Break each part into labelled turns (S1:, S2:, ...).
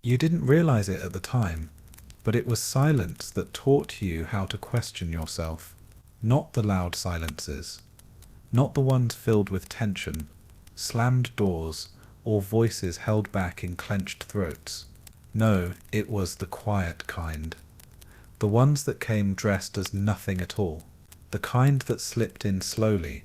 S1: You didn't realize it at the time, but it was silence that taught you how to question yourself. Not the loud silences, not the ones filled with tension, slammed doors, or voices held back in clenched throats. No, it was the quiet kind. The ones that came dressed as nothing at all. The kind that slipped in slowly,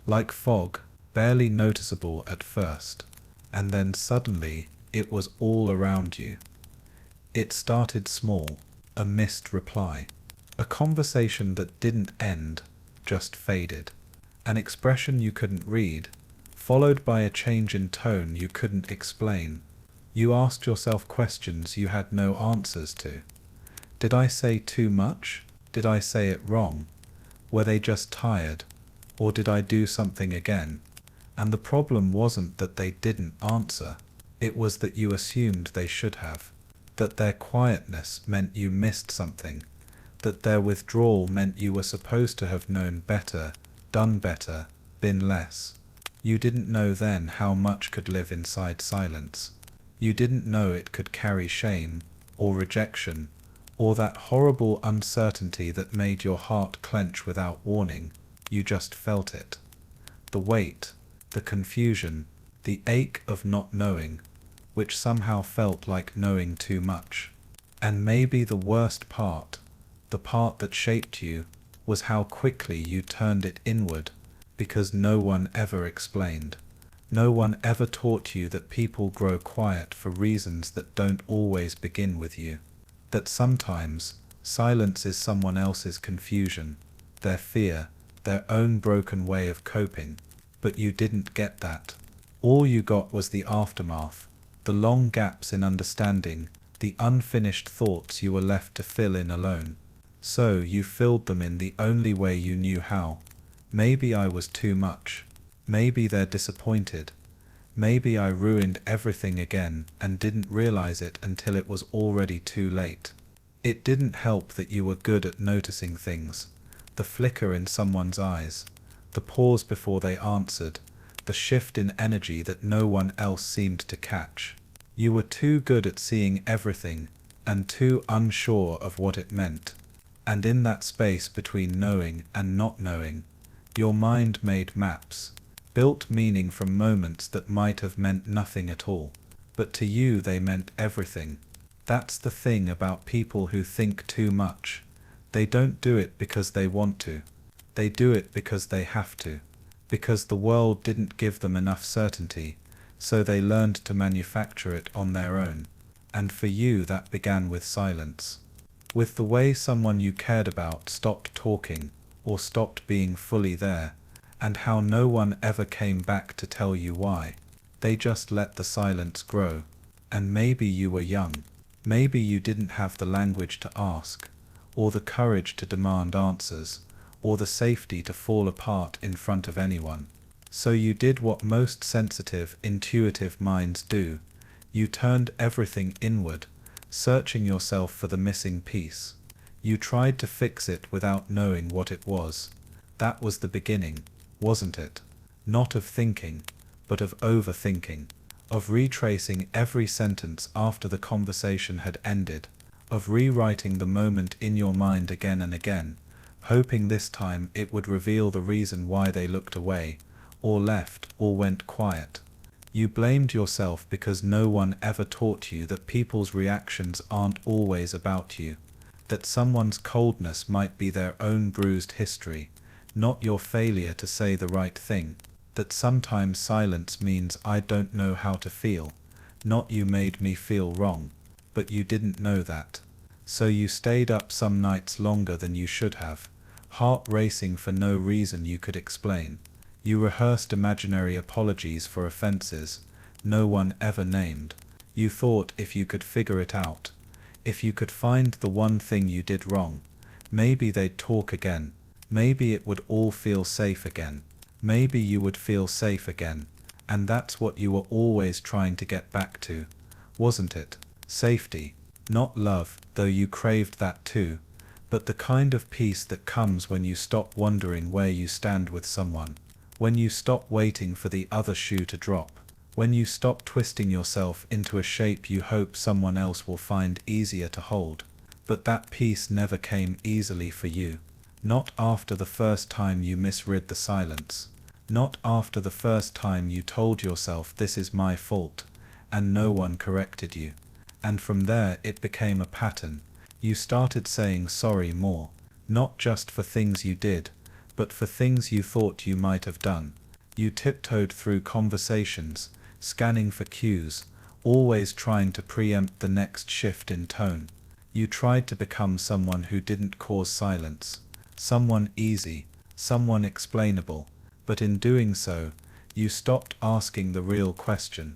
S1: like fog, barely noticeable at first. And then suddenly, it was all around you. It started small, a missed reply. A conversation that didn't end, just faded. An expression you couldn't read, followed by a change in tone you couldn't explain. You asked yourself questions you had no answers to. Did I say too much? Did I say it wrong? Were they just tired? Or did I do something again? And the problem wasn't that they didn't answer. It was that you assumed they should have. That their quietness meant you missed something. That their withdrawal meant you were supposed to have known better, done better, been less. You didn't know then how much could live inside silence. You didn't know it could carry shame, or rejection, or that horrible uncertainty that made your heart clench without warning. You just felt it. The weight, the confusion, the ache of not knowing, which somehow felt like knowing too much. And maybe the worst part, the part that shaped you, was how quickly you turned it inward, because no one ever explained. No one ever taught you that people grow quiet for reasons that don't always begin with you. That sometimes, silence is someone else's confusion, their fear, their own broken way of coping. But you didn't get that. All you got was the aftermath, the long gaps in understanding, the unfinished thoughts you were left to fill in alone. So you filled them in the only way you knew how. Maybe I was too much. Maybe they're disappointed. Maybe I ruined everything again and didn't realize it until it was already too late. It didn't help that you were good at noticing things. The flicker in someone's eyes, the pause before they answered, the shift in energy that no one else seemed to catch. You were too good at seeing everything, and too unsure of what it meant. And in that space between knowing and not knowing, your mind made maps, built meaning from moments that might have meant nothing at all. But to you they meant everything. That's the thing about people who think too much. They don't do it because they want to. They do it because they have to. Because the world didn't give them enough certainty, so they learned to manufacture it on their own. And for you that began with silence. With the way someone you cared about stopped talking, or stopped being fully there, and how no one ever came back to tell you why. They just let the silence grow. And maybe you were young. Maybe you didn't have the language to ask, or the courage to demand answers, or the safety to fall apart in front of anyone. So you did what most sensitive, intuitive minds do. You turned everything inward, searching yourself for the missing piece. You tried to fix it without knowing what it was. That was the beginning, wasn't it? Not of thinking, but of overthinking, of retracing every sentence after the conversation had ended, of rewriting the moment in your mind again and again, hoping this time it would reveal the reason why they looked away, or left, or went quiet. You blamed yourself because no one ever taught you that people's reactions aren't always about you, that someone's coldness might be their own bruised history, not your failure to say the right thing, that sometimes silence means I don't know how to feel, not you made me feel wrong, but you didn't know that. So you stayed up some nights longer than you should have, heart racing for no reason you could explain. You rehearsed imaginary apologies for offenses no one ever named. You thought if you could figure it out, if you could find the one thing you did wrong, maybe they'd talk again, maybe it would all feel safe again, maybe you would feel safe again, and that's what you were always trying to get back to, wasn't it? Safety, not love, though you craved that too, but the kind of peace that comes when you stop wondering where you stand with someone, when you stop waiting for the other shoe to drop, When you stop twisting yourself into a shape you hope someone else will find easier to hold. But that peace never came easily for you. Not after the first time you misread the silence. Not after the first time you told yourself this is my fault, and no one corrected you. And from there it became a pattern. You started saying sorry more, not just for things you did, but for things you thought you might have done. You tiptoed through conversations, scanning for cues, always trying to preempt the next shift in tone. You tried to become someone who didn't cause silence, someone easy, someone explainable, but in doing so, you stopped asking the real question.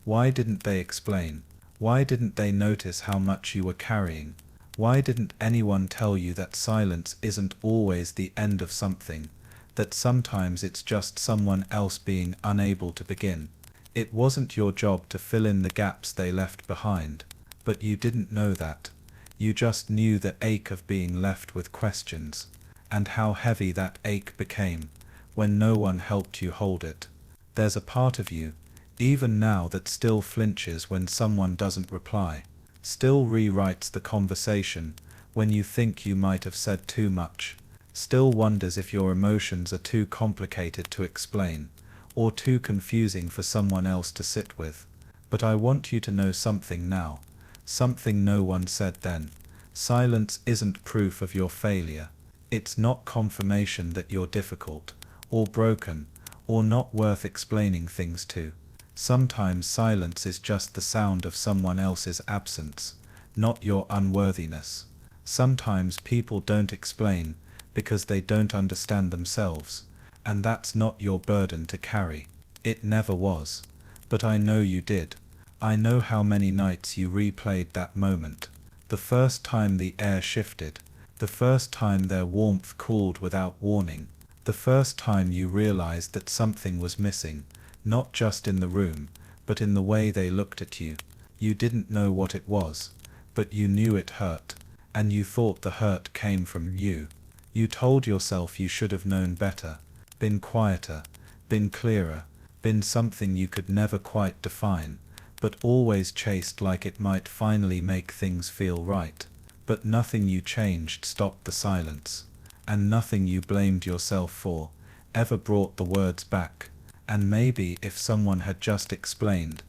S1: Why didn't they explain? Why didn't they notice how much you were carrying? Why didn't anyone tell you that silence isn't always the end of something, that sometimes it's just someone else being unable to begin? It wasn't your job to fill in the gaps they left behind, but you didn't know that. You just knew the ache of being left with questions, and how heavy that ache became when no one helped you hold it. There's a part of you, even now, that still flinches when someone doesn't reply, still rewrites the conversation when you think you might have said too much, still wonders if your emotions are too complicated to explain, or too confusing for someone else to sit with. But I want you to know something now, something no one said then. Silence isn't proof of your failure. It's not confirmation that you're difficult, or broken, or not worth explaining things to. Sometimes silence is just the sound of someone else's absence, not your unworthiness. Sometimes people don't explain because they don't understand themselves, and that's not your burden to carry. It never was. But I know you did. I know how many nights you replayed that moment. The first time the air shifted, the first time their warmth cooled without warning, the first time you realized that something was missing, not just in the room, but in the way they looked at you. You didn't know what it was, but you knew it hurt, and you thought the hurt came from you. You told yourself you should have known better, been quieter, been clearer, been something you could never quite define, but always chased like it might finally make things feel right. But nothing you changed stopped the silence, and nothing you blamed yourself for ever brought the words back. And maybe if someone had just explained,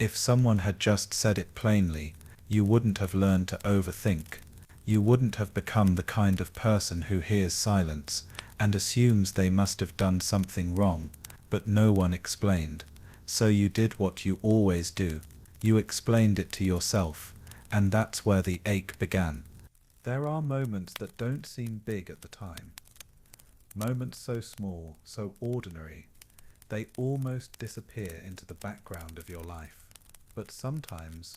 S1: if someone had just said it plainly, you wouldn't have learned to overthink. You wouldn't have become the kind of person who hears silence and assumes they must have done something wrong, but no one explained. So you did what you always do. You explained it to yourself, and that's where the ache began. There are moments that don't seem big at the time. Moments so small, so ordinary, they almost disappear into the background of your life. But sometimes,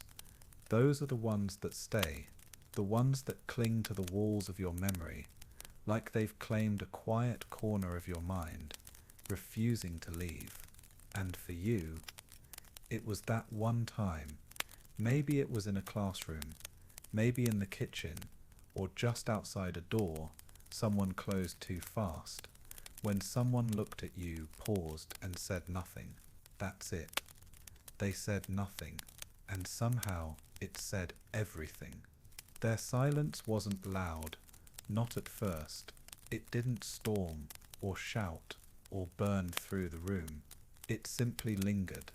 S1: those are the ones that stay, the ones that cling to the walls of your memory, like they've claimed a quiet corner of your mind, refusing to leave. And for you, it was that one time. Maybe it was in a classroom, maybe in the kitchen, or just outside a door someone closed too fast. When someone looked at you, paused, and said nothing. That's it. They said nothing, and somehow it said everything. Their silence wasn't loud, not at first. It didn't storm, or shout, or burn through the room. It simply lingered,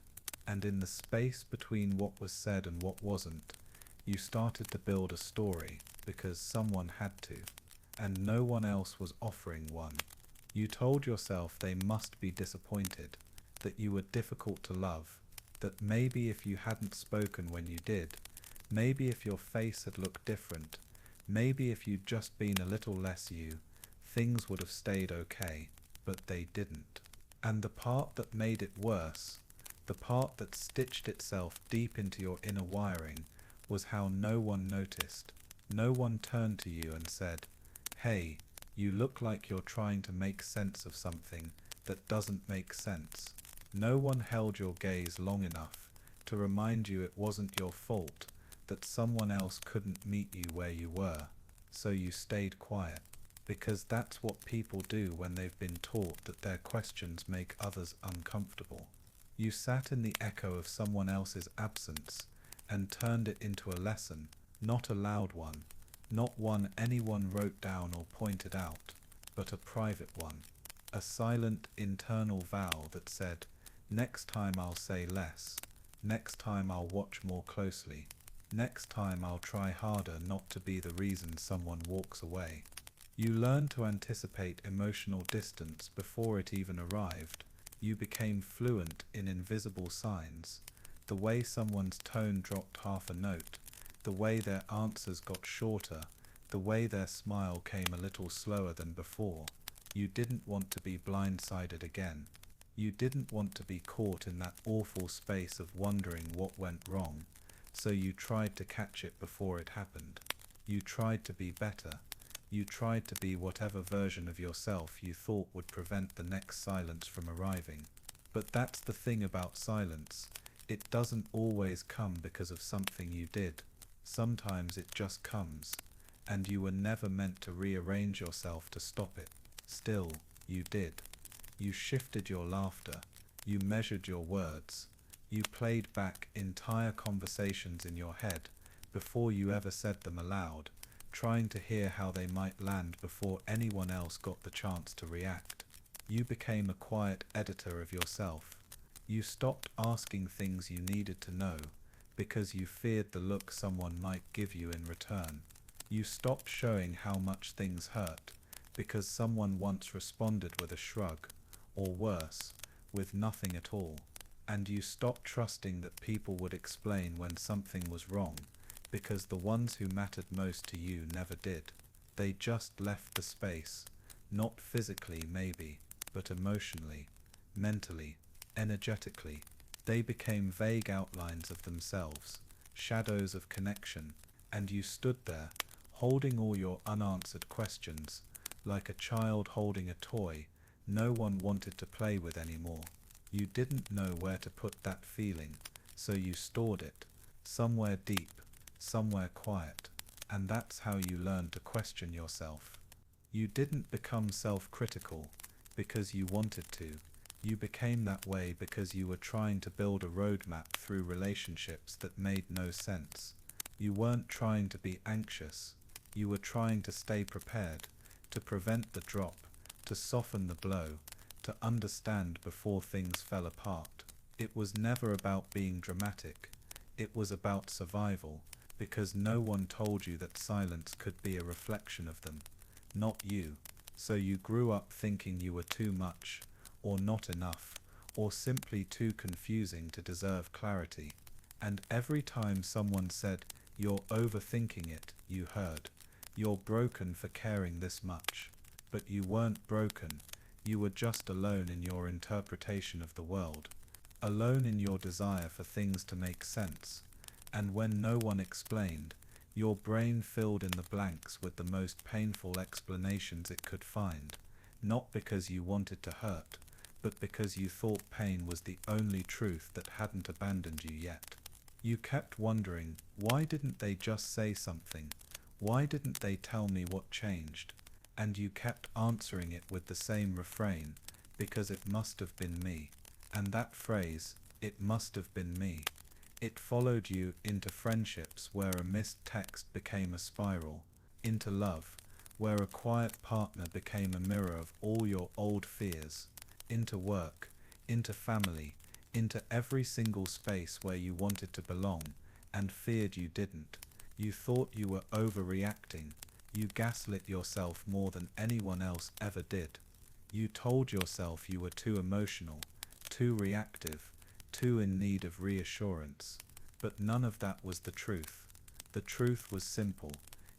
S1: and in the space between what was said and what wasn't, you started to build a story because someone had to, and no one else was offering one. You told yourself they must be disappointed, that you were difficult to love, that maybe if you hadn't spoken when you did, maybe if your face had looked different, maybe if you'd just been a little less you, things would have stayed okay, but they didn't. And the part that made it worse, the part that stitched itself deep into your inner wiring, was how no one noticed. No one turned to you and said, "Hey, you look like you're trying to make sense of something that doesn't make sense." No one held your gaze long enough to remind you it wasn't your fault, that someone else couldn't meet you where you were. So you stayed quiet, because that's what people do when they've been taught that their questions make others uncomfortable. You sat in the echo of someone else's absence and turned it into a lesson, not a loud one, not one anyone wrote down or pointed out, but a private one. A silent internal vow that said, next time I'll say less, next time I'll watch more closely, next time I'll try harder not to be the reason someone walks away. You learned to anticipate emotional distance before it even arrived. You became fluent in invisible signs, the way someone's tone dropped half a note, the way their answers got shorter, the way their smile came a little slower than before. You didn't want to be blindsided again. You didn't want to be caught in that awful space of wondering what went wrong, so you tried to catch it before it happened. You tried to be better. You tried to be whatever version of yourself you thought would prevent the next silence from arriving. But that's the thing about silence. It doesn't always come because of something you did. Sometimes it just comes, and you were never meant to rearrange yourself to stop it. Still, you did. You shifted your laughter. You measured your words. You played back entire conversations in your head before you ever said them aloud, trying to hear how they might land before anyone else got the chance to react. You became a quiet editor of yourself. You stopped asking things you needed to know because you feared the look someone might give you in return. You stopped showing how much things hurt because someone once responded with a shrug, or worse, with nothing at all. And you stopped trusting that people would explain when something was wrong, because the ones who mattered most to you never did. They just left the space, not physically maybe, but emotionally, mentally, energetically. They became vague outlines of themselves, shadows of connection, and you stood there, holding all your unanswered questions, like a child holding a toy no one wanted to play with anymore. You didn't know where to put that feeling, so you stored it, somewhere deep, somewhere quiet, and that's how you learned to question yourself. You didn't become self-critical because you wanted to. You became that way because you were trying to build a roadmap through relationships that made no sense. You weren't trying to be anxious. You were trying to stay prepared, to prevent the drop, to soften the blow, to understand before things fell apart. It was never about being dramatic. It was about survival, because no one told you that silence could be a reflection of them, not you. So you grew up thinking you were too much, or not enough, or simply too confusing to deserve clarity. And every time someone said, "You're overthinking it," you heard, "You're broken for caring this much." But you weren't broken. You were just alone in your interpretation of the world, alone in your desire for things to make sense. And when no one explained, your brain filled in the blanks with the most painful explanations it could find, not because you wanted to hurt, but because you thought pain was the only truth that hadn't abandoned you yet. You kept wondering, why didn't they just say something? Why didn't they tell me what changed? And you kept answering it with the same refrain, because it must have been me. And that phrase, "it must have been me," it followed you into friendships where a missed text became a spiral, into love, where a quiet partner became a mirror of all your old fears, into work, into family, into every single space where you wanted to belong and feared you didn't. You thought you were overreacting. You gaslit yourself more than anyone else ever did. You told yourself you were too emotional, too reactive, too in need of reassurance. But none of that was the truth. The truth was simple.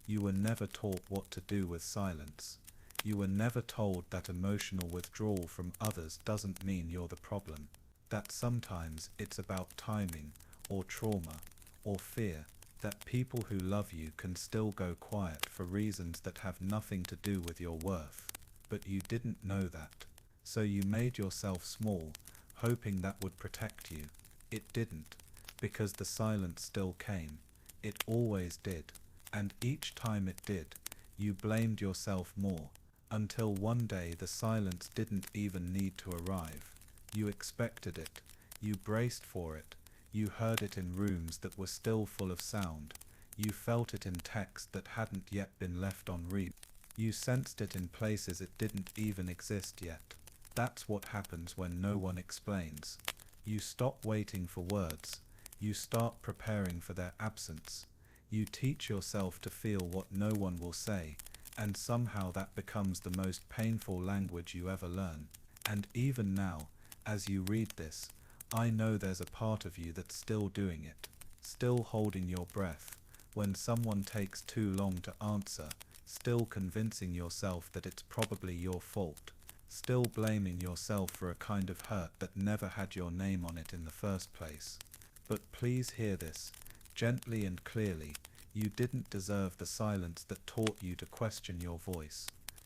S1: You were never taught what to do with silence. You were never told that emotional withdrawal from others doesn't mean you're the problem. That sometimes it's about timing, or trauma, or fear. That people who love you can still go quiet for reasons that have nothing to do with your worth. But you didn't know that. So you made yourself small, hoping that would protect you. It didn't, because the silence still came. It always did. And each time it did, you blamed yourself more, until one day the silence didn't even need to arrive. You expected it. You braced for it. You heard it in rooms that were still full of sound. You felt it in text that hadn't yet been left on read. You sensed it in places it didn't even exist yet. That's what happens when no one explains. You stop waiting for words. You start preparing for their absence. You teach yourself to feel what no one will say, and somehow that becomes the most painful language you ever learn. And even now, as you read this, I know there's a part of you that's still doing it, still holding your breath when someone takes too long to answer, still convincing yourself that it's probably your fault, still blaming yourself for a kind of hurt that never had your name on it in the first place. But please hear this, gently and clearly. You didn't deserve the silence that taught you to question your voice.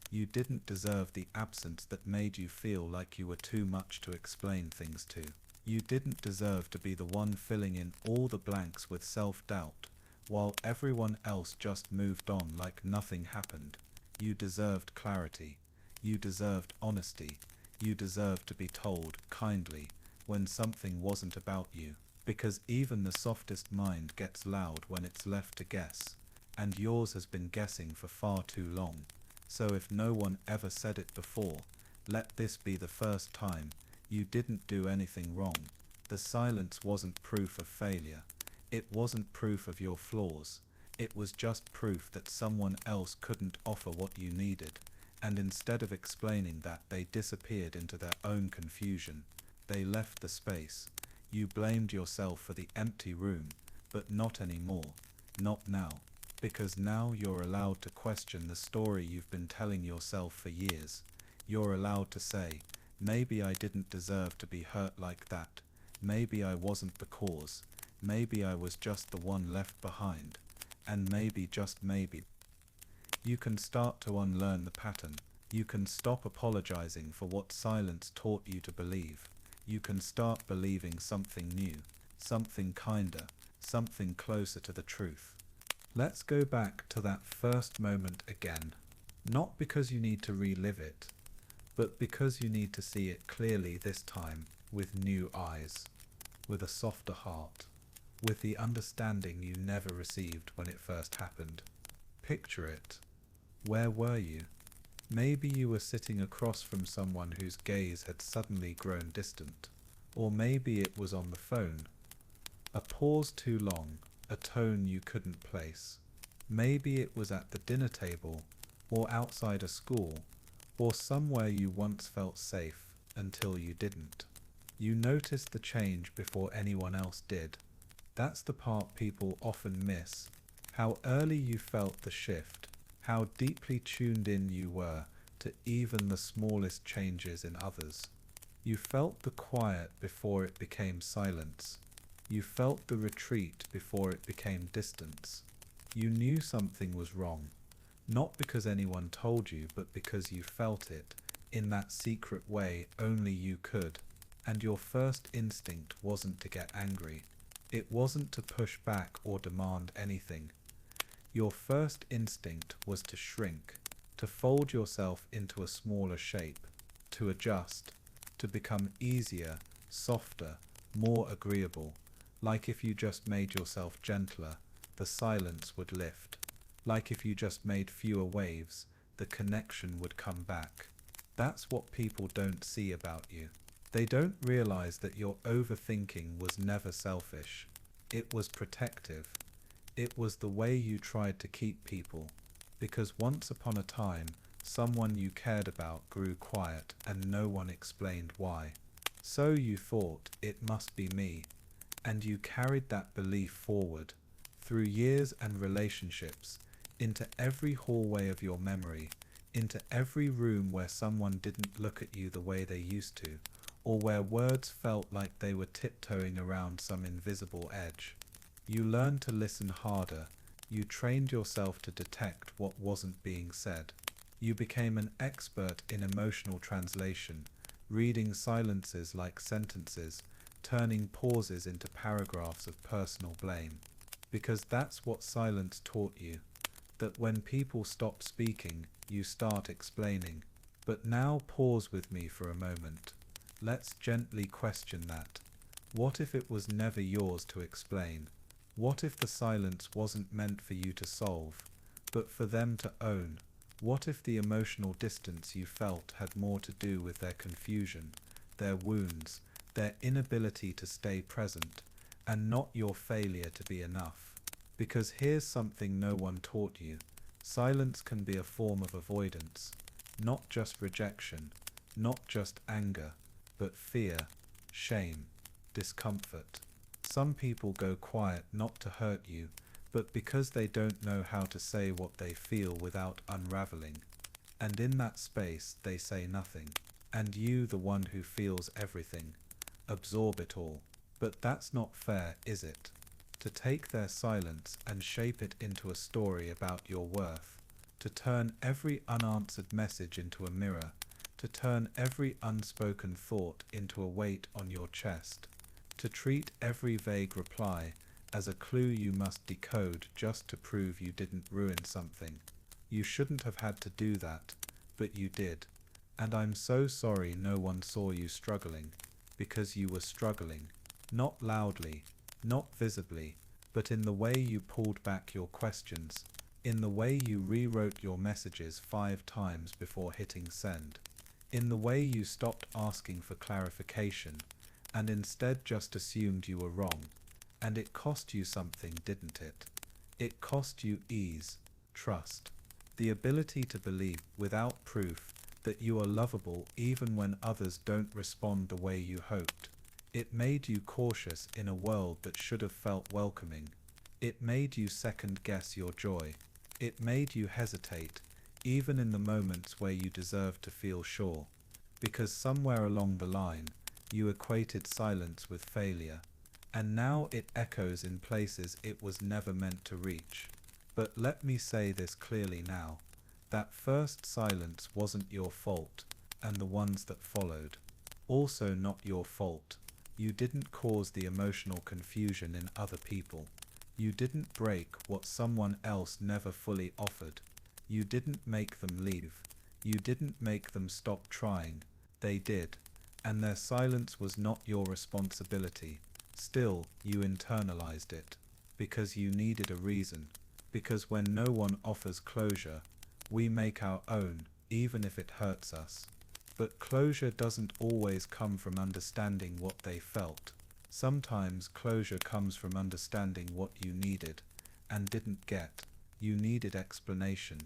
S1: You didn't deserve the absence that made you feel like you were too much to explain things to. You didn't deserve to be the one filling in all the blanks with self-doubt, while everyone else just moved on like nothing happened. You deserved clarity. You deserved honesty. You deserved to be told, kindly, when something wasn't about you. Because even the softest mind gets loud when it's left to guess, and yours has been guessing for far too long. So if no one ever said it before, let this be the first time. You didn't do anything wrong. The silence wasn't proof of failure. It wasn't proof of your flaws. It was just proof that someone else couldn't offer what you needed, and instead of explaining that, they disappeared into their own confusion. They left the space. You blamed yourself for the empty room, but not anymore. Not now. Because now you're allowed to question the story you've been telling yourself for years. You're allowed to say, maybe I didn't deserve to be hurt like that. Maybe I wasn't the cause. Maybe I was just the one left behind. And maybe, just maybe, you can start to unlearn the pattern. You can stop apologizing for what silence taught you to believe. You can start believing something new, something kinder, something closer to the truth. Let's go back to that first moment again. Not because you need to relive it, but because you need to see it clearly this time, with new eyes, with a softer heart, with the understanding you never received when it first happened. Picture it. Where were you? Maybe you were sitting across from someone whose gaze had suddenly grown distant. Or maybe it was on the phone. A pause too long, a tone you couldn't place. Maybe it was at the dinner table, or outside a school, or somewhere you once felt safe, until you didn't. You noticed the change before anyone else did. That's the part people often miss. How early you felt the shift. How deeply tuned in you were to even the smallest changes in others. You felt the quiet before it became silence. You felt the retreat before it became distance. You knew something was wrong, not because anyone told you, but because you felt it, in that secret way only you could. And your first instinct wasn't to get angry. It wasn't to push back or demand anything. Your first instinct was to shrink, to fold yourself into a smaller shape, to adjust, to become easier, softer, more agreeable. Like if you just made yourself gentler, the silence would lift. Like if you just made fewer waves, the connection would come back. That's what people don't see about you. They don't realize that your overthinking was never selfish. It was protective. It was the way you tried to keep people, because once upon a time, someone you cared about grew quiet and no one explained why. So you thought, it must be me, and you carried that belief forward, through years and relationships, into every hallway of your memory, into every room where someone didn't look at you the way they used to, or where words felt like they were tiptoeing around some invisible edge. You learned to listen harder. You trained yourself to detect what wasn't being said. You became an expert in emotional translation, reading silences like sentences, turning pauses into paragraphs of personal blame. Because that's what silence taught you, that when people stop speaking, you start explaining. But now pause with me for a moment. Let's gently question that. What if it was never yours to explain? What if the silence wasn't meant for you to solve, but for them to own? What if the emotional distance you felt had more to do with their confusion, their wounds, their inability to stay present, and not your failure to be enough? Because here's something no one taught you. Silence can be a form of avoidance, not just rejection, not just anger, but fear, shame, discomfort. Some people go quiet not to hurt you, but because they don't know how to say what they feel without unraveling. And in that space they say nothing. And you, the one who feels everything, absorb it all. But that's not fair, is it? To take their silence and shape it into a story about your worth. To turn every unanswered message into a mirror. To turn every unspoken thought into a weight on your chest. To treat every vague reply as a clue you must decode just to prove you didn't ruin something. You shouldn't have had to do that, but you did. And I'm so sorry no one saw you struggling, because you were struggling. Not loudly, not visibly, but in the way you pulled back your questions, in the way you rewrote your messages 5 times before hitting send, in the way you stopped asking for clarification, and instead just assumed you were wrong. And it cost you something, didn't it? It cost you ease, trust, the ability to believe without proof that you are lovable even when others don't respond the way you hoped. It made you cautious in a world that should have felt welcoming. It made you second-guess your joy. It made you hesitate, even in the moments where you deserved to feel sure. Because somewhere along the line, you equated silence with failure. And now it echoes in places it was never meant to reach. But let me say this clearly now. That first silence wasn't your fault, and the ones that followed. Also not your fault. You didn't cause the emotional confusion in other people. You didn't break what someone else never fully offered. You didn't make them leave. You didn't make them stop trying. They did. And their silence was not your responsibility. Still, you internalized it. Because you needed a reason. Because when no one offers closure, we make our own, even if it hurts us. But closure doesn't always come from understanding what they felt. Sometimes closure comes from understanding what you needed, and didn't get. You needed explanation.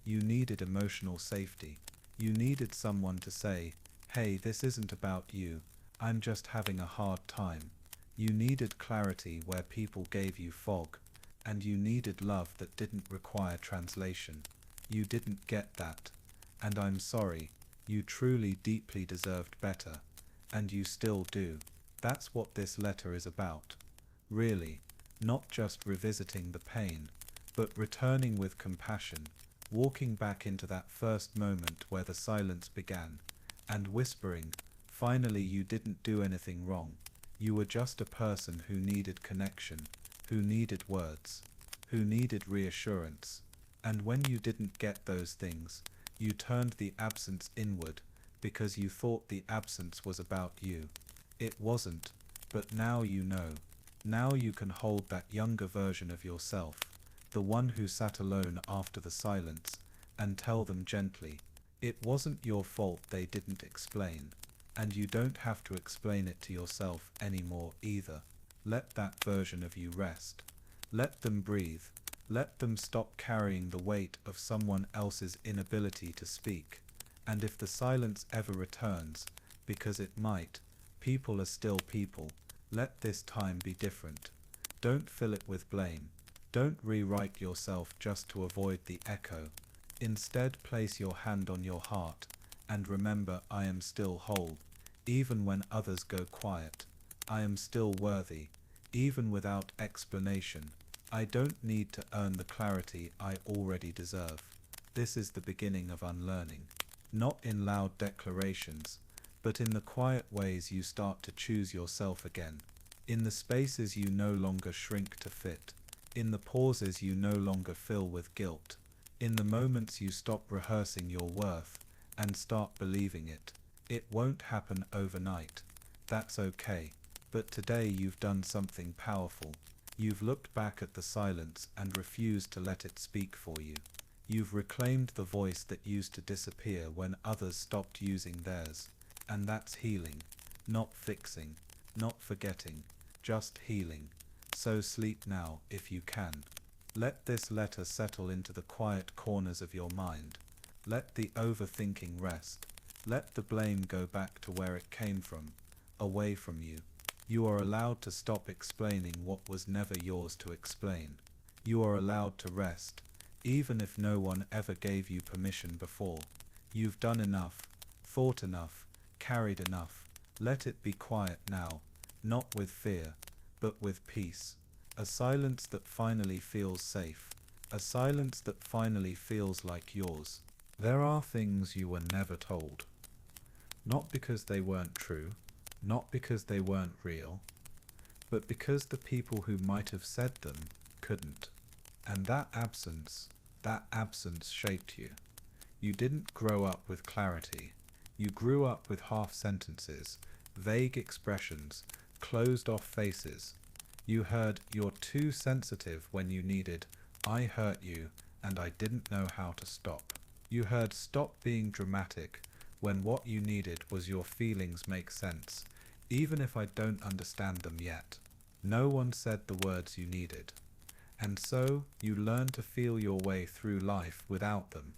S1: You needed emotional safety. You needed someone to say, "Hey, this isn't about you. I'm just having a hard time." You needed clarity where people gave you fog, and you needed love that didn't require translation. You didn't get that, and I'm sorry. You truly deeply deserved better, and you still do. That's what this letter is about. Really, not just revisiting the pain, but returning with compassion, walking back into that first moment where the silence began, and whispering, finally you didn't do anything wrong. You were just a person who needed connection, who needed words, who needed reassurance. And when you didn't get those things, you turned the absence inward, because you thought the absence was about you. It wasn't, but now you know. Now you can hold that younger version of yourself, the one who sat alone after the silence, and tell them gently, it wasn't your fault they didn't explain. And you don't have to explain it to yourself anymore either. Let that version of you rest. Let them breathe. Let them stop carrying the weight of someone else's inability to speak. And if the silence ever returns, because it might, people are still people. Let this time be different. Don't fill it with blame. Don't rewrite yourself just to avoid the echo. Instead, place your hand on your heart, and remember, I am still whole, even when others go quiet. I am still worthy, even without explanation. I don't need to earn the clarity I already deserve. This is the beginning of unlearning. Not in loud declarations, but in the quiet ways you start to choose yourself again. In the spaces you no longer shrink to fit. In the pauses you no longer fill with guilt. In the moments you stop rehearsing your worth and start believing it. It won't happen overnight. That's okay. But today you've done something powerful. You've looked back at the silence and refused to let it speak for you. You've reclaimed the voice that used to disappear when others stopped using theirs. And that's healing. Not fixing. Not forgetting. Just healing. So sleep now, if you can. Let this letter settle into the quiet corners of your mind. Let the overthinking rest. Let the blame go back to where it came from, away from you. You are allowed to stop explaining what was never yours to explain. You are allowed to rest, even if no one ever gave you permission before. You've done enough, thought enough, carried enough. Let it be quiet now, not with fear, but with peace. A silence that finally feels safe. A silence that finally feels like yours. There are things you were never told. Not because they weren't true, not because they weren't real, but because the people who might have said them couldn't. And that absence shaped you. You didn't grow up with clarity. You grew up with half sentences, vague expressions, closed off faces. You heard, "You're too sensitive," when you needed, "I hurt you and I didn't know how to stop." You heard, "Stop being dramatic," when what you needed was, "Your feelings make sense, even if I don't understand them yet." No one said the words you needed. And so you learn to feel your way through life without them.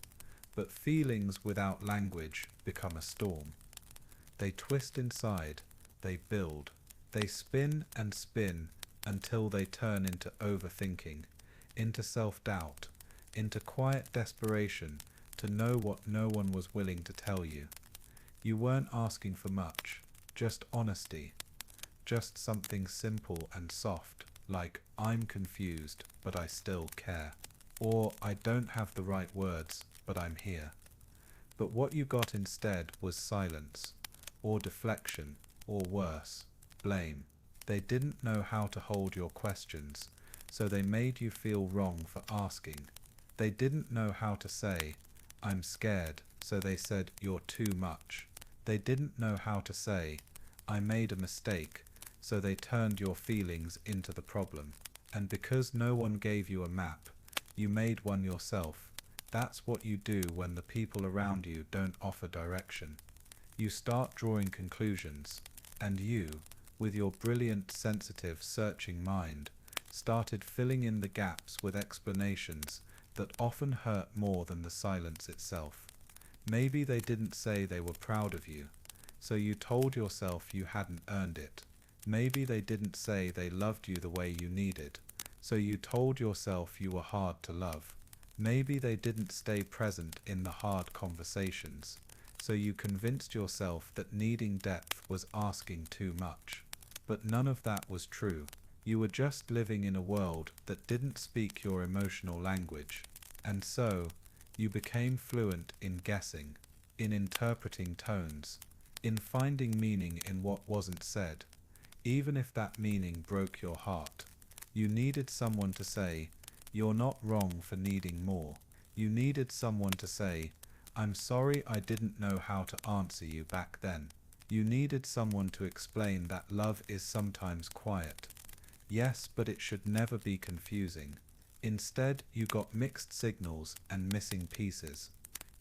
S1: But feelings without language become a storm. They twist inside, they build, they spin and spin until they turn into overthinking, into self-doubt, into quiet desperation to know what no one was willing to tell you. You weren't asking for much, just honesty, just something simple and soft, like, "I'm confused, but I still care," or "I don't have the right words, but I'm here." But what you got instead was silence, or deflection, or worse, blame. They didn't know how to hold your questions, so they made you feel wrong for asking. They didn't know how to say, "I'm scared," so they said, "You're too much." They didn't know how to say, "I made a mistake," so they turned your feelings into the problem. And because no one gave you a map, you made one yourself. That's what you do when the people around you don't offer direction. You start drawing conclusions, and you, with your brilliant, sensitive, searching mind, started filling in the gaps with explanations that often hurt more than the silence itself. Maybe they didn't say they were proud of you, so you told yourself you hadn't earned it. Maybe they didn't say they loved you the way you needed, so you told yourself you were hard to love. Maybe they didn't stay present in the hard conversations, so you convinced yourself that needing depth was asking too much. But none of that was true. You were just living in a world that didn't speak your emotional language. And so, you became fluent in guessing, in interpreting tones, in finding meaning in what wasn't said, even if that meaning broke your heart. You needed someone to say, "You're not wrong for needing more." You needed someone to say, "I'm sorry I didn't know how to answer you back then." You needed someone to explain that love is sometimes quiet. Yes, but it should never be confusing. Instead, you got mixed signals and missing pieces.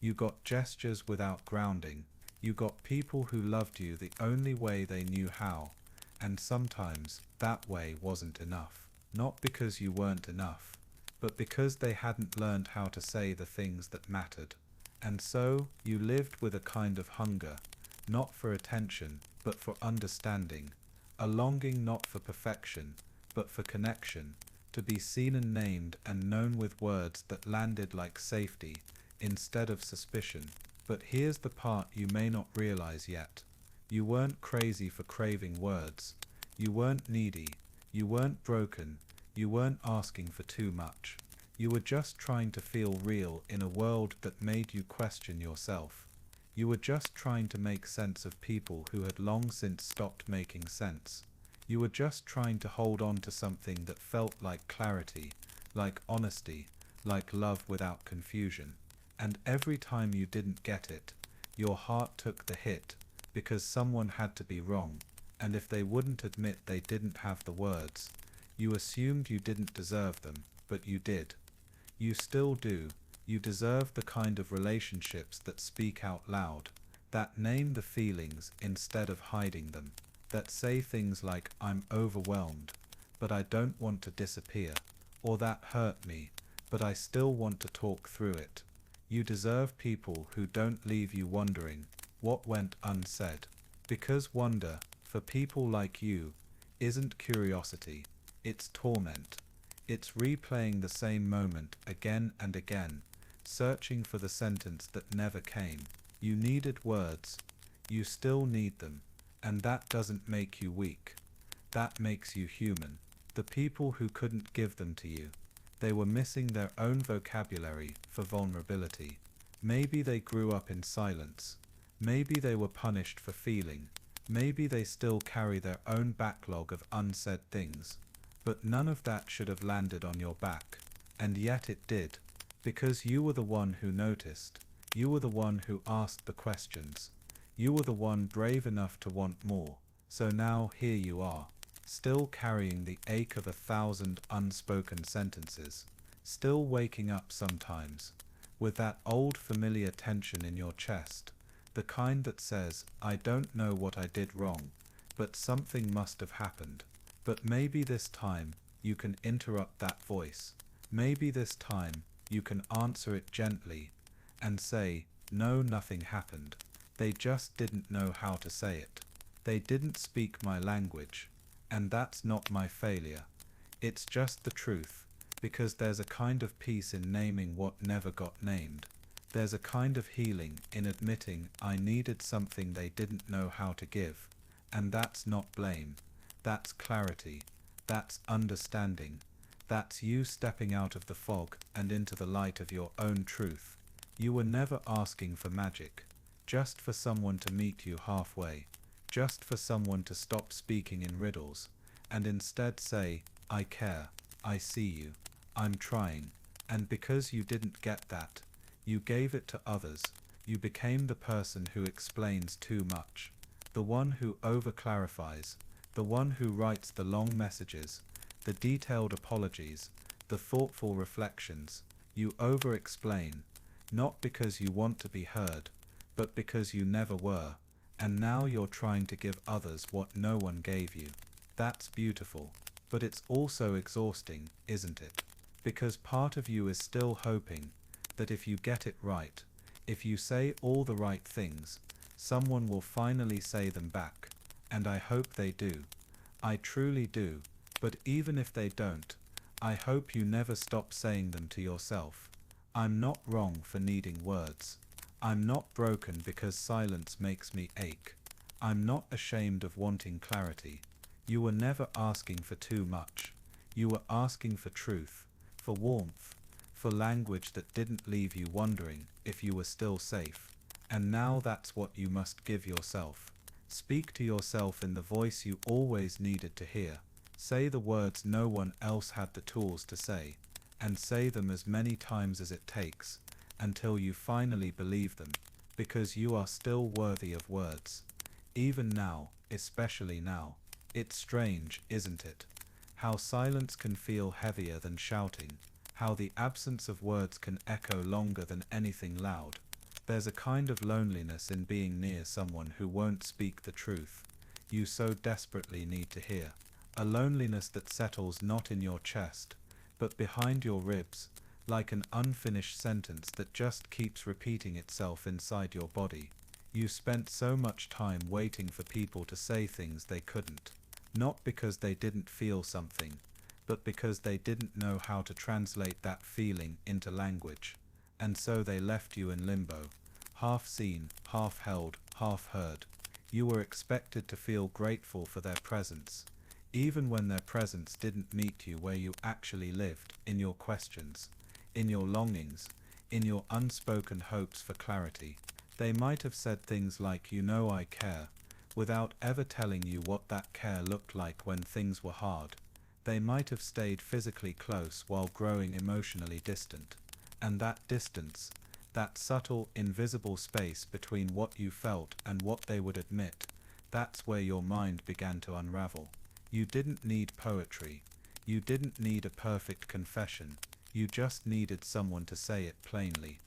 S1: You got gestures without grounding. You got people who loved you the only way they knew how, and sometimes that way wasn't enough. Not because you weren't enough, but because they hadn't learned how to say the things that mattered. And so you lived with a kind of hunger, not for attention, but for understanding, a longing not for perfection, but for connection, to be seen and named and known with words that landed like safety instead of suspicion. But here's the part you may not realize yet. You weren't crazy for craving words. You weren't needy. You weren't broken. You weren't asking for too much. You were just trying to feel real in a world that made you question yourself. You were just trying to make sense of people who had long since stopped making sense. You were just trying to hold on to something that felt like clarity, like honesty, like love without confusion. And every time you didn't get it, your heart took the hit, because someone had to be wrong, and if they wouldn't admit they didn't have the words, you assumed you didn't deserve them, but you did. You still do. You deserve the kind of relationships that speak out loud, that name the feelings instead of hiding them, that say things like, "I'm overwhelmed, but I don't want to disappear," or "that hurt me, but I still want to talk through it." You deserve people who don't leave you wondering what went unsaid. Because wonder, for people like you, isn't curiosity, it's torment. It's replaying the same moment again and again, searching for the sentence that never came. You needed words. You still need them. And that doesn't make you weak. That makes you human. The people who couldn't give them to you, they were missing their own vocabulary for vulnerability. Maybe they grew up in silence. Maybe they were punished for feeling. Maybe they still carry their own backlog of unsaid things. But none of that should have landed on your back. And yet it did. Because you were the one who noticed. You were the one who asked the questions. You were the one brave enough to want more. So now here you are, still carrying the ache of 1,000 unspoken sentences, still waking up sometimes, with that old familiar tension in your chest, the kind that says, "I don't know what I did wrong, but something must have happened." But maybe this time you can interrupt that voice. Maybe this time you can answer it gently and say, "No, nothing happened. They just didn't know how to say it. They didn't speak my language. And that's not my failure. It's just the truth." Because there's a kind of peace in naming what never got named. There's a kind of healing in admitting I needed something they didn't know how to give. And that's not blame. That's clarity. That's understanding. That's you stepping out of the fog and into the light of your own truth. You were never asking for magic. Just for someone to meet you halfway. Just for someone to stop speaking in riddles, and instead say, "I care. I see you. I'm trying." And because you didn't get that, you gave it to others. You became the person who explains too much. The one who over-clarifies. The one who writes the long messages, the detailed apologies, the thoughtful reflections. You over-explain, not because you want to be heard, but because you never were. And now you're trying to give others what no one gave you. That's beautiful. But it's also exhausting, isn't it? Because part of you is still hoping that if you get it right, if you say all the right things, someone will finally say them back. And I hope they do. I truly do. But even if they don't, I hope you never stop saying them to yourself. I'm not wrong for needing words. I'm not broken because silence makes me ache. I'm not ashamed of wanting clarity. You were never asking for too much. You were asking for truth, for warmth, for language that didn't leave you wondering if you were still safe. And now that's what you must give yourself. Speak to yourself in the voice you always needed to hear. Say the words no one else had the tools to say, and say them as many times as it takes, until you finally believe them, because you are still worthy of words. Even now, especially now. It's strange, isn't it? How silence can feel heavier than shouting, how the absence of words can echo longer than anything loud. There's a kind of loneliness in being near someone who won't speak the truth you so desperately need to hear. A loneliness that settles not in your chest, but behind your ribs, like an unfinished sentence that just keeps repeating itself inside your body. You spent so much time waiting for people to say things they couldn't, not because they didn't feel something, but because they didn't know how to translate that feeling into language. And so they left you in limbo, half seen, half held, half heard. You were expected to feel grateful for their presence, even when their presence didn't meet you where you actually lived, in your questions, in your longings, in your unspoken hopes for clarity. They might have said things like, "You know I care," without ever telling you what that care looked like when things were hard. They might have stayed physically close while growing emotionally distant. And that distance, that subtle, invisible space between what you felt and what they would admit, That's where your mind began to unravel. You didn't need poetry. You didn't need a perfect confession. You just needed someone to say it plainly.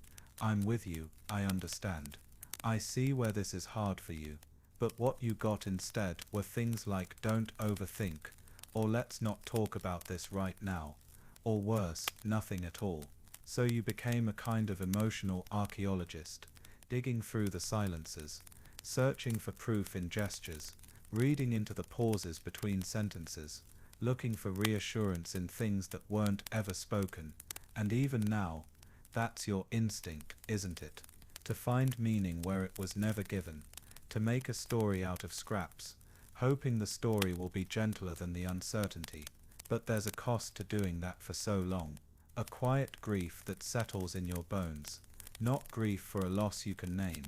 S1: I'm with you, I understand. I see where this is hard for you. But what you got instead were things like don't overthink, or let's not talk about this right now, or worse, nothing at all. So you became a kind of emotional archaeologist, digging through the silences, searching for proof in gestures, reading into the pauses between sentences, looking for reassurance in things that weren't ever spoken. And even now, that's your instinct, isn't it? To find meaning where it was never given, to make a story out of scraps, hoping the story will be gentler than the uncertainty. But there's a cost to doing that for so long. A quiet grief that settles in your bones. Not grief for a loss you can name,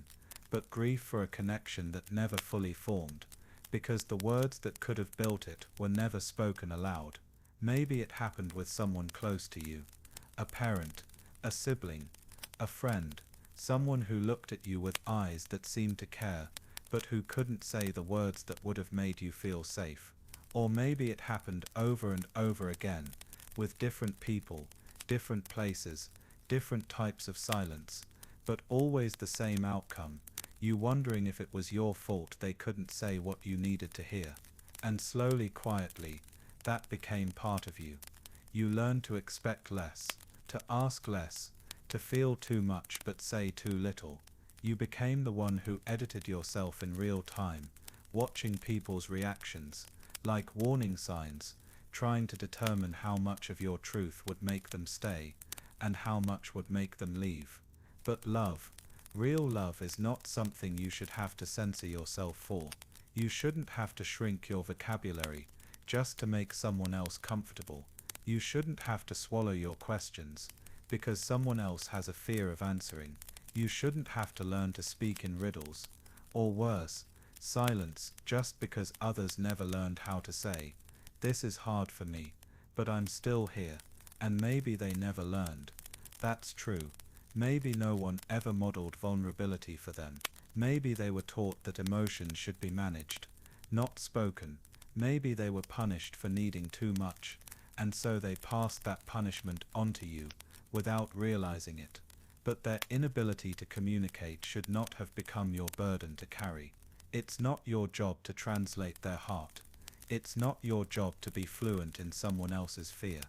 S1: but grief for a connection that never fully formed, because the words that could have built it were never spoken aloud. Maybe it happened with someone close to you. A parent, a sibling, a friend, someone who looked at you with eyes that seemed to care, but who couldn't say the words that would have made you feel safe. Or maybe it happened over and over again, with different people, different places, different types of silence, but always the same outcome, you wondering if it was your fault they couldn't say what you needed to hear. And slowly, quietly, that became part of you. You learned to expect less, to ask less, to feel too much but say too little. You became the one who edited yourself in real time, watching people's reactions, like warning signs, trying to determine how much of your truth would make them stay, and how much would make them leave. But love, real love, is not something you should have to censor yourself for. You shouldn't have to shrink your vocabulary just to make someone else comfortable. You shouldn't have to swallow your questions because someone else has a fear of answering. You shouldn't have to learn to speak in riddles, or worse, silence, just because others never learned how to say, "This is hard for me, but I'm still here." And maybe they never learned. That's true. Maybe no one ever modeled vulnerability for them. Maybe they were taught that emotions should be managed, not spoken. Maybe they were punished for needing too much, and so they passed that punishment onto you, without realizing it. But their inability to communicate should not have become your burden to carry. It's not your job to translate their heart. It's not your job to be fluent in someone else's fear.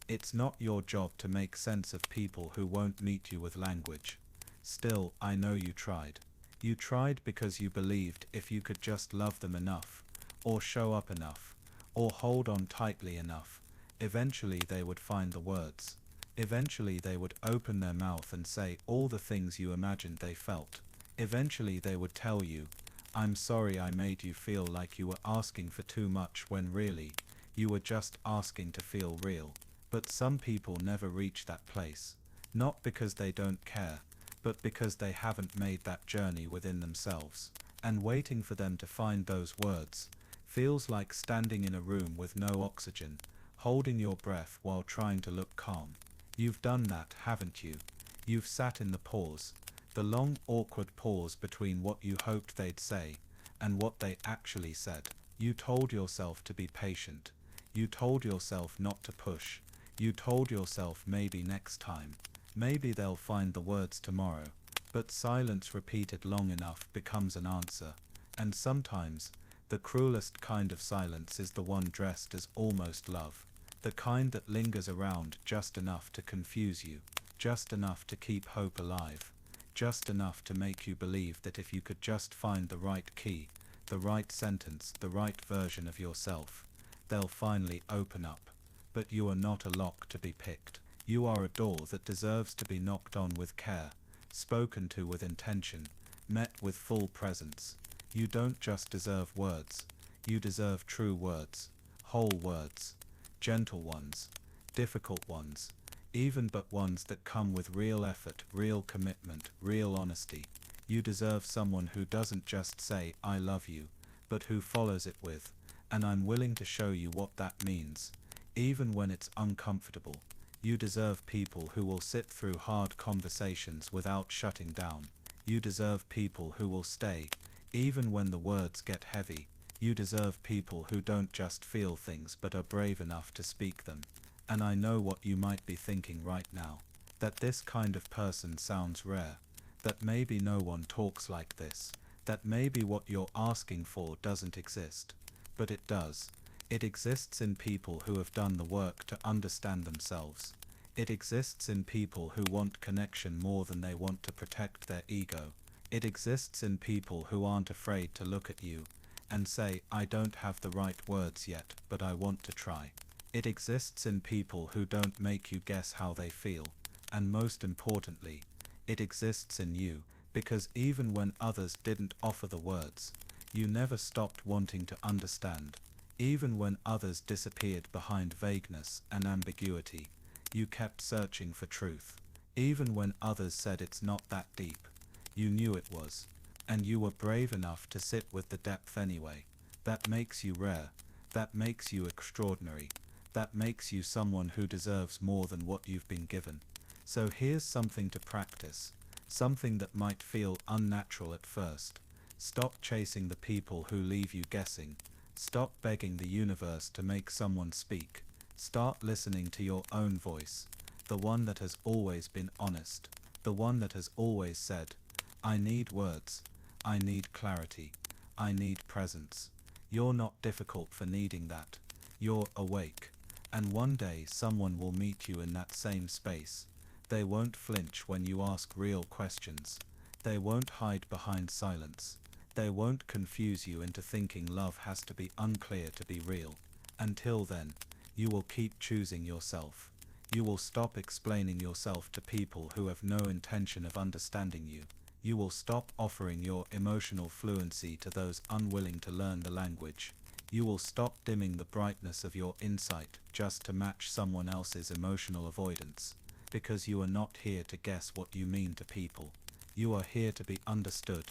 S1: It's not your job to make sense of people who won't meet you with language. Still, I know you tried. You tried because you believed if you could just love them enough, or show up enough, or hold on tightly enough, eventually they would find the words. Eventually they would open their mouth and say all the things you imagined they felt. Eventually they would tell you, "I'm sorry I made you feel like you were asking for too much when really, you were just asking to feel real." But some people never reach that place. Not because they don't care, but because they haven't made that journey within themselves. And waiting for them to find those words feels like standing in a room with no oxygen, holding your breath while trying to look calm. You've done that, haven't you? You've sat in the pause, the long awkward pause between what you hoped they'd say and what they actually said. You told yourself to be patient. You told yourself not to push. You told yourself maybe next time. Maybe they'll find the words tomorrow. But silence repeated long enough becomes an answer. And sometimes, the cruelest kind of silence is the one dressed as almost love. The kind that lingers around just enough to confuse you, just enough to keep hope alive, just enough to make you believe that if you could just find the right key, the right sentence, the right version of yourself, they'll finally open up. But you are not a lock to be picked. You are a door that deserves to be knocked on with care, spoken to with intention, met with full presence. You don't just deserve words. You deserve true words, whole words, gentle ones, difficult ones, even but ones that come with real effort, real commitment, real honesty. You deserve someone who doesn't just say, "I love you," but who follows it with, "And I'm willing to show you what that means," even when it's uncomfortable. You deserve people who will sit through hard conversations without shutting down. You deserve people who will stay, Even when the words get heavy, you deserve people who don't just feel things but are brave enough to speak them. And I know what you might be thinking right now. That this kind of person sounds rare. That maybe no one talks like this. That maybe what you're asking for doesn't exist. But it does. It exists in people who have done the work to understand themselves. It exists in people who want connection more than they want to protect their ego. It exists in people who aren't afraid to look at you and say, I don't have the right words yet, but I want to try. It exists in people who don't make you guess how they feel. And most importantly, it exists in you, because even when others didn't offer the words, you never stopped wanting to understand. Even when others disappeared behind vagueness and ambiguity, you kept searching for truth. Even when others said it's not that deep, you knew it was. And you were brave enough to sit with the depth anyway. That makes you rare. That makes you extraordinary. That makes you someone who deserves more than what you've been given. So here's something to practice. Something that might feel unnatural at first. Stop chasing the people who leave you guessing. Stop begging the universe to make someone speak. Start listening to your own voice. The one that has always been honest. The one that has always said, I need words. I need clarity. I need presence. You're not difficult for needing that. You're awake. And one day someone will meet you in that same space. They won't flinch when you ask real questions. They won't hide behind silence. They won't confuse you into thinking love has to be unclear to be real. Until then, you will keep choosing yourself. You will stop explaining yourself to people who have no intention of understanding you. You will stop offering your emotional fluency to those unwilling to learn the language. You will stop dimming the brightness of your insight just to match someone else's emotional avoidance. Because you are not here to guess what you mean to people. You are here to be understood.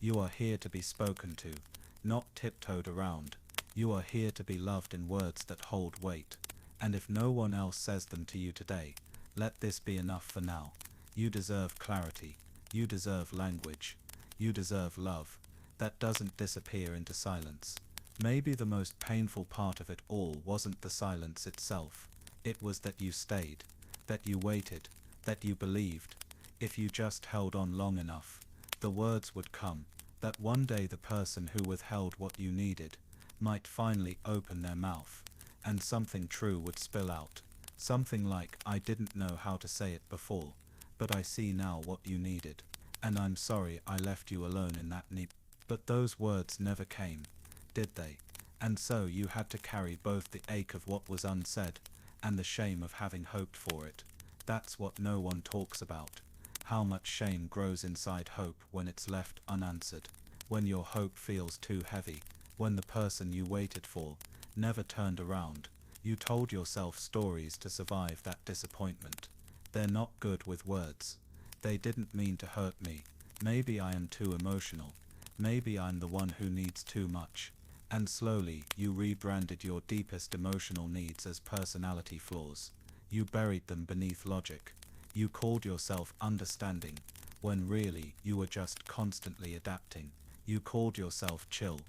S1: You are here to be spoken to, not tiptoed around. You are here to be loved in words that hold weight. And if no one else says them to you today, let this be enough for now. You deserve clarity. You deserve language. You deserve love. That doesn't disappear into silence. Maybe the most painful part of it all wasn't the silence itself. It was that you stayed. That you waited. That you believed. If you just held on long enough, the words would come. That one day the person who withheld what you needed might finally open their mouth, and something true would spill out. Something like, I didn't know how to say it before, but I see now what you needed. And I'm sorry I left you alone in that need. But those words never came, did they? And so you had to carry both the ache of what was unsaid, and the shame of having hoped for it. That's what no one talks about. How much shame grows inside hope when it's left unanswered. When your hope feels too heavy. When the person you waited for never turned around. You told yourself stories to survive that disappointment. They're not good with words. They didn't mean to hurt me. Maybe I am too emotional. Maybe I'm the one who needs too much. And slowly, you rebranded your deepest emotional needs as personality flaws. You buried them beneath logic. You called yourself understanding, when really you were just constantly adapting. You called yourself chill,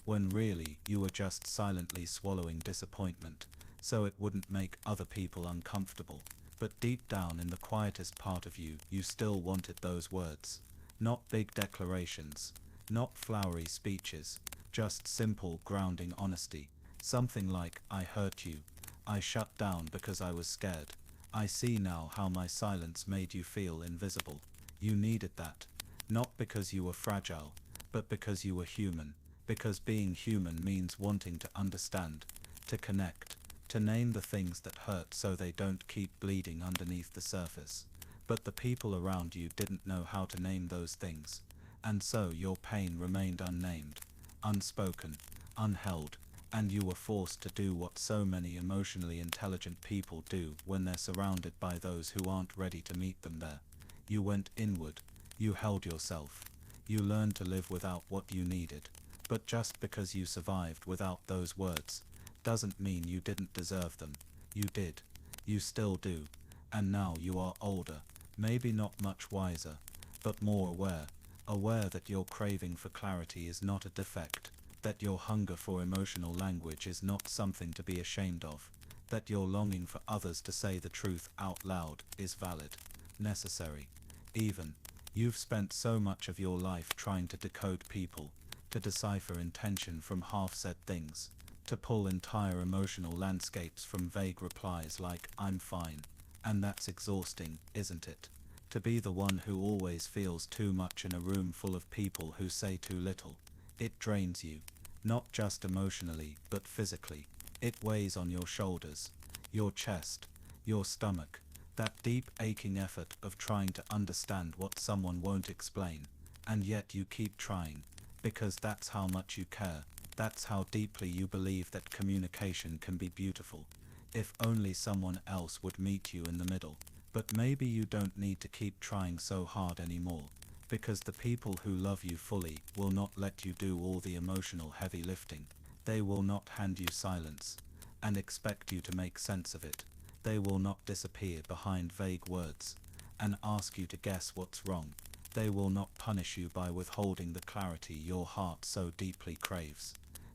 S1: when really you were just silently swallowing disappointment, so it wouldn't make other people uncomfortable. But deep down in the quietest part of you, you still wanted those words. Not big declarations, not flowery speeches, just simple grounding honesty. Something like, I hurt you. I shut down because I was scared. I see now how my silence made you feel invisible. You needed that. Not because you were fragile, but because you were human. Because being human means wanting to understand, to connect, to name the things that hurt so they don't keep bleeding underneath the surface. But the people around you didn't know how to name those things. And so your pain remained unnamed, unspoken, unheld. And you were forced to do what so many emotionally intelligent people do when they're surrounded by those who aren't ready to meet them there. You went inward. You held yourself. You learned to live without what you needed. But just because you survived without those words, doesn't mean you didn't deserve them. You did. You still do. And now you are older. Maybe not much wiser, but more aware.
S2: aware that your craving for clarity is not a defect, that your hunger for emotional language is not something to be ashamed of, that your longing for others to say the truth out loud is valid, necessary. Even, you've spent so much of your life trying to decode people, to decipher intention from half-said things, to pull entire emotional landscapes from vague replies like, "I'm fine." And that's exhausting, isn't it? To be the one who always feels too much in a room full of people who say too little. It drains you, not just emotionally, but physically. It weighs on your shoulders, your chest, your stomach, that deep aching effort of trying to understand what someone won't explain, and yet you keep trying, because that's how much you care, that's how deeply you believe that communication can be beautiful. If only someone else would meet you in the middle. But maybe you don't need to keep trying so hard anymore, because the people who love you fully will not let you do all the emotional heavy lifting. They will not hand you silence and expect you to make sense of it. They will not disappear behind vague words and ask you to guess what's wrong. They will not punish you by withholding the clarity your heart so deeply craves.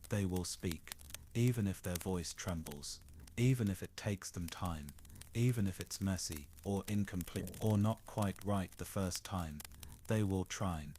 S2: They will speak, even if their voice trembles, even if it takes them time, even if it's messy or incomplete or not quite right the first time. They will try,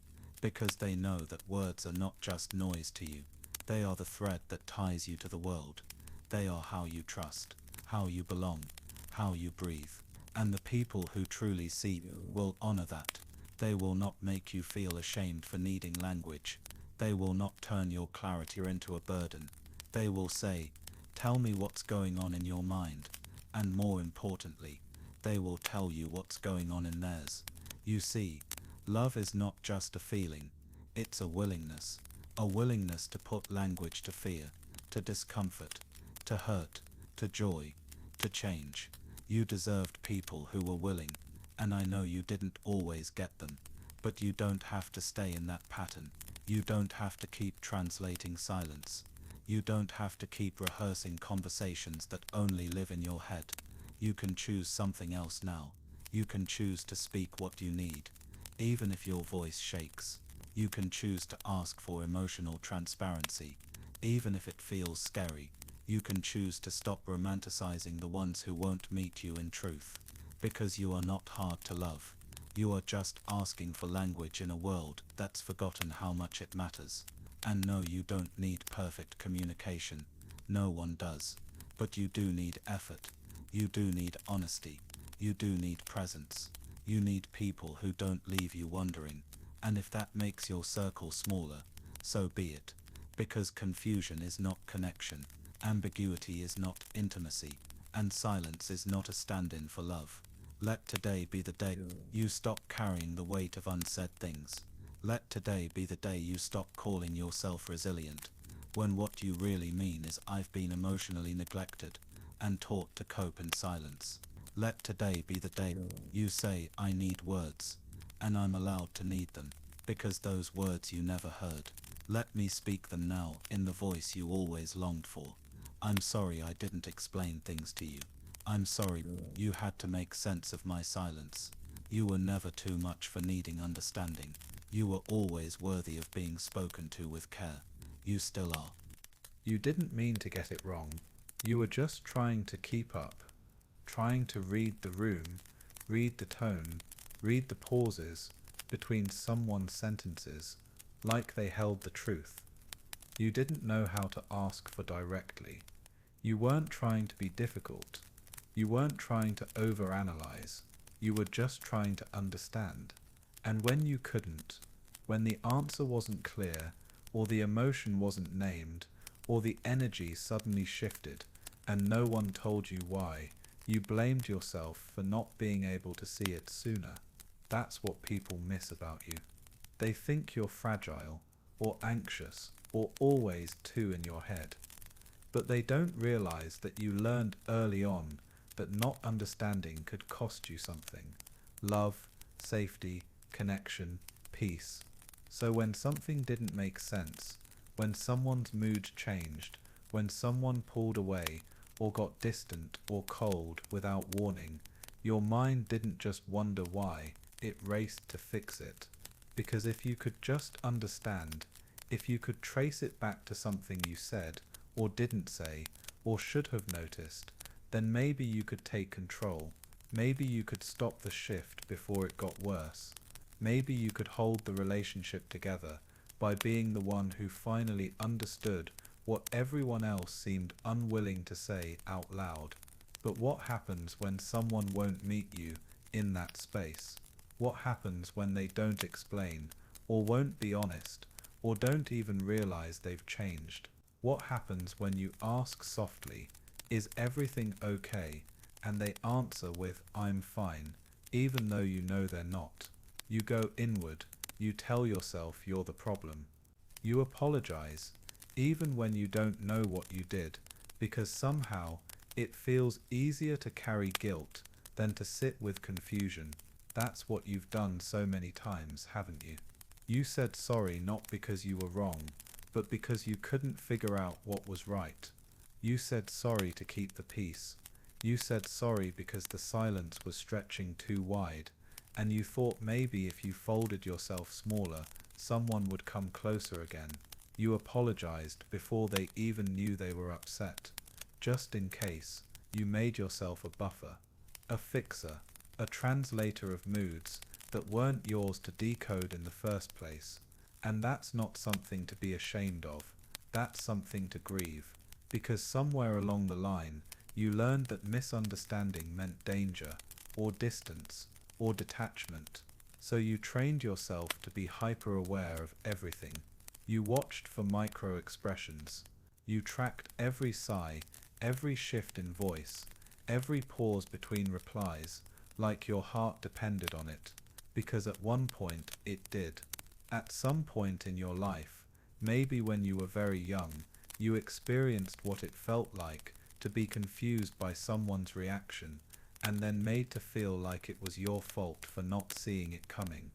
S2: because they know that words are not just noise to you. They are the thread that ties you to the world. They are how you trust, how you belong, how you breathe. And the people who truly see you will honor that. They will not make you feel ashamed for needing language. They will not turn your clarity into a burden. They will say, "Tell me what's going on in your mind." And more importantly, they will tell you what's going on in theirs. You see, love is not just a feeling, it's a willingness to put language to fear, to discomfort, to hurt, to joy, to change. You deserved people who were willing, and I know you didn't always get them, but you don't have to stay in that pattern. You don't have to keep translating silence. You don't have to keep rehearsing conversations that only live in your head. You can choose something else now. You can choose to speak what you need, even if your voice shakes. You can choose to ask for emotional transparency, even if it feels scary. You can choose to stop romanticizing the ones who won't meet you in truth, because you are not hard to love. You are just asking for language in a world that's forgotten how much it matters. And no, you don't need perfect communication. No one does. But you do need effort. You do need honesty. You do need presence. You need people who don't leave you wondering. And if that makes your circle smaller, so be it. Because confusion is not connection. Ambiguity is not intimacy. And silence is not a stand-in for love. Let today be the day you stop carrying the weight of unsaid things. Let today be the day you stop calling yourself resilient, when what you really mean is, "I've been emotionally neglected and taught to cope in silence." Let today be the day you say, "I need words, and I'm allowed to need them, because those words you never heard. Let me speak them now in the voice you always longed for. I'm sorry I didn't explain things to you. I'm sorry you had to make sense of my silence. You were never too much for needing understanding. You were always worthy of being spoken to with care. You still are."
S1: You didn't mean to get it wrong. You were just trying to keep up, trying to read the room, read the tone, read the pauses between someone's sentences, like they held the truth. You didn't know how to ask for directly. You weren't trying to be difficult. You weren't trying to overanalyze. You were just trying to understand. And when you couldn't, when the answer wasn't clear, or the emotion wasn't named, or the energy suddenly shifted, and no one told you why, you blamed yourself for not being able to see it sooner. That's what people miss about you. They think you're fragile, or anxious, or always too in your head. But they don't realize that you learned early on that not understanding could cost you something. Love, safety, connection, peace. So when something didn't make sense, when someone's mood changed, when someone pulled away, or got distant or cold without warning, your mind didn't just wonder why, it raced to fix it. Because if you could just understand, if you could trace it back to something you said, or didn't say, or should have noticed, then maybe you could take control. Maybe you could stop the shift before it got worse. Maybe you could hold the relationship together by being the one who finally understood what everyone else seemed unwilling to say out loud. But what happens when someone won't meet you in that space? What happens when they don't explain, or won't be honest, or don't even realize they've changed? What happens when you ask softly, "Is everything okay?" and they answer with, "I'm fine," even though you know they're not? You go inward, you tell yourself you're the problem. You apologize, even when you don't know what you did, because somehow it feels easier to carry guilt than to sit with confusion. That's what you've done so many times, haven't you? You said sorry not because you were wrong, but because you couldn't figure out what was right. You said sorry to keep the peace. You said sorry because the silence was stretching too wide, and you thought maybe if you folded yourself smaller, someone would come closer again. You apologized before they even knew they were upset. Just in case, you made yourself a buffer, a fixer, a translator of moods that weren't yours to decode in the first place. And that's not something to be ashamed of. That's something to grieve. Because somewhere along the line, you learned that misunderstanding meant danger, or distance, or detachment. So you trained yourself to be hyper-aware of everything. You watched for micro-expressions. You tracked every sigh, every shift in voice, every pause between replies, like your heart depended on it. Because at one point it did. At some point in your life, maybe when you were very young, you experienced what it felt like to be confused by someone's reaction, and then made to feel like it was your fault for not seeing it coming.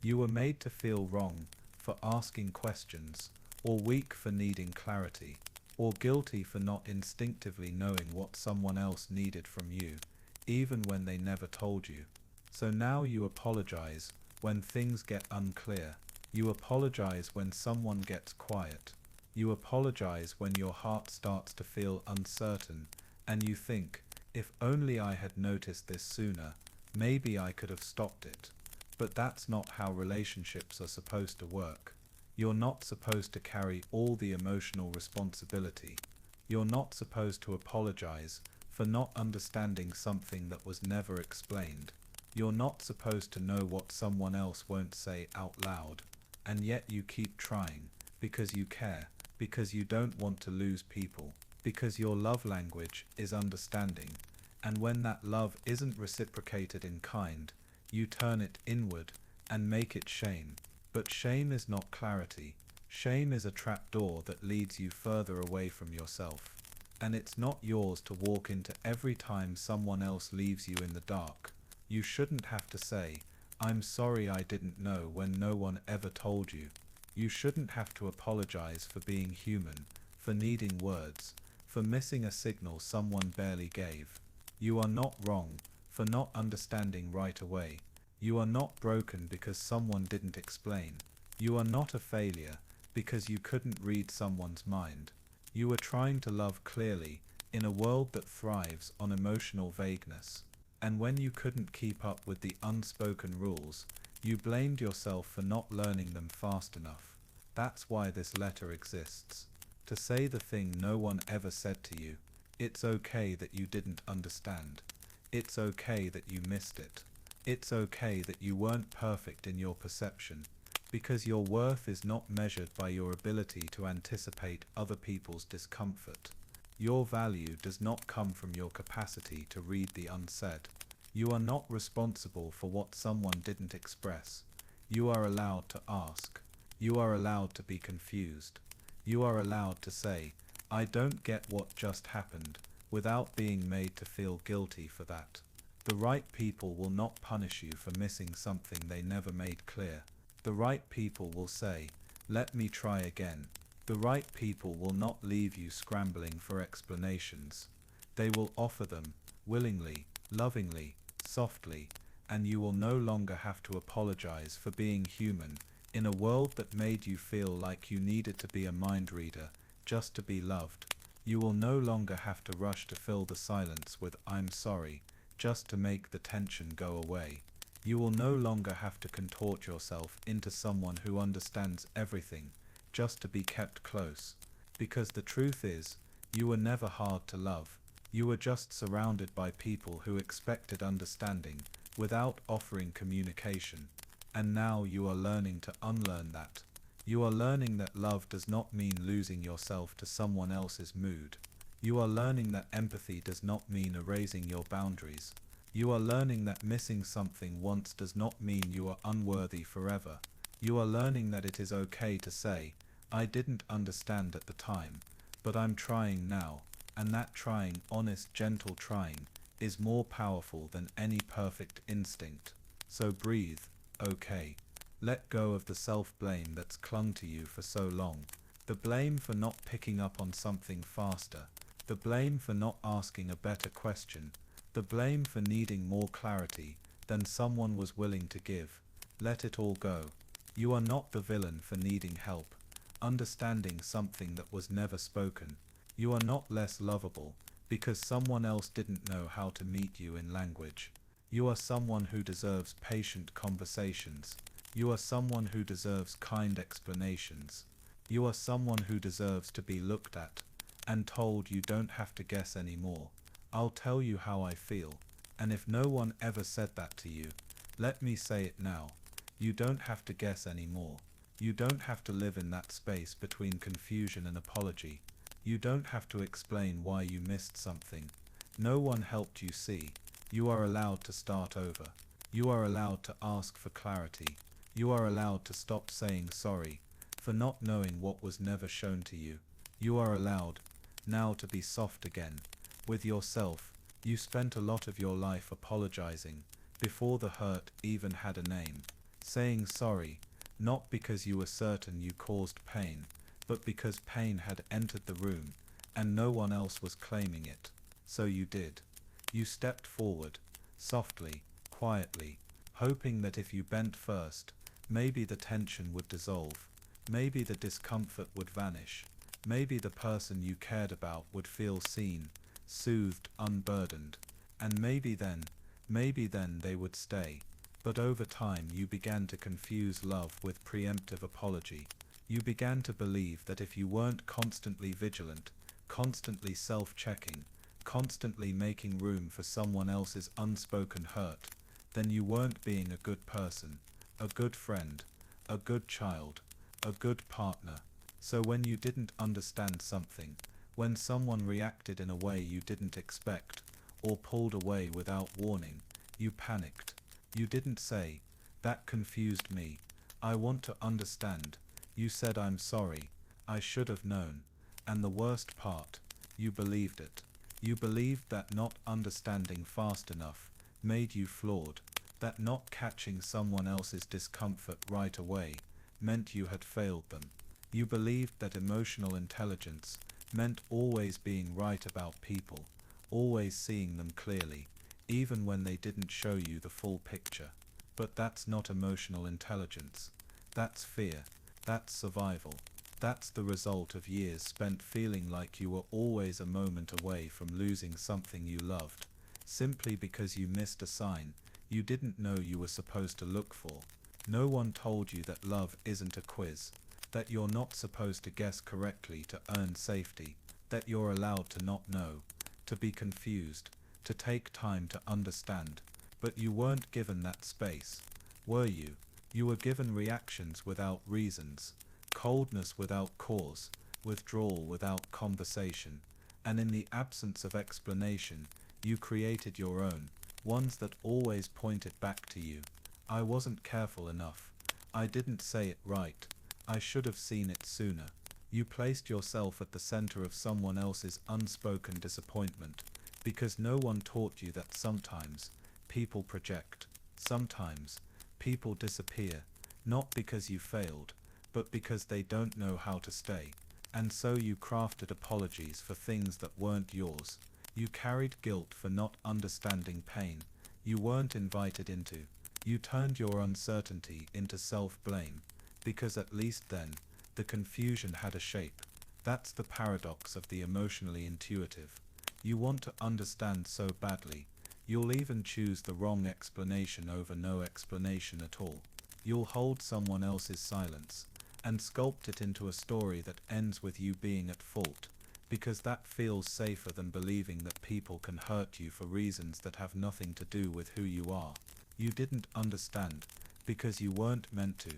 S1: You were made to feel wrong for asking questions, or weak for needing clarity, or guilty for not instinctively knowing what someone else needed from you, even when they never told you. So now you apologize when things get unclear. You apologize when someone gets quiet. You apologize when your heart starts to feel uncertain, and you think, if only I had noticed this sooner, maybe I could have stopped it. But that's not how relationships are supposed to work. You're not supposed to carry all the emotional responsibility. You're not supposed to apologize for not understanding something that was never explained. You're not supposed to know what someone else won't say out loud, and yet you keep trying, because you care, because you don't want to lose people, because your love language is understanding, and when that love isn't reciprocated in kind, you turn it inward and make it shame. But shame is not clarity. Shame is a trapdoor that leads you further away from yourself. And it's not yours to walk into every time someone else leaves you in the dark. You shouldn't have to say, "I'm sorry I didn't know," when no one ever told you. You shouldn't have to apologize for being human, for needing words, for missing a signal someone barely gave. You are not wrong for not understanding right away. You are not broken because someone didn't explain. You are not a failure because you couldn't read someone's mind. You were trying to love clearly in a world that thrives on emotional vagueness. And when you couldn't keep up with the unspoken rules, you blamed yourself for not learning them fast enough. That's why this letter exists. To say the thing no one ever said to you. It's okay that you didn't understand. It's okay that you missed it. It's okay that you weren't perfect in your perception, because your worth is not measured by your ability to anticipate other people's discomfort. Your value does not come from your capacity to read the unsaid. You are not responsible for what someone didn't express. You are allowed to ask. You are allowed to be confused. You are allowed to say, "I don't get what just happened," without being made to feel guilty for that. The right people will not punish you for missing something they never made clear. The right people will say, "Let me try again." The right people will not leave you scrambling for explanations. They will offer them, willingly, lovingly, softly, and you will no longer have to apologize for being human in a world that made you feel like you needed to be a mind reader just to be loved. You will no longer have to rush to fill the silence with "I'm sorry" just to make the tension go away. You will no longer have to contort yourself into someone who understands everything just to be kept close. Because the truth is, you were never hard to love. You were just surrounded by people who expected understanding without offering communication. And now you are learning to unlearn that. You are learning that love does not mean losing yourself to someone else's mood. You are learning that empathy does not mean erasing your boundaries. You are learning that missing something once does not mean you are unworthy forever. You are learning that it is okay to say, "I didn't understand at the time, but I'm trying now," and that trying, honest, gentle trying, is more powerful than any perfect instinct. So breathe, okay. Let go of the self-blame that's clung to you for so long. The blame for not picking up on something faster. The blame for not asking a better question. The blame for needing more clarity than someone was willing to give. Let it all go. You are not the villain for needing help, understanding something that was never spoken. You are not less lovable because someone else didn't know how to meet you in language. You are someone who deserves patient conversations. You are someone who deserves kind explanations. You are someone who deserves to be looked at and told you don't have to guess anymore. I'll tell you how I feel, and if no one ever said that to you, let me say it now. You don't have to guess anymore. You don't have to live in that space between confusion and apology. You don't have to explain why you missed something. No one helped you see. You are allowed to start over. You are allowed to ask for clarity. You are allowed to stop saying sorry for not knowing what was never shown to you. You are allowed now to be soft again with yourself. You spent a lot of your life apologizing before the hurt even had a name, saying sorry, not because you were certain you caused pain, but because pain had entered the room and no one else was claiming it. So you did. You stepped forward, softly, quietly, hoping that if you bent first, maybe the tension would dissolve, maybe the discomfort would vanish, maybe the person you cared about would feel seen, soothed, unburdened, and maybe then they would stay. But over time you began to confuse love with preemptive apology. You began to believe that if you weren't constantly vigilant, constantly self-checking, constantly making room for someone else's unspoken hurt, then you weren't being a good person, a good friend, a good child, a good partner. So when you didn't understand something, when someone reacted in a way you didn't expect, or pulled away without warning, you panicked. You didn't say, "That confused me. I want to understand." You said, "I'm sorry. I should have known." And the worst part, you believed it. You believed that not understanding fast enough made you flawed, that not catching someone else's discomfort right away meant you had failed them. You believed that emotional intelligence meant always being right about people, always seeing them clearly, even when they didn't show you the full picture. But that's not emotional intelligence. That's fear. That's survival. That's the result of years spent feeling like you were always a moment away from losing something you loved, simply because you missed a sign you didn't know you were supposed to look for. No one told you that love isn't a quiz, that you're not supposed to guess correctly to earn safety, that you're allowed to not know, to be confused, to take time to understand. But you weren't given that space, were you? You were given reactions without reasons, coldness without cause, withdrawal without conversation, and in the absence of explanation, you created your own, ones that always pointed back to you. I wasn't careful enough. I didn't say it right. I should have seen it sooner. You placed yourself at the center of someone else's unspoken disappointment, because no one taught you that sometimes people project. Sometimes people disappear, not because you failed, but because they don't know how to stay. And so you crafted apologies for things that weren't yours. You carried guilt for not understanding pain.
S2: you weren't invited into. You turned your uncertainty into self-blame, because at least then, the confusion had a shape. That's the paradox of the emotionally intuitive. You want to understand so badly, you'll even choose the wrong explanation over no explanation at all. You'll hold someone else's silence, and sculpt it into a story that ends with you being at fault, because that feels safer than believing that people can hurt you for reasons that have nothing to do with who you are. You didn't understand, because you weren't meant to,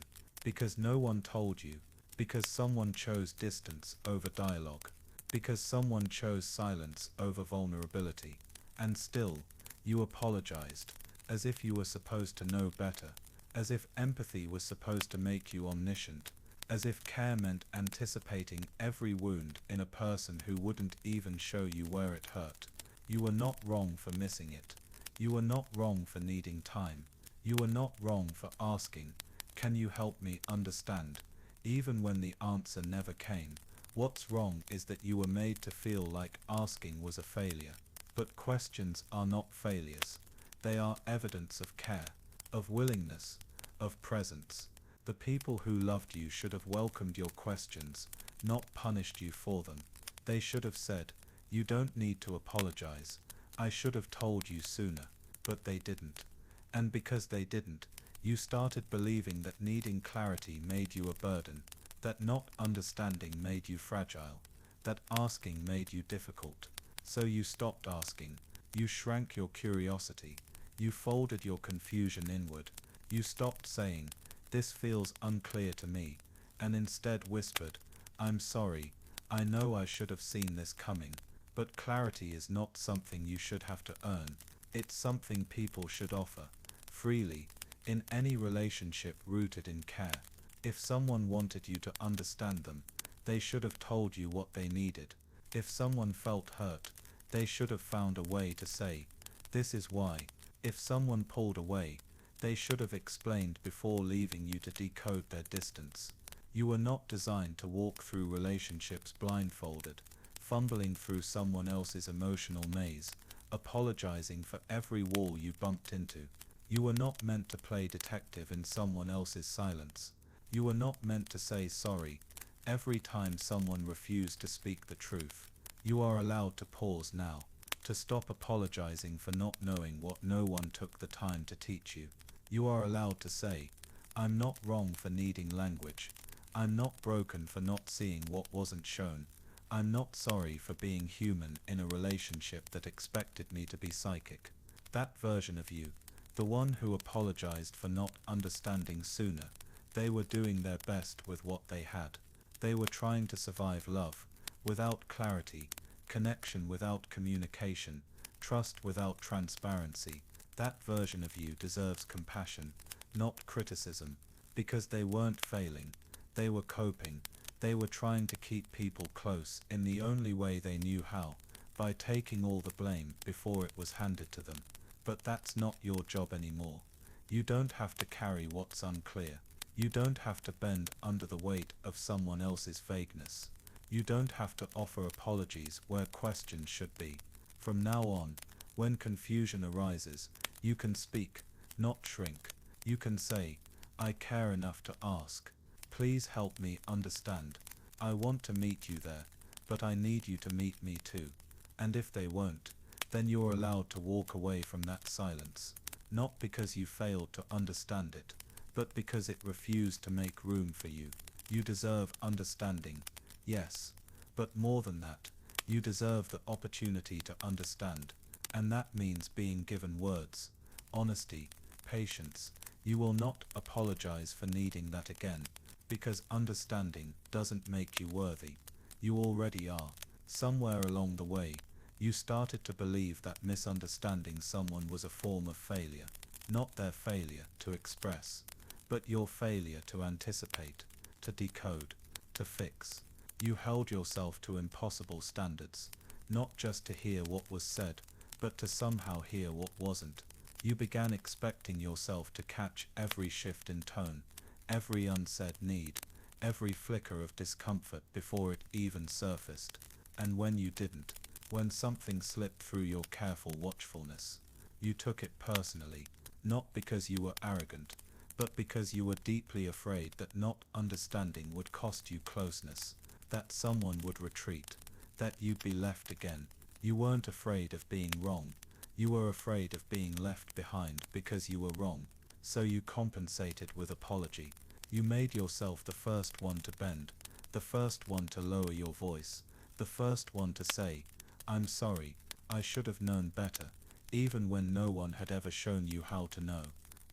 S2: because no one told you, because someone chose distance over dialogue, because someone chose silence over vulnerability. And still, you apologized, as if you were supposed to know better, as if empathy was supposed to make you omniscient, as if care meant anticipating every wound in a person who wouldn't even show you where it hurt. You were not wrong for missing it. You were not wrong for needing time. You were not wrong for asking, "Can you help me understand?" even when the answer never came. What's wrong is that you were made to feel like asking was a failure. But questions are not failures. They are evidence of care, of willingness, of presence. The people who loved you should have welcomed your questions, not punished you for them. They should have said, "You don't need to apologize. I should have told you sooner." But they didn't. And because they didn't, you started believing that needing clarity made you a burden, that not understanding made you fragile, that asking made you difficult. So you stopped asking. You shrank your curiosity. You folded your confusion inward. You stopped saying, "This feels unclear to me," and instead whispered, "I'm sorry. I know I should have seen this coming." But clarity is not something you should have to earn. It's something people should offer, freely, in any relationship rooted in care. If someone wanted you to understand them, they should have told you what they needed. If someone felt hurt, they should have found a way to say, "This is why." If someone pulled away, they should have explained before leaving you to decode their distance. You were not designed to walk through relationships blindfolded, fumbling through someone else's emotional maze, apologizing for every wall you bumped into. You were not meant to play detective in someone else's silence. You were not meant to say sorry every time someone refused to speak the truth. You are allowed to pause now, to stop apologizing for not knowing what no one took the time to teach you. You are allowed to say, "I'm not wrong for needing language. I'm not broken for not seeing what wasn't shown. I'm not sorry for being human in a relationship that expected me to be psychic." That version of you, the one who apologized for not understanding sooner, they were doing their best with what they had. They were trying to survive love, without clarity, connection without communication, trust without transparency. That version of you deserves compassion, not criticism, because they weren't failing, they were coping. They were trying to keep people close in the only way they knew how, by taking all the blame before it was handed to them. But that's not your job anymore. You don't have to carry what's unclear. You don't have to bend under the weight of someone else's vagueness. You don't have to offer apologies where questions should be. From now on, when confusion arises, you can speak, not shrink. You can say, "I care enough to ask. Please help me understand. I want to meet you there, but I need you to meet me too." And if they won't, then you're allowed to walk away from that silence, not because you failed to understand it, but because it refused to make room for you. You deserve understanding, yes, but more than that, you deserve the opportunity to understand, and that means being given words, honesty, patience. You will not apologize for needing that again, because understanding doesn't make you worthy. You already are. Somewhere along the way, you started to believe that misunderstanding someone was a form of failure, not their failure to express, but your failure to anticipate, to decode, to fix. You held yourself to impossible standards, not just to hear what was said, but to somehow hear what wasn't. You began expecting yourself to catch every shift in tone, every unsaid need, every flicker of discomfort before it even surfaced. And when you didn't, when something slipped through your careful watchfulness, You took it personally, not because you were arrogant, but because you were deeply afraid that not understanding would cost you closeness, that someone would retreat, that you'd be left again. You weren't afraid of being wrong. You were afraid of being left behind because you were wrong, so you compensated with apology. You made yourself the first one to bend, the first one to lower your voice, the first one to say, "I'm sorry, I should have known better," even when no one had ever shown you how to know.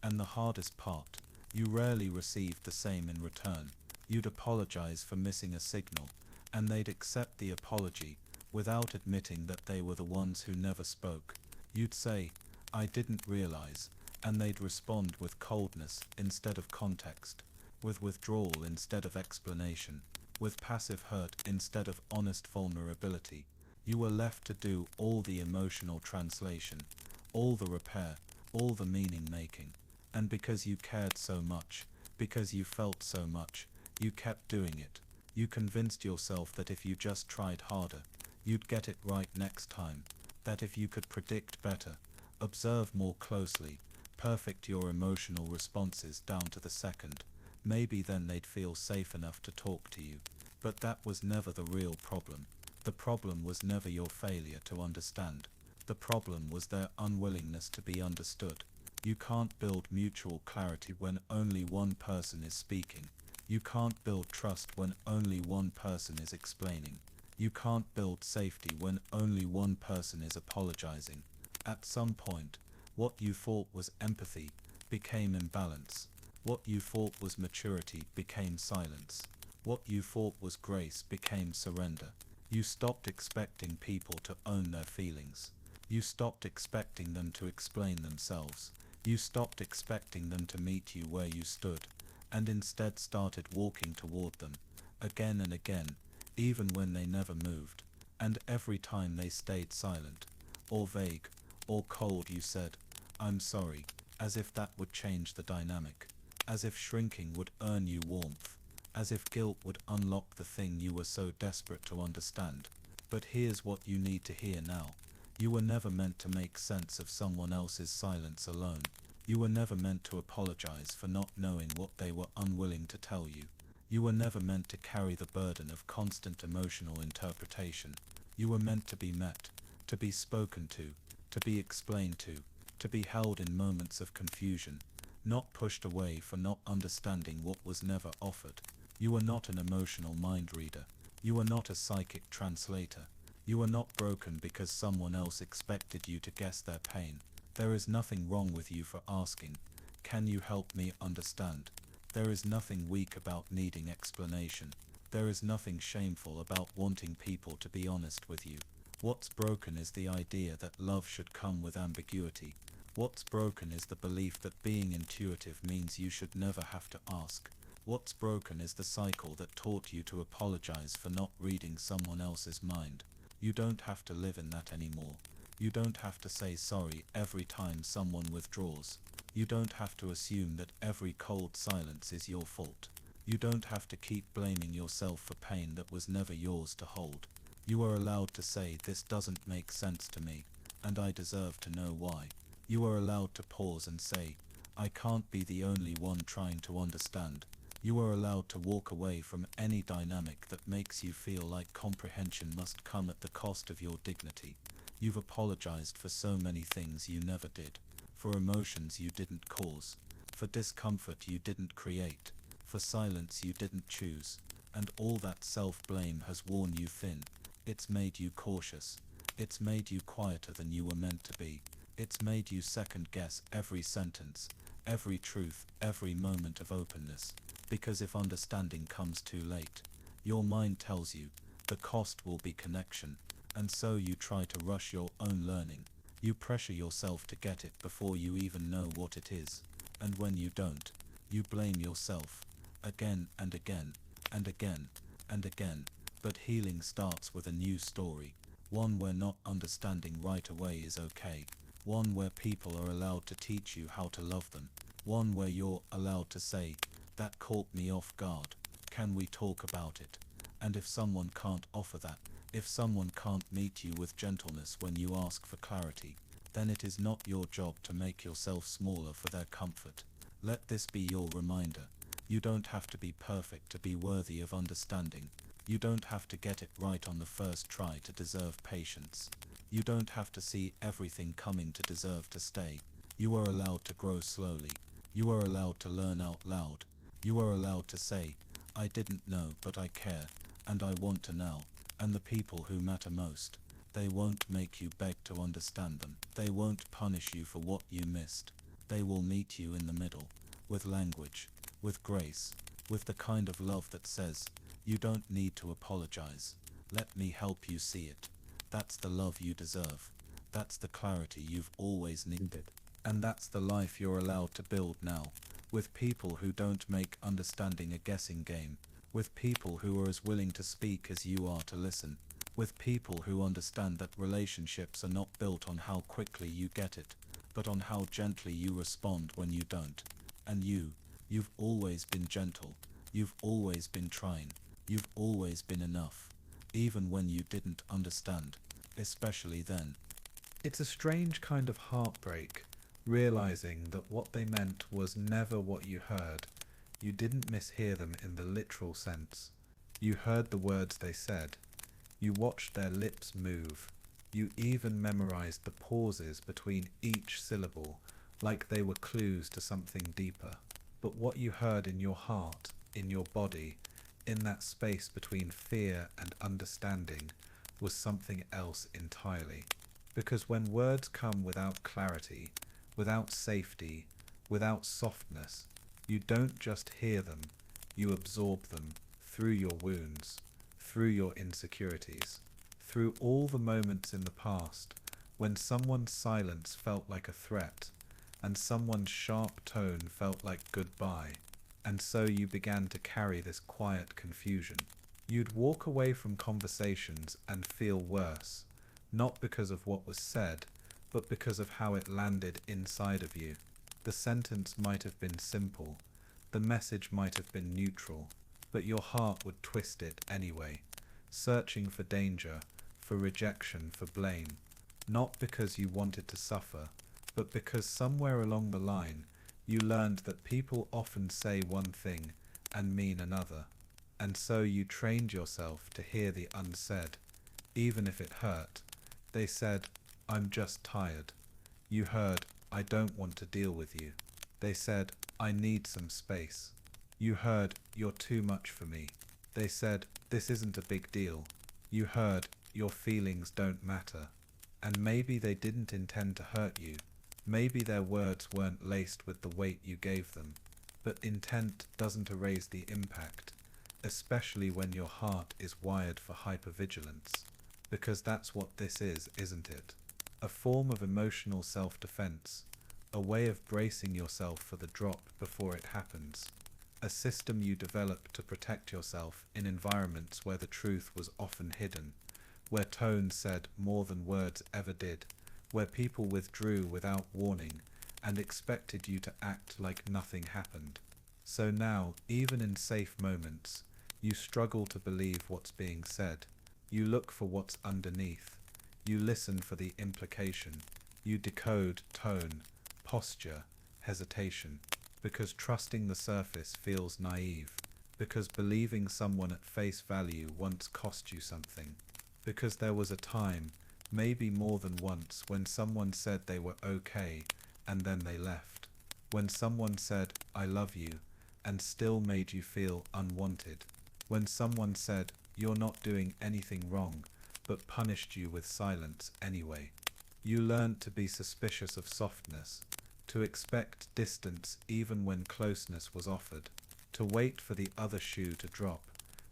S2: And the hardest part, you rarely received the same in return. You'd apologize for missing a signal, and they'd accept the apology without admitting that they were the ones who never spoke. You'd say, "I didn't realize," and they'd respond with coldness instead of context, with withdrawal instead of explanation, with passive hurt instead of honest vulnerability. You were left to do all the emotional translation, all the repair, all the meaning making. And because you cared so much, because you felt so much, you kept doing it. You convinced yourself that if you just tried harder, you'd get it right next time, that if you could predict better, observe more closely, perfect your emotional responses down to the second, maybe then they'd feel safe enough to talk to you. But that was never the real problem. The problem was never your failure to understand. The problem was their unwillingness to be understood. You can't build mutual clarity when only one person is speaking. You can't build trust when only one person is explaining. You can't build safety when only one person is apologizing. At some point, what you thought was empathy became imbalance. What you thought was maturity became silence. What you thought was grace became surrender. You stopped expecting people to own their feelings. You stopped expecting them to explain themselves. You stopped expecting them to meet you where you stood, and instead started walking toward them, again and again, even when they never moved, and every time they stayed silent, or vague, or cold. You said, "I'm sorry," as if that would change the dynamic, as if shrinking would earn you warmth, as if guilt would unlock the thing you were so desperate to understand. But here's what you need to hear now. You were never meant to make sense of someone else's silence alone. You were never meant to apologize for not knowing what they were unwilling to tell you. You were never meant to carry the burden of constant emotional interpretation. You were meant to be met, to be spoken to be explained to be held in moments of confusion, not pushed away for not understanding what was never offered. You were not an emotional mind reader. You were not a psychic translator. You were not broken because someone else expected you to guess their pain. There is nothing wrong with you for asking, "Can you help me understand?" There is nothing weak about needing explanation. There is nothing shameful about wanting people to be honest with you. What's broken is the idea that love should come with ambiguity. What's broken is the belief that being intuitive means you should never have to ask. What's broken is the cycle that taught you to apologize for not reading someone else's mind. You don't have to live in that anymore. You don't have to say sorry every time someone withdraws. You don't have to assume that every cold silence is your fault. You don't have to keep blaming yourself for pain that was never yours to hold. You are allowed to say, "This doesn't make sense to me, and I deserve to know why." You are allowed to pause and say, "I can't be the only one trying to understand." You are allowed to walk away from any dynamic that makes you feel like comprehension must come at the cost of your dignity. You've apologized for so many things you never did, for emotions you didn't cause, for discomfort you didn't create, for silence you didn't choose, and all that self-blame has worn you thin. It's made you cautious. It's made you quieter than you were meant to be. It's made you second-guess every sentence, every truth, every moment of openness. Because if understanding comes too late, your mind tells you, the cost will be connection, and so you try to rush your own learning. You pressure yourself to get it before you even know what it is. And when you don't, you blame yourself, again and again, and again, and again. But healing starts with a new story, one where not understanding right away is okay, one where people are allowed to teach you how to love them, one where you're allowed to say, "That caught me off guard, can we talk about it?" And if someone can't offer that, if someone can't meet you with gentleness when you ask for clarity, then it is not your job to make yourself smaller for their comfort. Let this be your reminder. You don't have to be perfect to be worthy of understanding. You don't have to get it right on the first try to deserve patience. You don't have to see everything coming to deserve to stay. You are allowed to grow slowly. You are allowed to learn out loud. You are allowed to say, I didn't know, but I care, and I want to now. And the people who matter most, they won't make you beg to understand them. They won't punish you for what you missed. They will meet you in the middle, with language, with grace, with the kind of love that says, you don't need to apologize. Let me help you see it. That's the love you deserve. That's the clarity you've always needed. And that's the life you're allowed to build now, with people who don't make understanding a guessing game, with people who are as willing to speak as you are to listen, with people who understand that relationships are not built on how quickly you get it, but on how gently you respond when you don't. And you've always been gentle. You've always been trying. You've always been enough, even when you didn't understand, especially then.
S1: It's a strange kind of heartbreak, realizing that what they meant was never what you heard. You didn't mishear them in the literal sense. You heard the words they said. You watched their lips move. You even memorized the pauses between each syllable, like they were clues to something deeper. But what you heard in your heart, in your body, in that space between fear and understanding, was something else entirely. Because when words come without clarity, without safety, without softness, you don't just hear them, you absorb them through your wounds, through your insecurities, through all the moments in the past when someone's silence felt like a threat and someone's sharp tone felt like goodbye. And so you began to carry this quiet confusion. You'd walk away from conversations and feel worse, not because of what was said, but because of how it landed inside of you. The sentence might have been simple, the message might have been neutral, but your heart would twist it anyway, searching for danger, for rejection, for blame, not because you wanted to suffer, but because somewhere along the line, you learned that people often say one thing and mean another, and so you trained yourself to hear the unsaid, even if it hurt. They said, I'm just tired. You heard, I don't want to deal with you. They said, I need some space. You heard, you're too much for me. They said, this isn't a big deal. You heard, your feelings don't matter. And maybe they didn't intend to hurt you. Maybe their words weren't laced with the weight you gave them, but intent doesn't erase the impact, especially when your heart is wired for hypervigilance, because that's what this is, isn't it? A form of emotional self-defense, a way of bracing yourself for the drop before it happens, a system you develop to protect yourself in environments where the truth was often hidden, where tone said more than words ever did, where people withdrew without warning and expected you to act like nothing happened. So now, even in safe moments, you struggle to believe what's being said. You look for what's underneath. You listen for the implication. You decode tone, posture, hesitation, because trusting the surface feels naive, because believing someone at face value once cost you something, because there was a time, maybe more than once, when someone said they were okay and then they left. When someone said, I love you, and still made you feel unwanted. When someone said, you're not doing anything wrong, but punished you with silence anyway. You learned to be suspicious of softness, to expect distance even when closeness was offered, to wait for the other shoe to drop,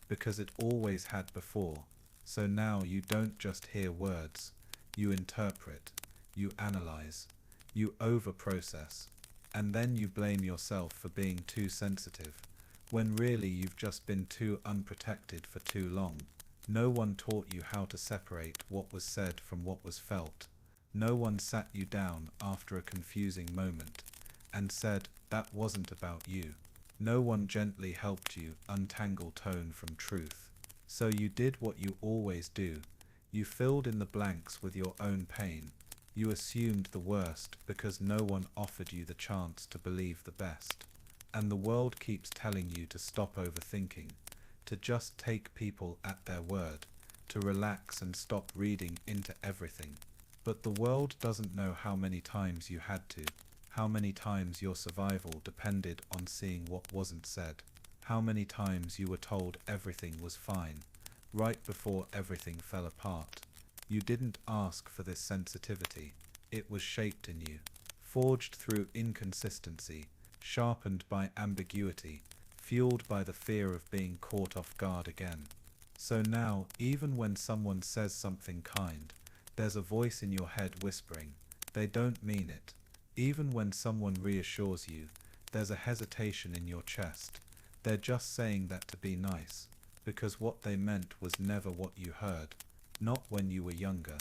S1: because it always had before. So now you don't just hear words, you interpret, you analyze, you over-process, and then you blame yourself for being too sensitive, when really you've just been too unprotected for too long. No one taught you how to separate what was said from what was felt. No one sat you down after a confusing moment and said that wasn't about you. No one gently helped you untangle tone from truth. So you did what you always do. You filled in the blanks with your own pain. You assumed the worst because no one offered you the chance to believe the best. And the world keeps telling you to stop overthinking, to just take people at their word, to relax and stop reading into everything. But the world doesn't know how many times you had to, how many times your survival depended on seeing what wasn't said, how many times you were told everything was fine, right before everything fell apart. You didn't ask for this sensitivity. It was shaped in you, forged through inconsistency, sharpened by ambiguity, fueled by the fear of being caught off guard again. So now, even when someone says something kind, there's a voice in your head whispering, they don't mean it. Even when someone reassures you, there's a hesitation in your chest. They're just saying that to be nice, because what they meant was never what you heard. Not when you were younger.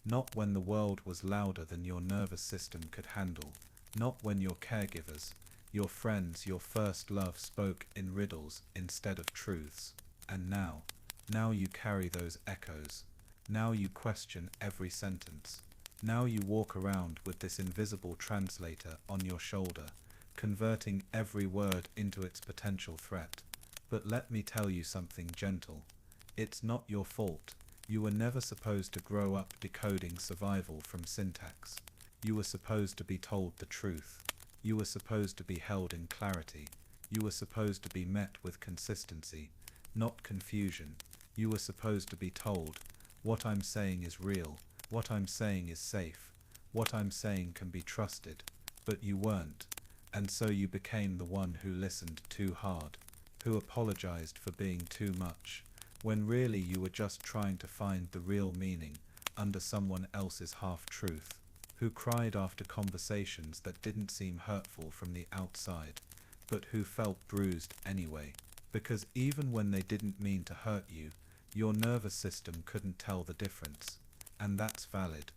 S1: Not when the world was louder than your nervous system could handle. Not when your caregivers, your friends, your first love spoke in riddles instead of truths. And now you carry those echoes. Now you question every sentence. Now you walk around with this invisible translator on your shoulder, converting every word into its potential threat. But let me tell you something gentle. It's not your fault. You were never supposed to grow up decoding survival from syntax. You were supposed to be told the truth. You were supposed to be held in clarity. You were supposed to be met with consistency, not confusion. You were supposed to be told, what I'm saying is real, what I'm saying is safe, what I'm saying can be trusted. But you weren't, and so you became the one who listened too hard, who apologized for being too much, when really you were just trying to find the real meaning under someone else's half-truth, who cried after conversations that didn't seem hurtful from the outside, but who felt bruised anyway, because even when they didn't mean to hurt you, your nervous system couldn't tell the difference. And that's valid.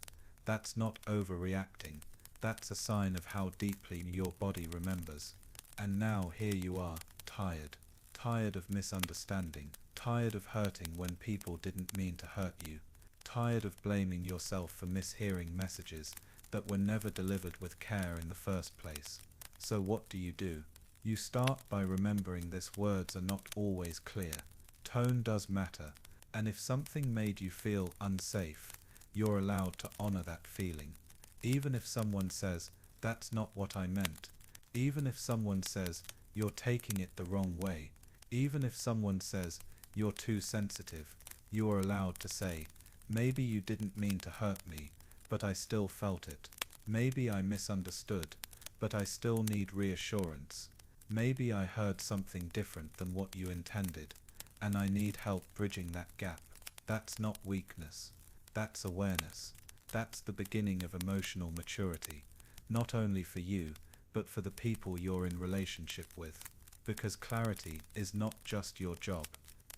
S1: That's not overreacting. That's a sign of how deeply your body remembers. And now here you are, tired. Tired of misunderstanding. Tired of hurting when people didn't mean to hurt you. Tired of blaming yourself for mishearing messages that were never delivered with care in the first place. So what do? You start by remembering this: words are not always clear. Tone does matter. And if something made you feel unsafe, you're allowed to honor that feeling. Even if someone says, that's not what I meant. Even if someone says, you're taking it the wrong way. Even if someone says, you're too sensitive, you are allowed to say, maybe you didn't mean to hurt me, but I still felt it. Maybe I misunderstood, but I still need reassurance. Maybe I heard something different than what you intended, and I need help bridging that gap. That's not weakness. That's awareness. That's the beginning of emotional maturity, not only for you, but for the people you're in relationship with. Because clarity is not just your job.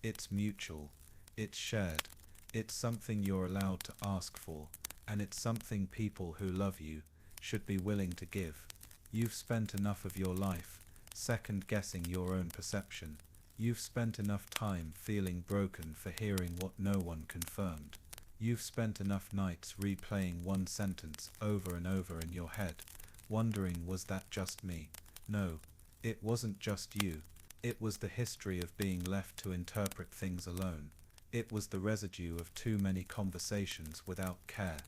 S1: It's mutual. It's shared. It's something you're allowed to ask for, and it's something people who love you should be willing to give. You've spent enough of your life second-guessing your own perception. You've spent enough time feeling broken for hearing what no one confirmed. You've spent enough nights replaying one sentence over and over in your head, wondering, was that just me? No, it wasn't just you. It was the history of being left to interpret things alone. It was the residue of too many conversations without care.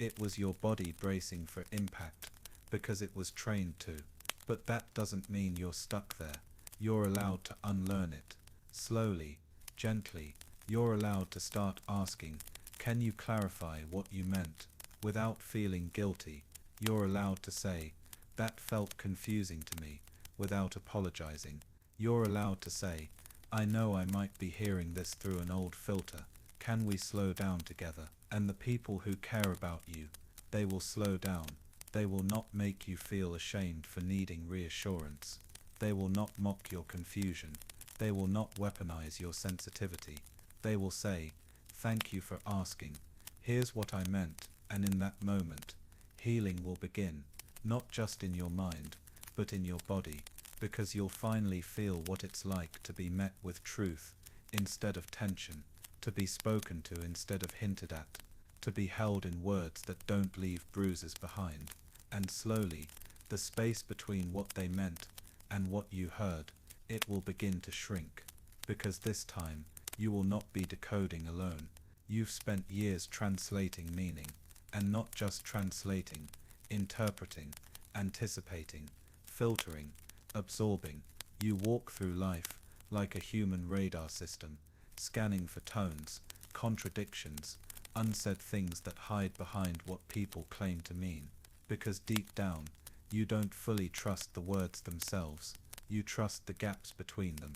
S1: It was your body bracing for impact, because it was trained to. But that doesn't mean you're stuck there. You're allowed to unlearn it. Slowly, gently, you're allowed to start asking, can you clarify what you meant? Without feeling guilty, you're allowed to say, that felt confusing to me, without apologizing. You're allowed to say, I know I might be hearing this through an old filter. Can we slow down together? And the people who care about you, they will slow down. They will not make you feel ashamed for needing reassurance. They will not mock your confusion. They will not weaponize your sensitivity. They will say, thank you for asking. Here's what I meant, and in that moment, healing will begin, not just in your mind, but in your body, because you'll finally feel what it's like to be met with truth instead of tension, to be spoken to instead of hinted at,
S2: to be held in words that don't leave bruises behind. And slowly, the space between what they meant and what you heard, it will begin to shrink. Because this time, you will not be decoding alone. You've spent years translating meaning, and not just translating, interpreting, anticipating, filtering, absorbing. You walk through life like a human radar system, scanning for tones, contradictions, unsaid things that hide behind what people claim to mean. Because deep down, you don't fully trust the words themselves, you trust the gaps between them.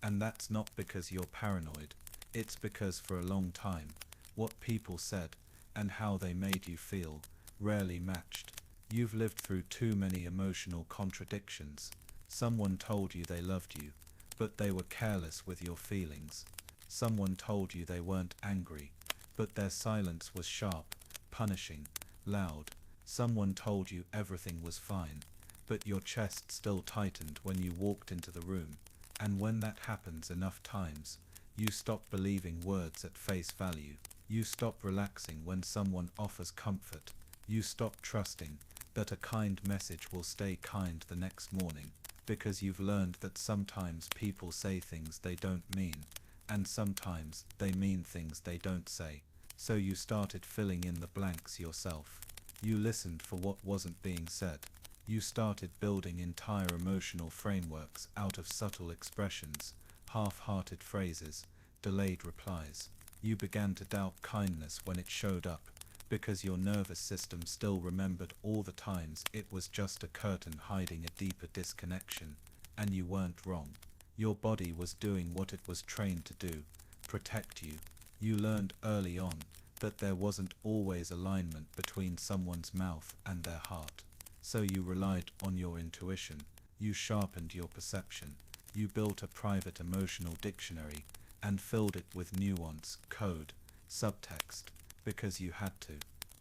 S2: And that's not because you're paranoid, it's because for a long time, what people said, and how they made you feel, rarely matched. You've lived through too many emotional contradictions. Someone told you they loved you, but they were careless with your feelings. Someone told you they weren't angry, but their silence was sharp, punishing, loud. Someone told you everything was fine, but your chest still tightened when you walked into the room. And when that happens enough times, you stop believing words at face value. You stop relaxing when someone offers comfort. You stop trusting that a kind message will stay kind the next morning, because you've learned that sometimes people say things they don't mean, and sometimes they mean things they don't say. So you started filling in the blanks yourself. You listened for what wasn't being said. You started building entire emotional frameworks out of subtle expressions, half-hearted phrases, delayed replies. You began to doubt kindness when it showed up, because your nervous system still remembered all the times it was just a curtain hiding a deeper disconnection. And you weren't wrong. Your body was doing what it was trained to do, protect you. You learned early on that there wasn't always alignment between someone's mouth and their heart. So you relied on your intuition, you sharpened your perception, you built a private emotional dictionary, and filled it with nuance, code, subtext, because you had to.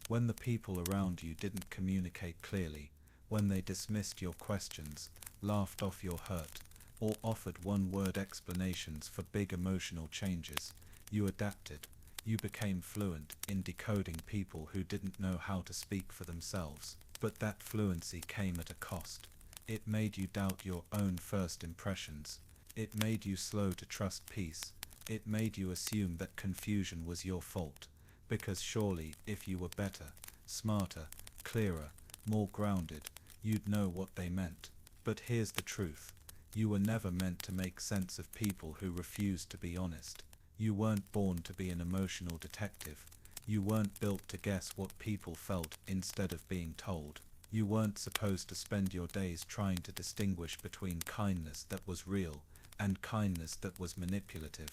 S2: When the people around you didn't communicate clearly, when they dismissed your questions, laughed off your hurt, or offered one-word explanations for big emotional changes, you adapted. You became fluent in decoding people who didn't know how to speak for themselves. But that fluency came at a cost. It made you doubt your own first impressions. It made you slow to trust peace. It made you assume that confusion was your fault. Because surely, if you were better, smarter, clearer, more grounded, you'd know what they meant. But here's the truth. You were never meant to make sense of people who refused to be honest. You weren't born to be an emotional detective. You weren't built to guess what people felt instead of being told. You weren't supposed to spend your days trying to distinguish between kindness that was real and kindness that was manipulative.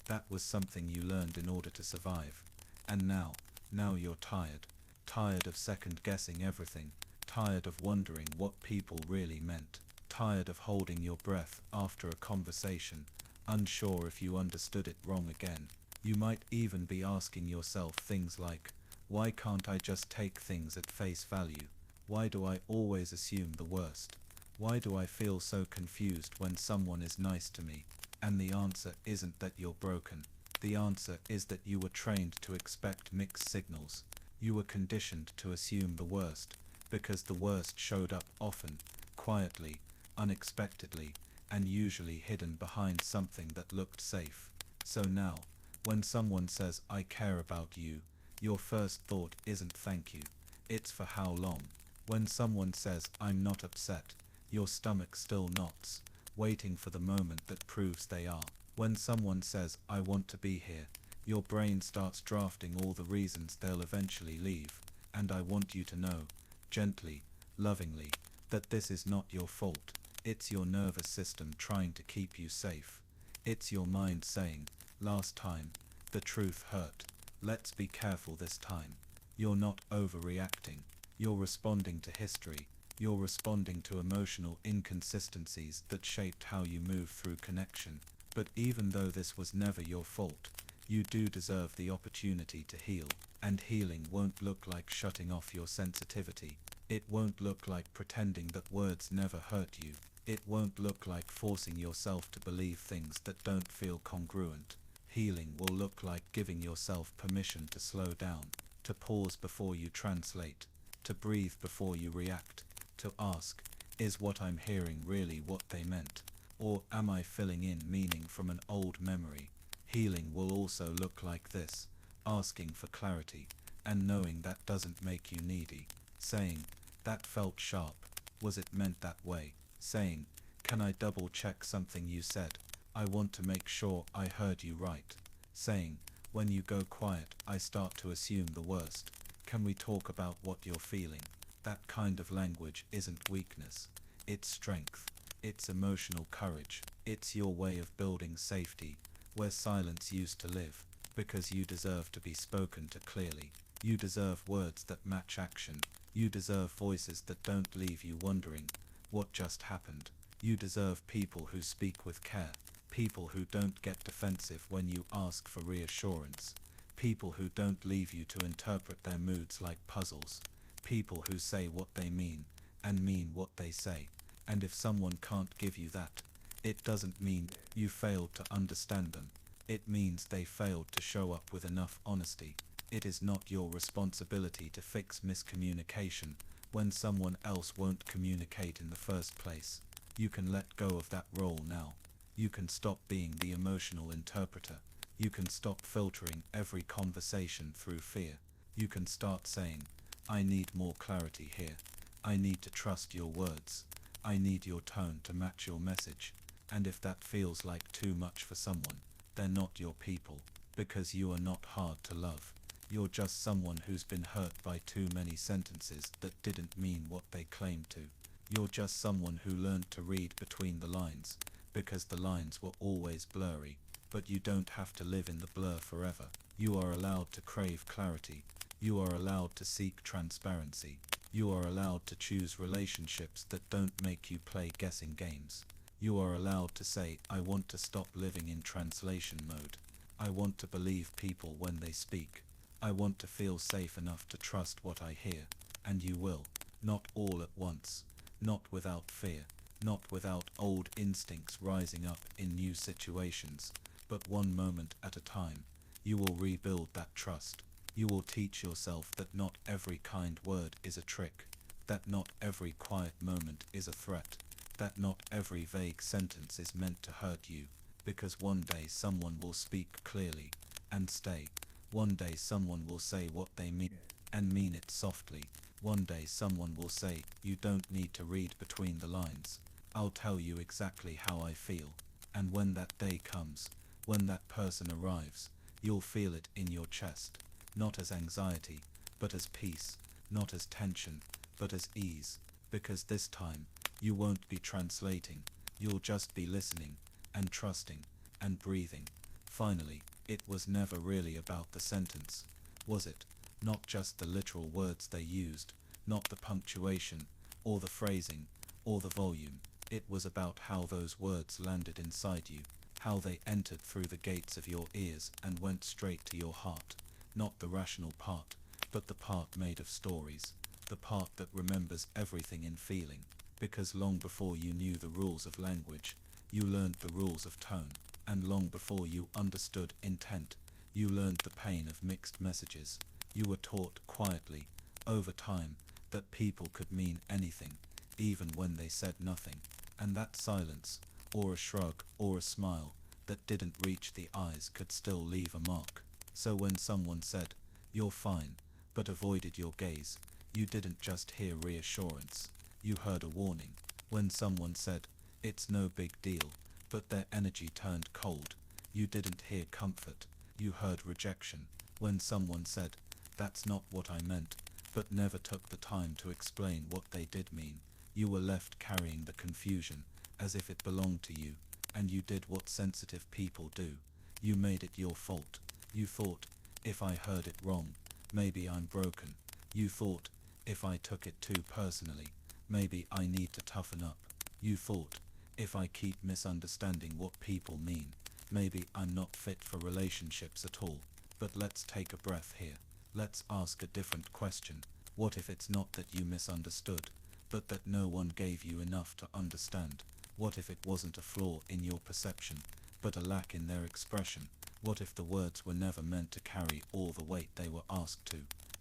S2: That was something you learned in order to survive. And now you're tired. Tired of second-guessing everything. Tired of wondering what people really meant. Tired of holding your breath after a conversation, unsure if you understood it wrong again. You might even be asking yourself things like, why can't I just take things at face value? Why do I always assume the worst? Why do I feel so confused when someone is nice to me? And the answer isn't that you're broken. The answer is that you were trained to expect mixed signals. You were conditioned to assume the worst, because the worst showed up often, quietly, unexpectedly, and usually hidden behind something that looked safe. So now, when someone says, I care about you, your first thought isn't thank you, it's for how long. When someone says, I'm not upset, your stomach still knots, waiting for the moment that proves they are. When someone says, I want to be here, your brain starts drafting all the reasons they'll eventually leave. And I want you to know, gently, lovingly, that this is not your fault. It's your nervous system trying to keep you safe. It's your mind saying, last time, the truth hurt. Let's be careful this time. You're not overreacting. You're responding to history. You're responding to emotional inconsistencies that shaped how you move through connection. But even though this was never your fault, you do deserve the opportunity to heal. And healing won't look like shutting off your sensitivity. It won't look like pretending that words never hurt you. It won't look like forcing yourself to believe things that don't feel congruent. Healing will look like giving yourself permission to slow down, to pause before you translate, to breathe before you react, to ask, is what I'm hearing really what they meant, or am I filling in meaning from an old memory? Healing will also look like this: asking for clarity, and knowing that doesn't make you needy. Saying, that felt sharp, was it meant that way? Saying, can I double check something you said? I want to make sure I heard you right. Saying, when you go quiet, I start to assume the worst. Can we talk about what you're feeling? That kind of language isn't weakness, it's strength. It's emotional courage. It's your way of building safety, where silence used to live, because you deserve to be spoken to clearly. You deserve words that match action. You deserve voices that don't leave you wondering, what just happened? You deserve people who speak with care, people who don't get defensive when you ask for reassurance, people who don't leave you to interpret their moods like puzzles, people who say what they mean, and mean what they say. And if someone can't give you that, it doesn't mean you failed to understand them. It means they failed to show up with enough honesty. It is not your responsibility to fix miscommunication when someone else won't communicate in the first place. You can let go of that role now. You can stop being the emotional interpreter. You can stop filtering every conversation through fear. You can start saying, I need more clarity here. I need to trust your words. I need your tone to match your message. And if that feels like too much for someone, they're not your people, because you are not hard to love. You're just someone who's been hurt by too many sentences that didn't mean what they claimed to. You're just someone who learned to read between the lines, because the lines were always blurry. But you don't have to live in the blur forever. You are allowed to crave clarity. You are allowed to seek transparency. You are allowed to choose relationships that don't make you play guessing games. You are allowed to say, I want to stop living in translation mode. I want to believe people when they speak. I want to feel safe enough to trust what I hear. And you will. Not all at once. Not without fear. Not without old instincts rising up in new situations. But one moment at a time. You will rebuild that trust. You will teach yourself that not every kind word is a trick. That not every quiet moment is a threat. That not every vague sentence is meant to hurt you. Because one day someone will speak clearly and stay. One day someone will say what they mean and mean it softly. One day someone will say, you don't need to read between the lines. I'll tell you exactly how I feel. And when that day comes, when that person arrives, you'll feel it in your chest. Not as anxiety, but as peace. Not as tension, but as ease. Because this time, you won't be translating. You'll just be listening, and trusting, and breathing. Finally, it was never really about the sentence, was it? Not just the literal words they used, not the punctuation, or the phrasing, or the volume. It was about how those words landed inside you, how they entered through the gates of your ears and went straight to your heart. Not the rational part, but the part made of stories, the part that remembers everything in feeling. Because long before you knew the rules of language, you learned the rules of tone, and long before you understood intent, you learned the pain of mixed messages. You were taught quietly, over time, that people could mean anything, even when they said nothing, and that silence, or a shrug, or a smile, that didn't reach the eyes could still leave a mark. So when someone said, you're fine, but avoided your gaze, you didn't just hear reassurance, you heard a warning. When someone said, it's no big deal, but their energy turned cold, you didn't hear comfort, you heard rejection. When someone said, that's not what I meant, but never took the time to explain what they did mean, you were left carrying the confusion, as if it belonged to you, and you did what sensitive people do. You made it your fault. You thought, if I heard it wrong, maybe I'm broken. You thought, if I took it too personally, maybe I need to toughen up. You thought, if I keep misunderstanding what people mean, maybe I'm not fit for relationships at all. But let's take a breath here. Let's ask a different question. What if it's not that you misunderstood, but that no one gave you enough to understand? What if it wasn't a flaw in your perception, but a lack in their expression? What if the words were never meant to carry all the weight they were asked to?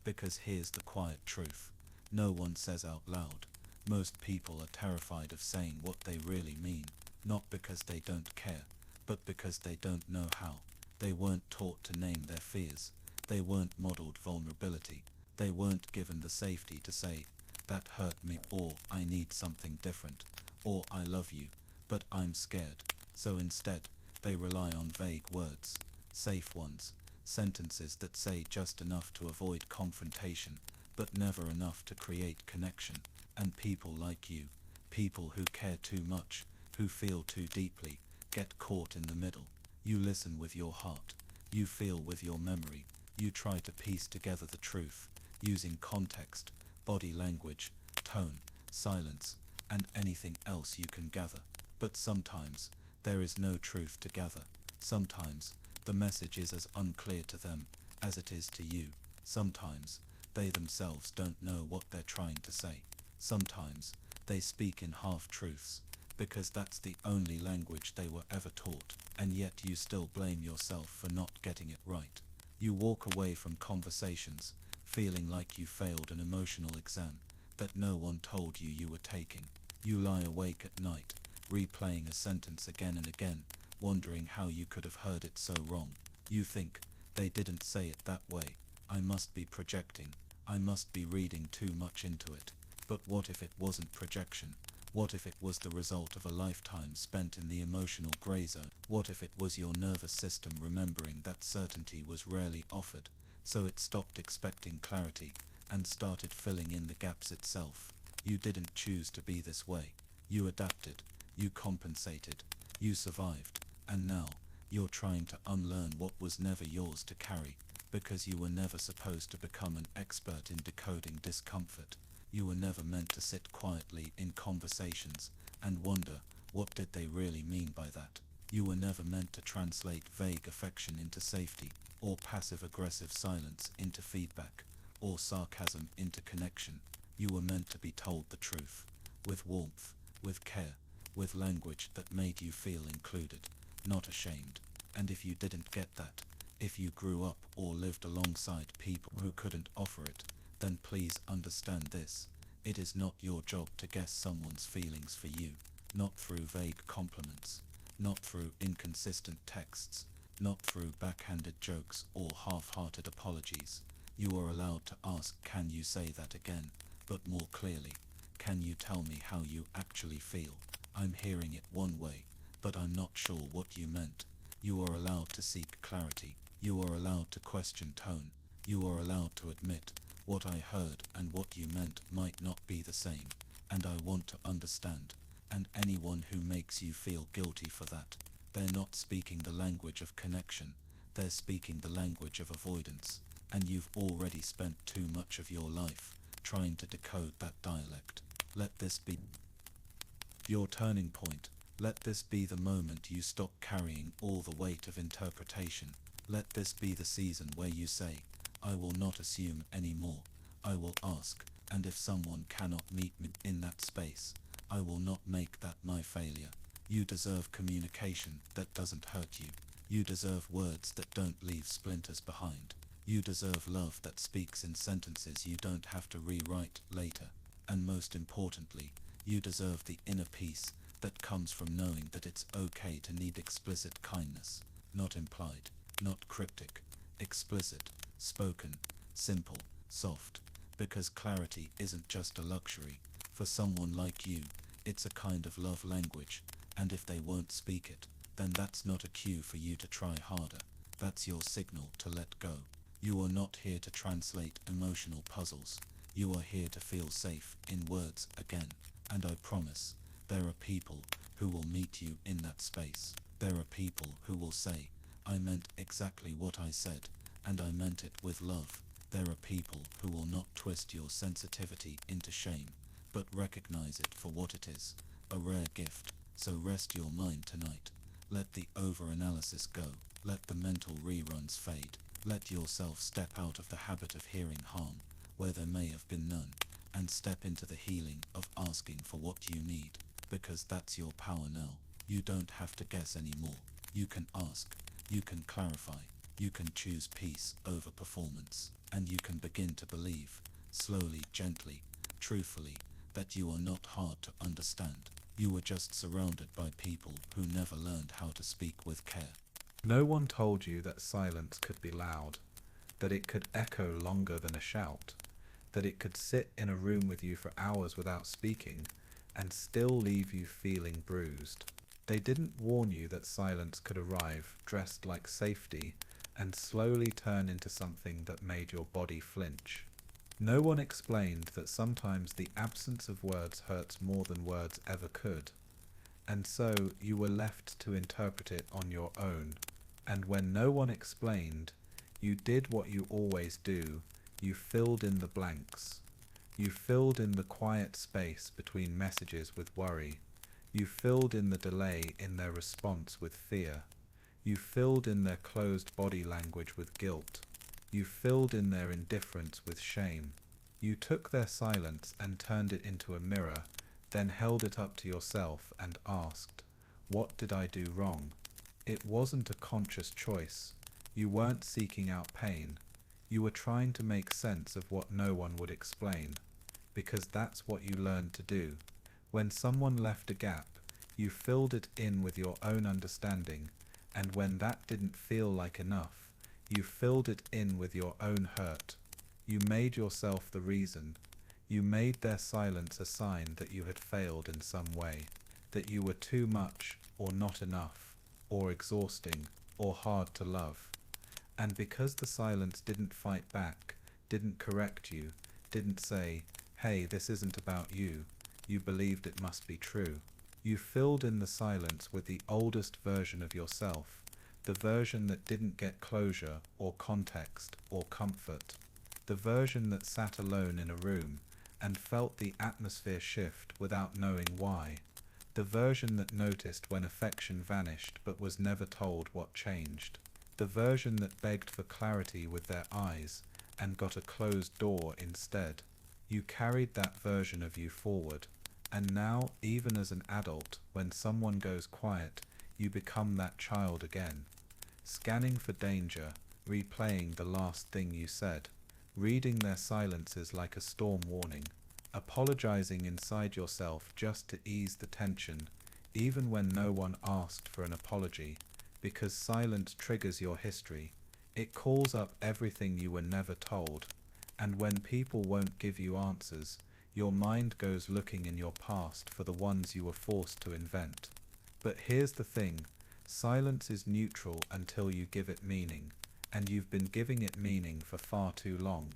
S2: Because here's the quiet truth. No one says out loud. Most people are terrified of saying what they really mean, not because they don't care, but because they don't know how. They weren't taught to name their fears. They weren't modeled vulnerability. They weren't given the safety to say, "That hurt me," or "I need something different," or "I love you, but I'm scared." So instead, they rely on vague words, safe ones, sentences that say just enough to avoid confrontation, but never enough to create connection. And people like you, people who care too much, who feel too deeply, get caught in the middle. You listen with your heart. You feel with your memory. You try to piece together the truth, using context, body language, tone, silence, and anything else you can gather. But sometimes, there is no truth to gather. Sometimes, the message is as unclear to them as it is to you. Sometimes, they themselves don't know what they're trying to say. Sometimes, they speak in half-truths, because that's the only language they were ever taught, and yet you still blame yourself for not getting it right. You walk away from conversations, feeling like you failed an emotional exam that no one told you were taking. You lie awake at night, replaying a sentence again and again, wondering how you could have heard it so wrong. You think, "They didn't say it that way. I must be projecting. I must be reading too much into it." But what if it wasn't projection? What if it was the result of a lifetime spent in the emotional gray zone? What if it was your nervous system remembering that certainty was rarely offered, so it stopped expecting clarity and started filling in the gaps itself? You didn't choose to be this way. You adapted, you compensated, you survived, and now, you're trying to unlearn what was never yours to carry, because you were never supposed to become an expert in decoding discomfort. You were never meant to sit quietly in conversations and wonder, what did they really mean by that? You were never meant to translate vague affection into safety, or passive-aggressive silence into feedback, or sarcasm into connection. You were meant to be told the truth, with warmth, with care, with language that made you feel included, not ashamed. And if you didn't get that, if you grew up or lived alongside people who couldn't offer it, then please understand this. It is not your job to guess someone's feelings for you, not through vague compliments, not through inconsistent texts, not through backhanded jokes or half-hearted apologies. You are allowed to ask, "Can you say that again, but more clearly? Can you tell me how you actually feel? I'm hearing it one way, but I'm not sure what you meant." You are allowed to seek clarity. You are allowed to question tone. You are allowed to admit, "What I heard and what you meant might not be the same, and I want to understand." And anyone who makes you feel guilty for that, they're not speaking the language of connection, they're speaking the language of avoidance, and you've already spent too much of your life trying to decode that dialect. Let this be your turning point. Let this be the moment you stop carrying all the weight of interpretation. Let this be the season where you say, "I will not assume anymore. I will ask, and if someone cannot meet me in that space, I will not make that my failure." You deserve communication that doesn't hurt you. You deserve words that don't leave splinters behind. You deserve love that speaks in sentences you don't have to rewrite later. And most importantly, you deserve the inner peace that comes from knowing that it's okay to need explicit kindness, not implied, not cryptic, explicit, spoken, simple, soft, because clarity isn't just a luxury. For someone like you, it's a kind of love language, and if they won't speak it, then that's not a cue for you to try harder. That's your signal to let go. You are not here to translate emotional puzzles. You are here to feel safe in words again. And I promise, there are people who will meet you in that space. There are people who will say, "I meant exactly what I said, and I meant it with love." There are people who will not twist your sensitivity into shame, but recognize it for what it is, a rare gift. So rest your mind tonight. Let the over-analysis go. Let the mental reruns fade. Let yourself step out of the habit of hearing harm, where there may have been none, and step into the healing of asking for what you need, because that's your power now. You don't have to guess anymore. You can ask. You can clarify. You can choose peace over performance. and you can begin to believe, slowly, gently, truthfully, that you are not hard to understand. You were just surrounded by people who never learned how to speak with care.
S1: No one told you that silence could be loud, that it could echo longer than a shout, that it could sit in a room with you for hours without speaking and still leave you feeling bruised. They didn't warn you that silence could arrive dressed like safety and slowly turn into something that made your body flinch. No one explained that sometimes the absence of words hurts more than words ever could, and so you were left to interpret it on your own. And when no one explained, you did what you always do, you filled in the blanks. You filled in the quiet space between messages with worry. You filled in the delay in their response with fear. You filled in their closed body language with guilt. You filled in their indifference with shame. You took their silence and turned it into a mirror, then held it up to yourself and asked, "What did I do wrong?" It wasn't a conscious choice. You weren't seeking out pain. You were trying to make sense of what no one would explain, because that's what you learned to do. When someone left a gap, you filled it in with your own understanding, and when that didn't feel like enough, you filled it in with your own hurt. You made yourself the reason. You made their silence a sign that you had failed in some way, that you were too much, or not enough, or exhausting, or hard to love. And because the silence didn't fight back, didn't correct you, didn't say, "Hey, this isn't about you," you believed it must be true. You filled in the silence with the oldest version of yourself, the version that didn't get closure or context or comfort, the version that sat alone in a room and felt the atmosphere shift without knowing why, the version that noticed when affection vanished but was never told what changed, the version that begged for clarity with their eyes and got a closed door instead. You carried that version of you forward, and now, even as an adult, when someone goes quiet, you become that child again, scanning for danger, replaying the last thing you said, reading their silences like a storm warning, apologizing inside yourself just to ease the tension, even when no one asked for an apology, because silence triggers your history. It calls up everything you were never told, and when people won't give you answers, your mind goes looking in your past for the ones you were forced to invent. But here's the thing, silence is neutral until you give it meaning, and you've been giving it meaning for far too long.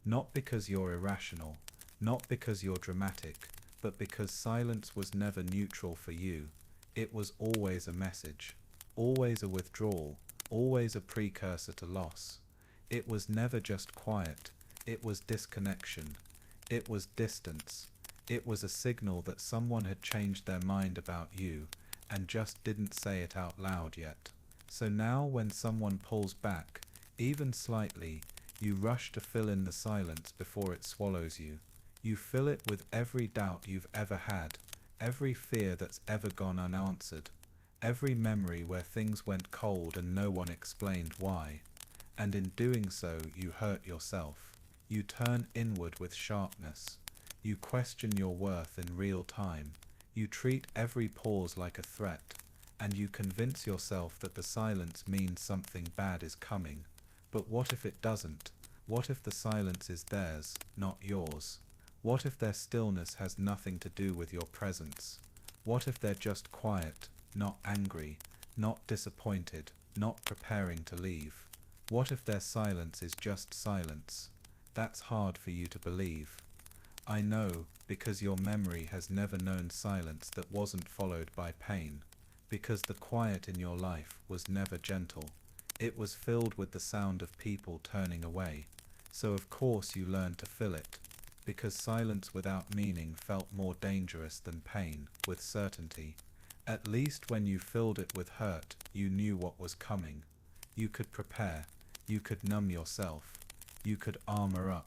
S1: Not because you're irrational, not because you're dramatic, but because silence was never neutral for you. It was always a message, always a withdrawal, always a precursor to loss. It was never just quiet, it was disconnection. It was distance. It was a signal that someone had changed their mind about you and just didn't say it out loud yet. So now when someone pulls back, even slightly, you rush to fill in the silence before it swallows you. You fill it with every doubt you've ever had, every fear that's ever gone unanswered, every memory where things went cold and no one explained why. And in doing so, you hurt yourself. You turn inward with sharpness. You question your worth in real time. You treat every pause like a threat, and you convince yourself that the silence means something bad is coming. But what if it doesn't? What if the silence is theirs, not yours? What if their stillness has nothing to do with your presence? What if they're just quiet, not angry, not disappointed, not preparing to leave? What if their silence is just silence? That's hard for you to believe. I know, because your memory has never known silence that wasn't followed by pain, because the quiet in your life was never gentle. It was filled with the sound of people turning away. So of course you learned to fill it, because silence without meaning felt more dangerous than pain with certainty. At least when you filled it with hurt, you knew what was coming. You could prepare. You could numb yourself. You could armor up.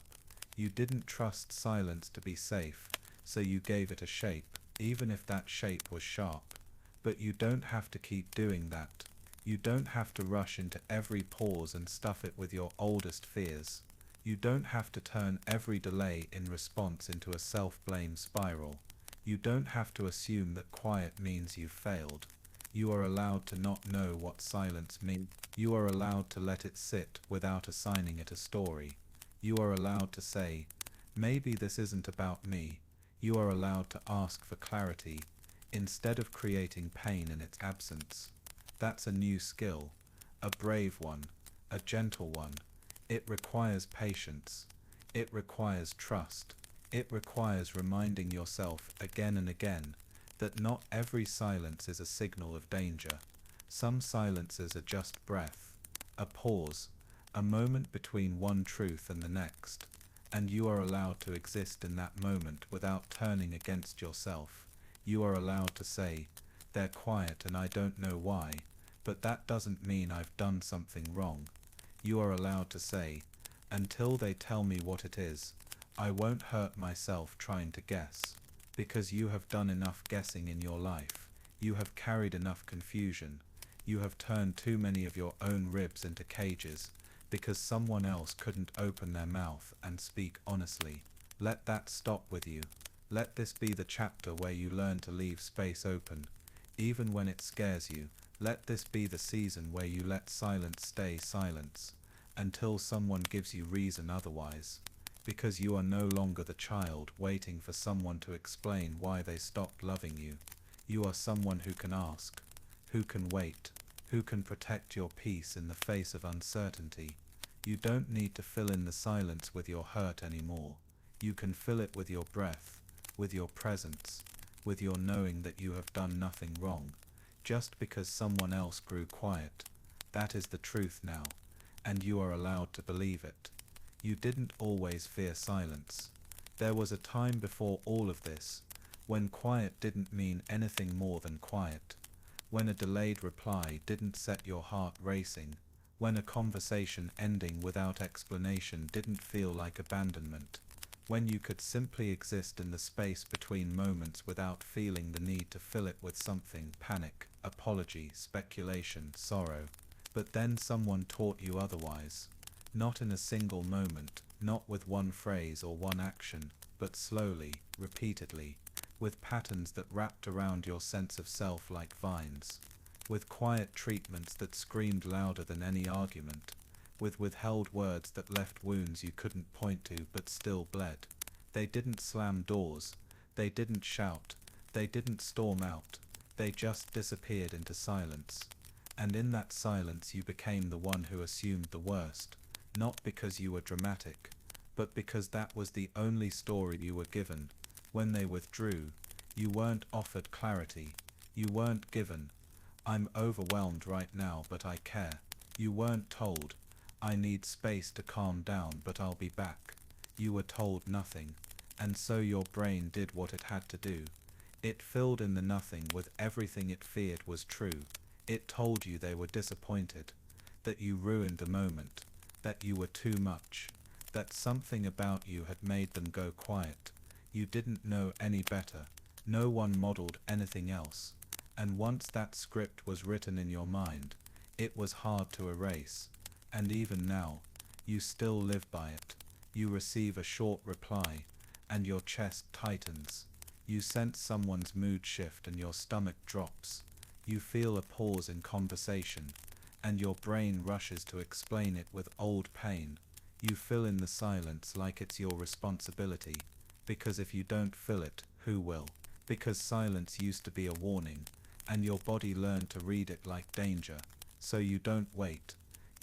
S1: You didn't trust silence to be safe, so you gave it a shape, even if that shape was sharp. But you don't have to keep doing that. You don't have to rush into every pause and stuff it with your oldest fears. You don't have to turn every delay in response into a self-blame spiral. You don't have to assume that quiet means you've failed. You are allowed to not know what silence means. You are allowed to let it sit without assigning it a story. You are allowed to say, maybe this isn't about me. You are allowed to ask for clarity, instead of creating pain in its absence. That's a new skill, a brave one, a gentle one. It requires patience. It requires trust. It requires reminding yourself again and again that not every silence is a signal of danger. Some silences are just breath, a pause, a moment between one truth and the next, and you are allowed to exist in that moment without turning against yourself. You are allowed to say, they're quiet and I don't know why, but that doesn't mean I've done something wrong. You are allowed to say, until they tell me what it is, I won't hurt myself trying to guess. Because you have done enough guessing in your life. You have carried enough confusion. You have turned too many of your own ribs into cages, because someone else couldn't open their mouth and speak honestly. Let that stop with you. Let this be the chapter where you learn to leave space open, even when it scares you. Let this be the season where you let silence stay silence, until someone gives you reason otherwise. Because you are no longer the child waiting for someone to explain why they stopped loving you. You are someone who can ask, who can wait, who can protect your peace in the face of uncertainty. You don't need to fill in the silence with your hurt anymore. You can fill it with your breath, with your presence, with your knowing that you have done nothing wrong, just because someone else grew quiet. That is the truth now, and you are allowed to believe it. You didn't always fear silence. There was a time before all of this, when quiet didn't mean anything more than quiet, when a delayed reply didn't set your heart racing, when a conversation ending without explanation didn't feel like abandonment, when you could simply exist in the space between moments without feeling the need to fill it with something: panic, apology, speculation, sorrow. But then someone taught you otherwise. Not in a single moment, not with one phrase or one action, but slowly, repeatedly, with patterns that wrapped around your sense of self like vines, with quiet treatments that screamed louder than any argument, with withheld words that left wounds you couldn't point to but still bled. They didn't slam doors, they didn't shout, they didn't storm out, they just disappeared into silence. And in that silence you became the one who assumed the worst. Not because you were dramatic, but because that was the only story you were given. When they withdrew, you weren't offered clarity. You weren't given, I'm overwhelmed right now but I care. You weren't told, I need space to calm down but I'll be back. You were told nothing, and so your brain did what it had to do. It filled in the nothing with everything it feared was true. It told you they were disappointed, that you ruined the moment, that you were too much, that something about you had made them go quiet. You didn't know any better. No one modeled anything else. And once that script was written in your mind, it was hard to erase. And even now, you still live by it. You receive a short reply, and your chest tightens. You sense someone's mood shift and your stomach drops. You feel a pause in conversation, and your brain rushes to explain it with old pain. You fill in the silence like it's your responsibility, because if you don't fill it, who will? Because silence used to be a warning, and your body learned to read it like danger. So you don't wait.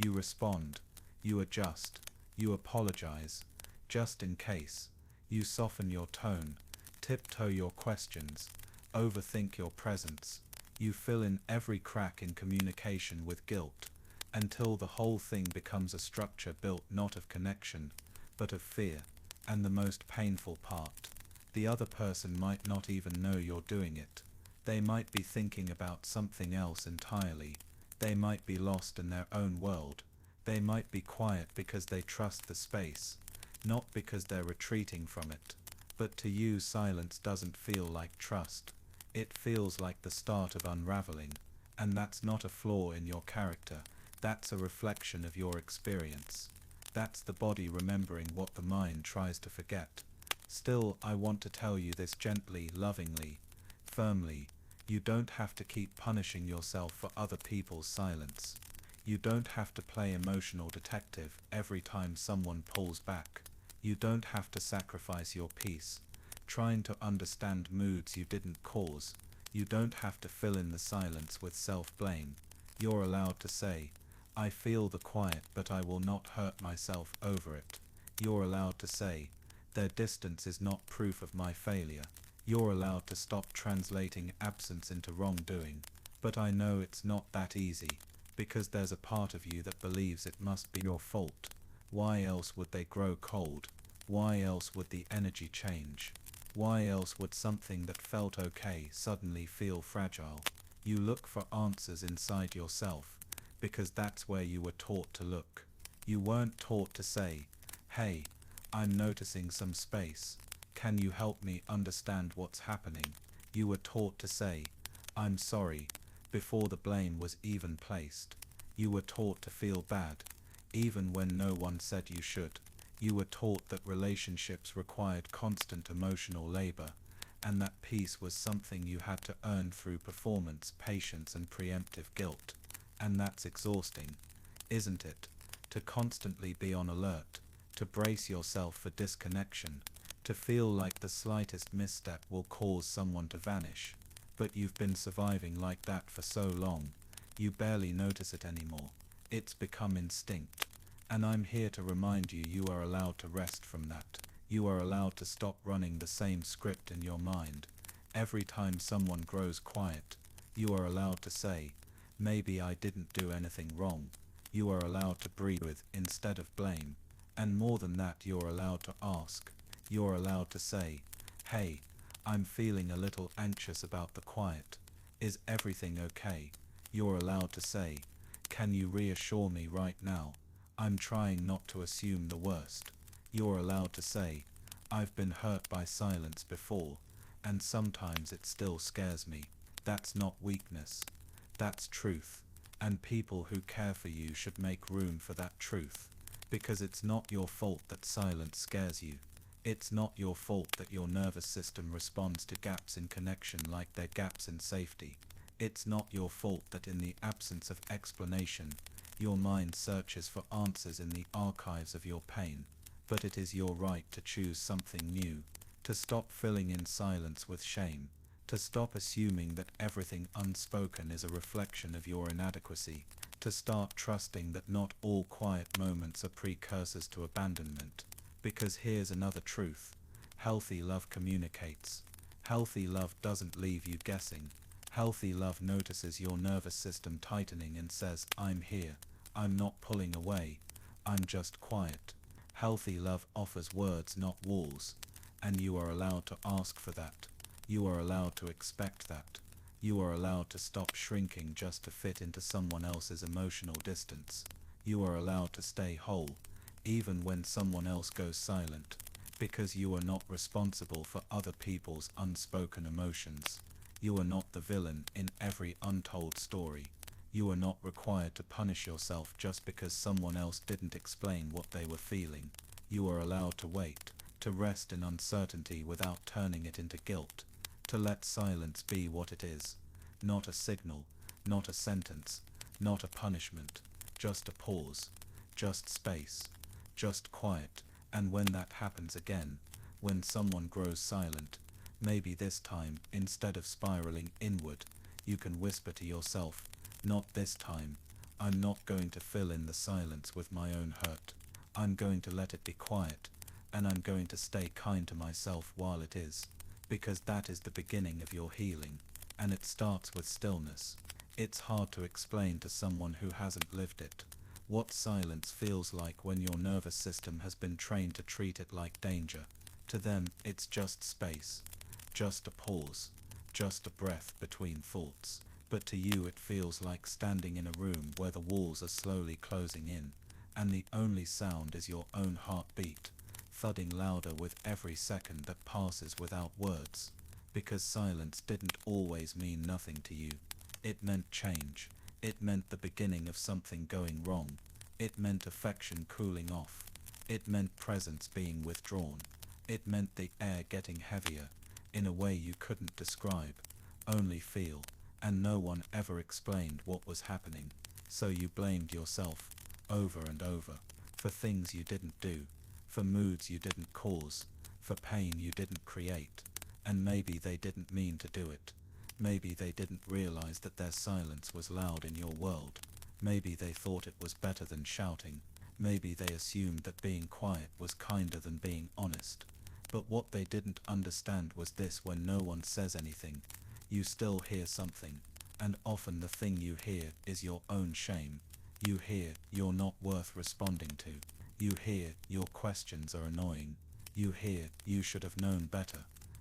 S1: You respond. You adjust. You apologize. Just in case. You soften your tone. Tiptoe your questions. Overthink your presence. You fill in every crack in communication with guilt, until the whole thing becomes a structure built not of connection, but of fear. And the most painful part, the other person might not even know you're doing it. They might be thinking about something else entirely. They might be lost in their own world. They might be quiet because they trust the space, not because they're retreating from it. But to you, silence doesn't feel like trust. It feels like the start of unraveling. And that's not a flaw in your character. That's a reflection of your experience.
S2: That's the body remembering what the mind tries to forget. Still, I want to tell you this gently, lovingly, firmly. You don't have to keep punishing yourself for other people's silence. You don't have to play emotional detective every time someone pulls back. You don't have to sacrifice your peace, trying to understand moods you didn't cause. You don't have to fill in the silence with self-blame. You're allowed to say, I feel the quiet, but I will not hurt myself over it. You're allowed to say, their distance is not proof of my failure. You're allowed to stop translating absence into wrongdoing. But I know it's not that easy, because there's a part of you that believes it must be your fault. Why else would they grow cold? Why else would the energy change? Why else would something that felt okay suddenly feel fragile? You look for answers inside yourself, because that's where you were taught to look. You weren't taught to say, hey, I'm noticing some space. Can you help me understand what's happening? You were taught to say, I'm sorry, before the blame was even placed. You were taught to feel bad, even when no one said you should. You were taught that relationships required constant emotional labor, and that peace was something you had to earn through performance, patience, and preemptive guilt. And that's exhausting, isn't it? To constantly be on alert, to brace yourself for disconnection, to feel like the slightest misstep will cause someone to vanish. But you've been surviving like that for so long, you barely notice it anymore. It's become instinct. And I'm here to remind you, you are allowed to rest from that. You are allowed to stop running the same script in your mind. Every time someone grows quiet, you are allowed to say, maybe I didn't do anything wrong. You are allowed to breathe with instead of blame. And more than that, you're allowed to ask. You're allowed to say, hey, I'm feeling a little anxious about the quiet. Is everything okay? You're allowed to say, can you reassure me right now? I'm trying not to assume the worst. You're allowed to say, I've been hurt by silence before, and sometimes it still scares me. That's not weakness. That's truth. And people who care for you should make room for that truth. Because it's not your fault that silence scares you. It's not your fault that your nervous system responds to gaps in connection like they're gaps in safety. It's not your fault that in the absence of explanation, your mind searches for answers in the archives of your pain. But it is your right to choose something new, to stop filling in silence with shame, to stop assuming that everything unspoken is a reflection of your inadequacy, to start trusting that not all quiet moments are precursors to abandonment. Because here's another truth. Healthy love communicates. Healthy love doesn't leave you guessing. Healthy love notices your nervous system tightening and says, I'm here. I'm not pulling away. I'm just quiet. Healthy love offers words, not walls. And you are allowed to ask for that. You are allowed to expect that. You are allowed to stop shrinking just to fit into someone else's emotional distance. You are allowed to stay whole, even when someone else goes silent, because you are not responsible for other people's unspoken emotions. You are not the villain in every untold story. You are not required to punish yourself just because someone else didn't explain what they were feeling. You are allowed to wait, to rest in uncertainty without turning it into guilt, to let silence be what it is. Not a signal, not a sentence, not a punishment, just a pause, just space, just quiet. And when that happens again, when someone grows silent, maybe this time, instead of spiraling inward, you can whisper to yourself, not this time. I'm not going to fill in the silence with my own hurt. I'm going to let it be quiet, and I'm going to stay kind to myself while it is, because that is the beginning of your healing, and it starts with stillness. It's hard to explain to someone who hasn't lived it what silence feels like when your nervous system has been trained to treat it like danger. To them, it's just space, just a pause, just a breath between thoughts. But to you it feels like standing in a room where the walls are slowly closing in, and the only sound is your own heartbeat, thudding louder with every second that passes without words. Because silence didn't always mean nothing to you. It meant change. It meant the beginning of something going wrong. It meant affection cooling off. It meant presence being withdrawn. It meant the air getting heavier, in a way you couldn't describe, only feel, and no one ever explained what was happening, so you blamed yourself, over and over, for things you didn't do, for moods you didn't cause, for pain you didn't create, and maybe they didn't mean to do it. Maybe they didn't realize that their silence was loud in your world. Maybe they thought it was better than shouting. Maybe they assumed that being quiet was kinder than being honest. But what they didn't understand was this: when no one says anything, you still hear something, and often the thing you hear is your own shame. You hear you're not worth responding to. You hear your questions are annoying. You hear you should have known better.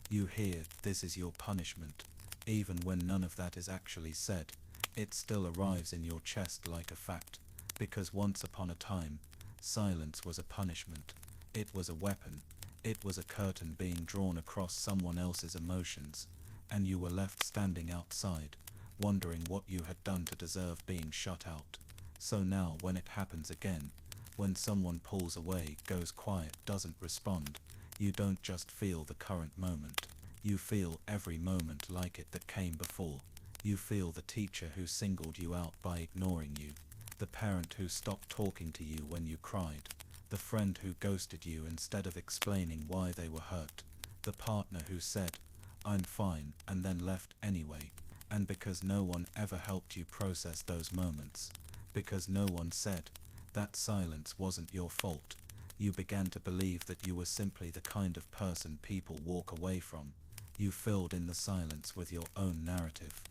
S2: You hear this is your punishment. Even when none of that is actually said, it still arrives in your chest like a fact, because once upon a time, silence was a punishment. It was a weapon. It was a curtain being drawn across someone else's emotions, and you were left standing outside, wondering what you had done to deserve being shut out. So now when it happens again, when someone pulls away, goes quiet, doesn't respond, you don't just feel the current moment. You feel every moment like it that came before. You feel the teacher who singled you out by ignoring you, the parent who stopped talking to you when you cried, the friend who ghosted you instead of explaining why they were hurt, the partner who said, "I'm fine," and then left anyway. And because no one ever helped you process those moments, because no one said, that silence wasn't your fault, you began to believe that you were simply the kind of person people walk away from. You filled in the silence with your own narrative.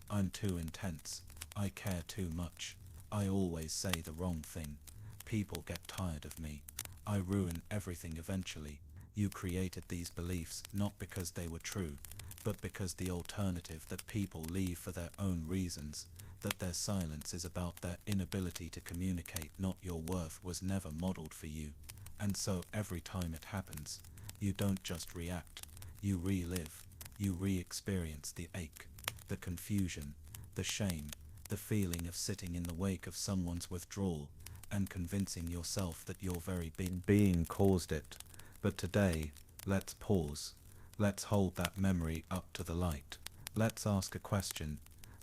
S2: I'm too intense. I care too much. I always say the wrong thing. People get tired of me. I ruin everything eventually. You created these beliefs not because they were true, but because the alternative that people leave for their own reasons, that their silence is about their inability to communicate, not your worth, was never modeled for you. And so every time it happens, you don't just react. You relive, you re-experience the ache, the confusion, the shame, the feeling of sitting in the wake of someone's withdrawal, and convincing yourself that your very being caused it. But today, let's pause. Let's hold that memory up to the light. Let's ask a question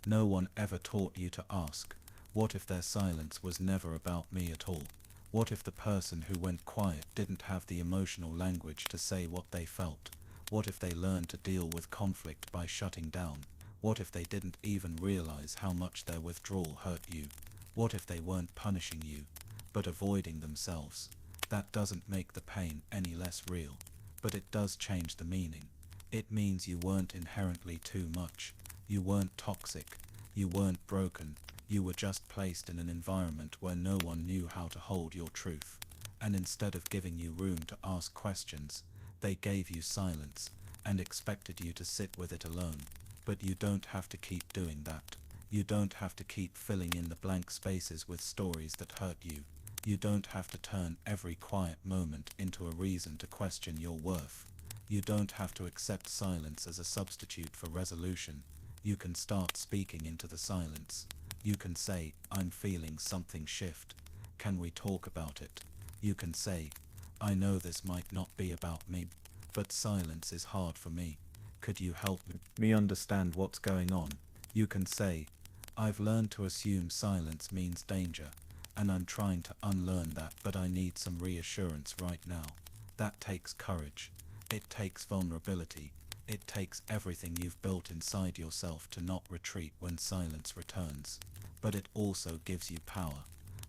S2: no one ever taught you to ask. What if their silence was never about me at all? What if the person who went quiet didn't have the emotional language to say what they felt? What if they learned to deal with conflict by shutting down? What if they didn't even realize how much their withdrawal hurt you? What if they weren't punishing you, but avoiding themselves? That doesn't make the pain any less real, but it does change the meaning. It means you weren't inherently too much. You weren't toxic. You weren't broken. You were just placed in an environment where no one knew how to hold your truth. And instead of giving you room to ask questions, they gave you silence, and expected you to sit with it alone. But you don't have to keep doing that. You don't have to keep filling in the blank spaces with stories that hurt you. You don't have to turn every quiet moment into a reason to question your worth. You don't have to accept silence as a substitute for resolution. You can start speaking into the silence. You can say, "I'm feeling something shift. Can we talk about it?" You can say, "I know this might not be about me, but silence is hard for me. Could you help me understand what's going on?" You can say, "I've learned to assume silence means danger, and I'm trying to unlearn that, but I need some reassurance right now." That takes courage. It takes vulnerability. It takes everything you've built inside yourself to not retreat when silence returns. But it also gives you power.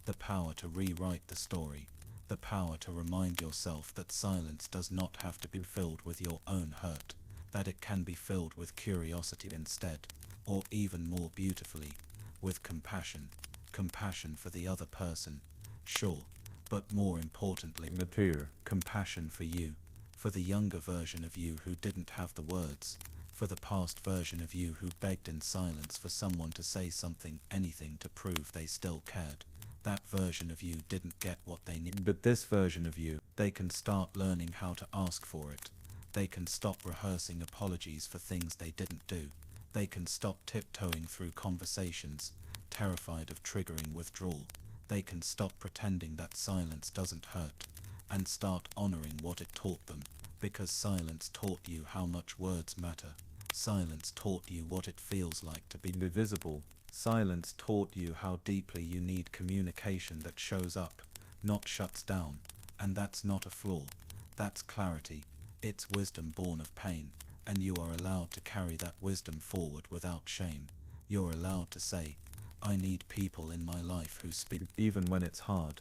S2: The power to rewrite the story. The power to remind yourself that silence does not have to be filled with your own hurt, that it can be filled with curiosity instead, or even more beautifully, with compassion. Compassion for the other person, sure, but more importantly, mature compassion for you, for the younger version of you who didn't have the words, for the past version of you who begged in silence for someone to say something, anything to prove they still cared. That version of you didn't get what they needed, but this version of you, they can start learning how to ask for it. They can stop rehearsing apologies for things they didn't do. They can stop tiptoeing through conversations, terrified of triggering withdrawal. They can stop pretending that silence doesn't hurt, and start honoring what it taught them, because silence taught you how much words matter. Silence taught you what it feels like to be invisible. Silence taught you how deeply you need communication that shows up, not shuts down. And that's not a flaw. That's clarity. It's wisdom born of pain, and you are allowed to carry that wisdom forward without shame. You're allowed to say, I need people in my life who speak even when it's hard.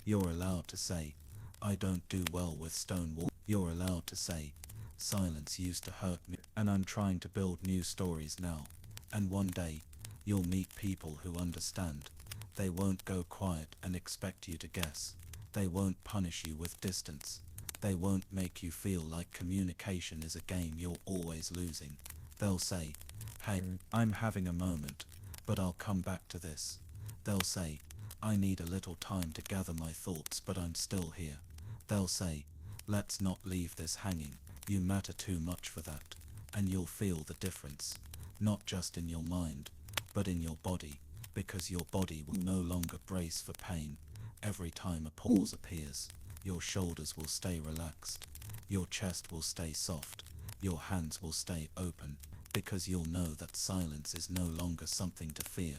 S2: You're allowed to say, I don't do well with stone wall. You're allowed to say, silence used to hurt me, and I'm trying to build new stories now. And one day, you'll meet people who understand. They won't go quiet and expect you to guess. They won't punish you with distance. They won't make you feel like communication is a game you're always losing. They'll say, hey, I'm having a moment, but I'll come back to this. They'll say, I need a little time to gather my thoughts, but I'm still here. They'll say, let's not leave this hanging. You matter too much for that. And you'll feel the difference, not just in your mind, but in your body, because your body will no longer brace for pain. Every time a pause appears, your shoulders will stay relaxed, your chest will stay soft, your hands will stay open, because you'll know that silence is no longer something to fear.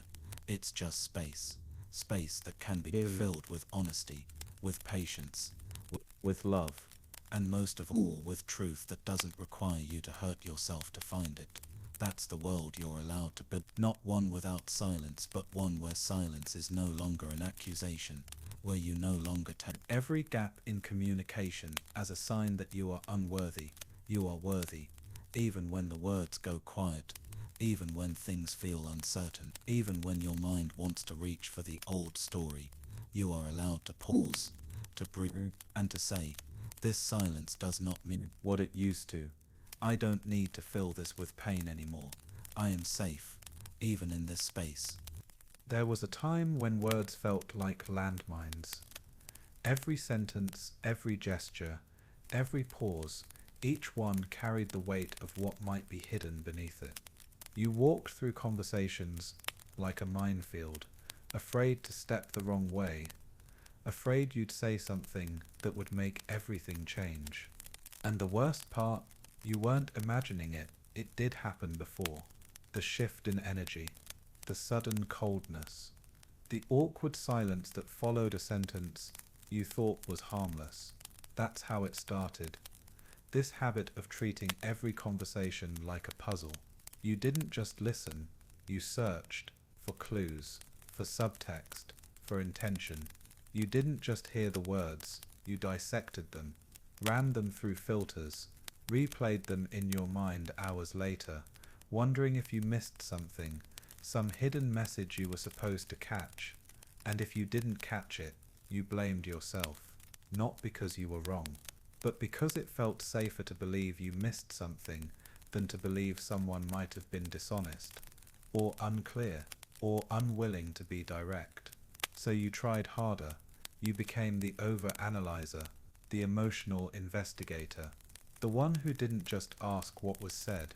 S2: It's just space. Space that can be filled with honesty, with patience, with love, and most of all with truth that doesn't require you to hurt yourself to find it. That's the world you're allowed to build. Not one without silence, but one where silence is no longer an accusation, where you no longer take every gap in communication as a sign that you are unworthy. You are worthy, even when the words go quiet, even when things feel uncertain, even when your mind wants to reach for the old story. You are allowed to pause, to breathe, and to say, this silence does not mean what it used to. I don't need to fill this with pain anymore. I am safe, even in this space.
S1: There was a time when words felt like landmines. Every sentence, every gesture, every pause, each one carried the weight of what might be hidden beneath it. You walked through conversations like a minefield, afraid to step the wrong way, afraid you'd say something that would make everything change. And the worst part, you weren't imagining it. It did happen before. The shift in energy, the sudden coldness, the awkward silence that followed a sentence you thought was harmless. That's how it started. This habit of treating every conversation like a puzzle. You didn't just listen, you searched for clues, for subtext, for intention. You didn't just hear the words, you dissected them, ran them through filters, replayed them in your mind hours later, wondering if you missed something, some hidden message you were supposed to catch. And if you didn't catch it, you blamed yourself, not because you were wrong, but because it felt safer to believe you missed something than to believe someone might have been dishonest, or unclear, or unwilling to be direct. So you tried harder. You became the over-analyzer, the emotional investigator, the one who didn't just ask what was said,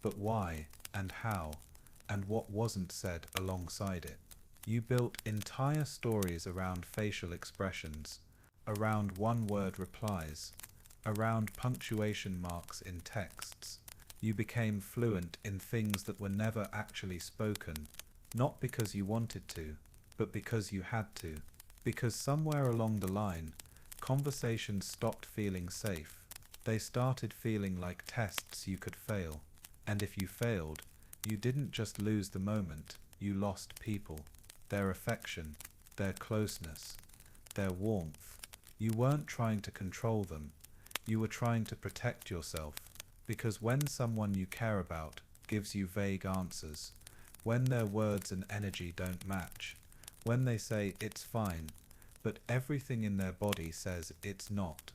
S1: but why and how, and what wasn't said alongside it. You built entire stories around facial expressions, around one-word replies, around punctuation marks in texts. You became fluent in things that were never actually spoken, not because you wanted to, but because you had to. Because somewhere along the line, conversations stopped feeling safe. They started feeling like tests you could fail. And if you failed, you didn't just lose the moment, you lost people, their affection, their closeness, their warmth. You weren't trying to control them, you were trying to protect yourself, because when someone you care about gives you vague answers, when their words and energy don't match, when they say it's fine, but everything in their body says it's not,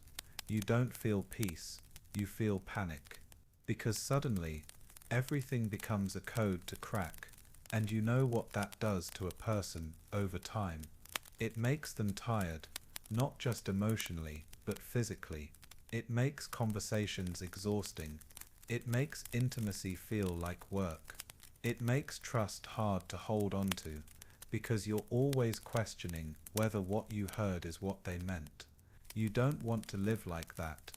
S1: you don't feel peace, you feel panic, because suddenly everything becomes a code to crack, and you know what that does to a person over time. It makes them tired, not just emotionally, but physically. It makes conversations exhausting. It makes intimacy feel like work. It makes trust hard to hold on to, because you're always questioning whether what you heard is what they meant. You don't want to live like that.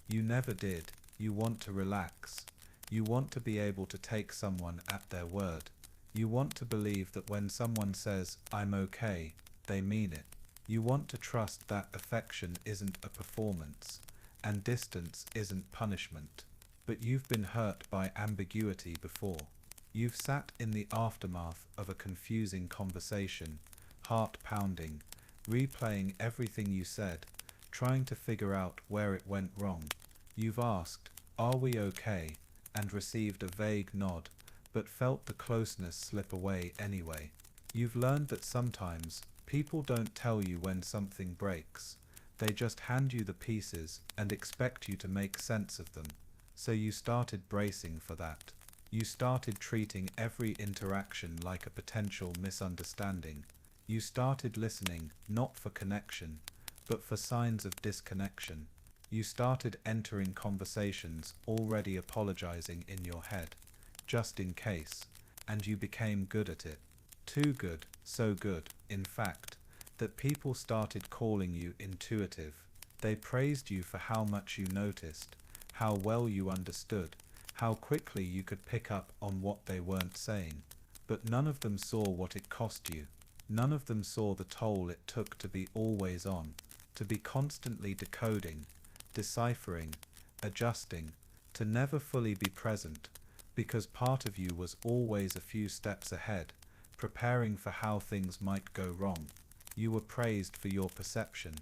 S1: You never did. You want to relax. You want to be able to take someone at their word. You want to believe that when someone says, "I'm okay," they mean it. You want to trust that affection isn't a performance, and distance isn't punishment. But you've been hurt by ambiguity before. You've sat in the aftermath of a confusing conversation, heart pounding, replaying everything you said, trying to figure out where it went wrong. You've asked, "Are we okay?" and received a vague nod, but felt the closeness slip away anyway. You've learned that sometimes people don't tell you when something breaks. They just hand you the pieces and expect you to make sense of them. So you started bracing for that. You started treating every interaction like a potential misunderstanding. You started listening not for connection, but for signs of disconnection. You started entering conversations already apologizing in your head, just in case, and you became good at it. Too good, so good, in fact, that people started calling you intuitive. They praised you for how much you noticed, how well you understood, how quickly you could pick up on what they weren't saying. But none of them saw what it cost you. None of them saw the toll it took to be always on, to be constantly decoding, deciphering, adjusting, to never fully be present, because part of you was always a few steps ahead, preparing for how things might go wrong. You were praised for your perception,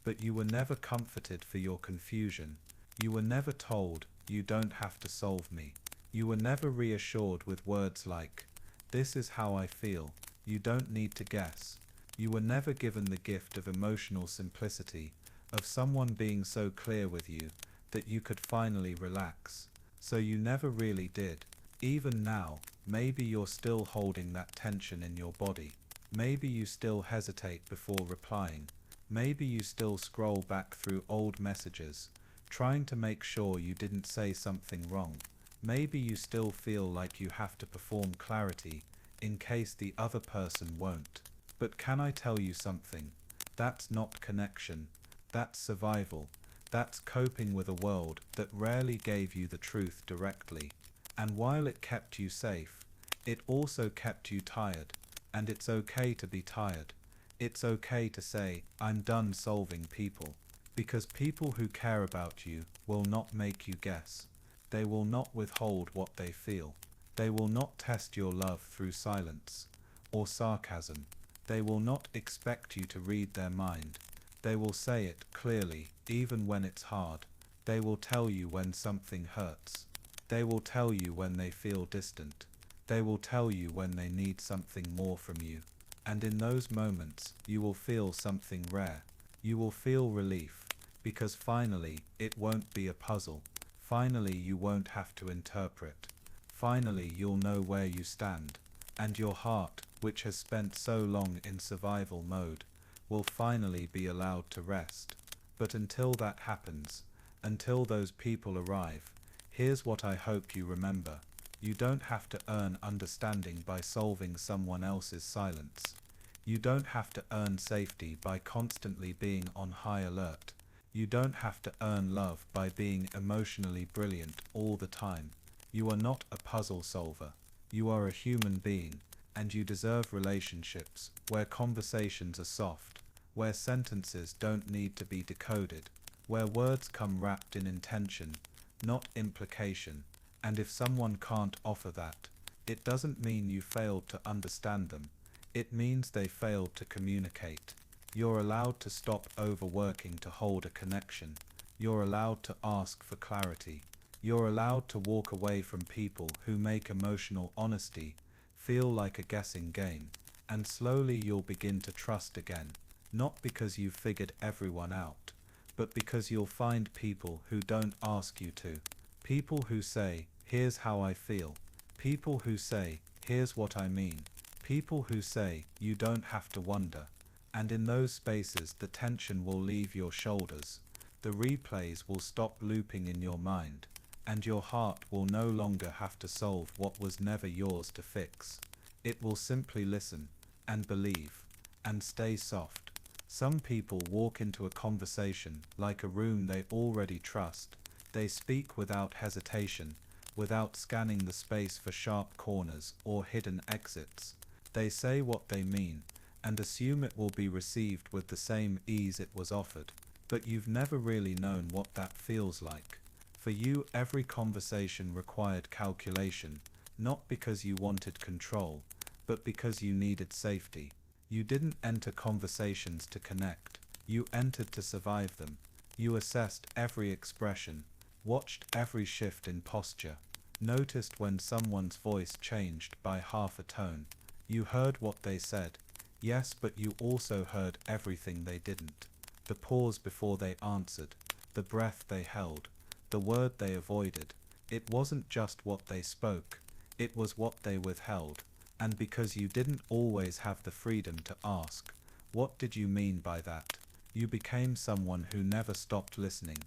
S1: but you were never comforted for your confusion. You were never told, "You don't have to solve me." You were never reassured with words like, "This is how I feel, you don't need to guess." You were never given the gift of emotional simplicity, of someone being so clear with you that you could finally relax. So you never really did. Even now, maybe you're still holding that tension in your body. Maybe you still hesitate before replying. Maybe you still scroll back through old messages, trying to make sure you didn't say something wrong. Maybe you still feel like you have to perform clarity in case the other person won't. But can I tell you something? That's not connection. That's survival. That's coping with a world that rarely gave you the truth directly. And while it kept you safe, it also kept you tired. And it's okay to be tired. It's okay to say, "I'm done solving people." Because people who care about you will not make you guess. They will not withhold what they feel. They will not test your love through silence or sarcasm. They will not expect you to read their mind. They will say it clearly, even when it's hard. They will tell you when something hurts. They will tell you when they feel distant. They will tell you when they need something more from you. And in those moments, you will feel something rare. You will feel relief, because finally, it won't be a puzzle. Finally, you won't have to interpret. Finally, you'll know where you stand. And your heart, which has spent so long in survival mode, will finally be allowed to rest. But until that happens, until those people arrive, here's what I hope you remember. You don't have to earn understanding by solving someone else's silence. You don't have to earn safety by constantly being on high alert. You don't have to earn love by being emotionally brilliant all the time. You are not a puzzle solver. You are a human being, and you deserve relationships where conversations are soft, where sentences don't need to be decoded, where words come wrapped in intention, not implication. And if someone can't offer that, it doesn't mean you failed to understand them. It means they failed to communicate. You're allowed to stop overworking to hold a connection. You're allowed to ask for clarity. You're allowed to walk away from people who make emotional honesty feel like a guessing game. And slowly you'll begin to trust again, not because you've figured everyone out, but because you'll find people who don't ask you to. People who say, "Here's how I feel." People who say, "Here's what I mean." People who say, "You don't have to wonder." And in those spaces the tension will leave your shoulders. The replays will stop looping in your mind, and your heart will no longer have to solve what was never yours to fix. It will simply listen,
S2: and believe, and stay soft. Some people walk into a conversation like a room they already trust. They speak without hesitation, without scanning the space for sharp corners or hidden exits. They say what they mean, and assume it will be received with the same ease it was offered. But you've never really known what that feels like. For you, every conversation required calculation, not because you wanted control, but because you needed safety. You didn't enter conversations to connect, you entered to survive them. You assessed every expression, watched every shift in posture, noticed when someone's voice changed by half a tone. You heard what they said, yes, but you also heard everything they didn't. The pause before they answered, the breath they held, the word they avoided. It wasn't just what they spoke, it was what they withheld. And because you didn't always have the freedom to ask, what did you mean by that? You became someone who never stopped listening.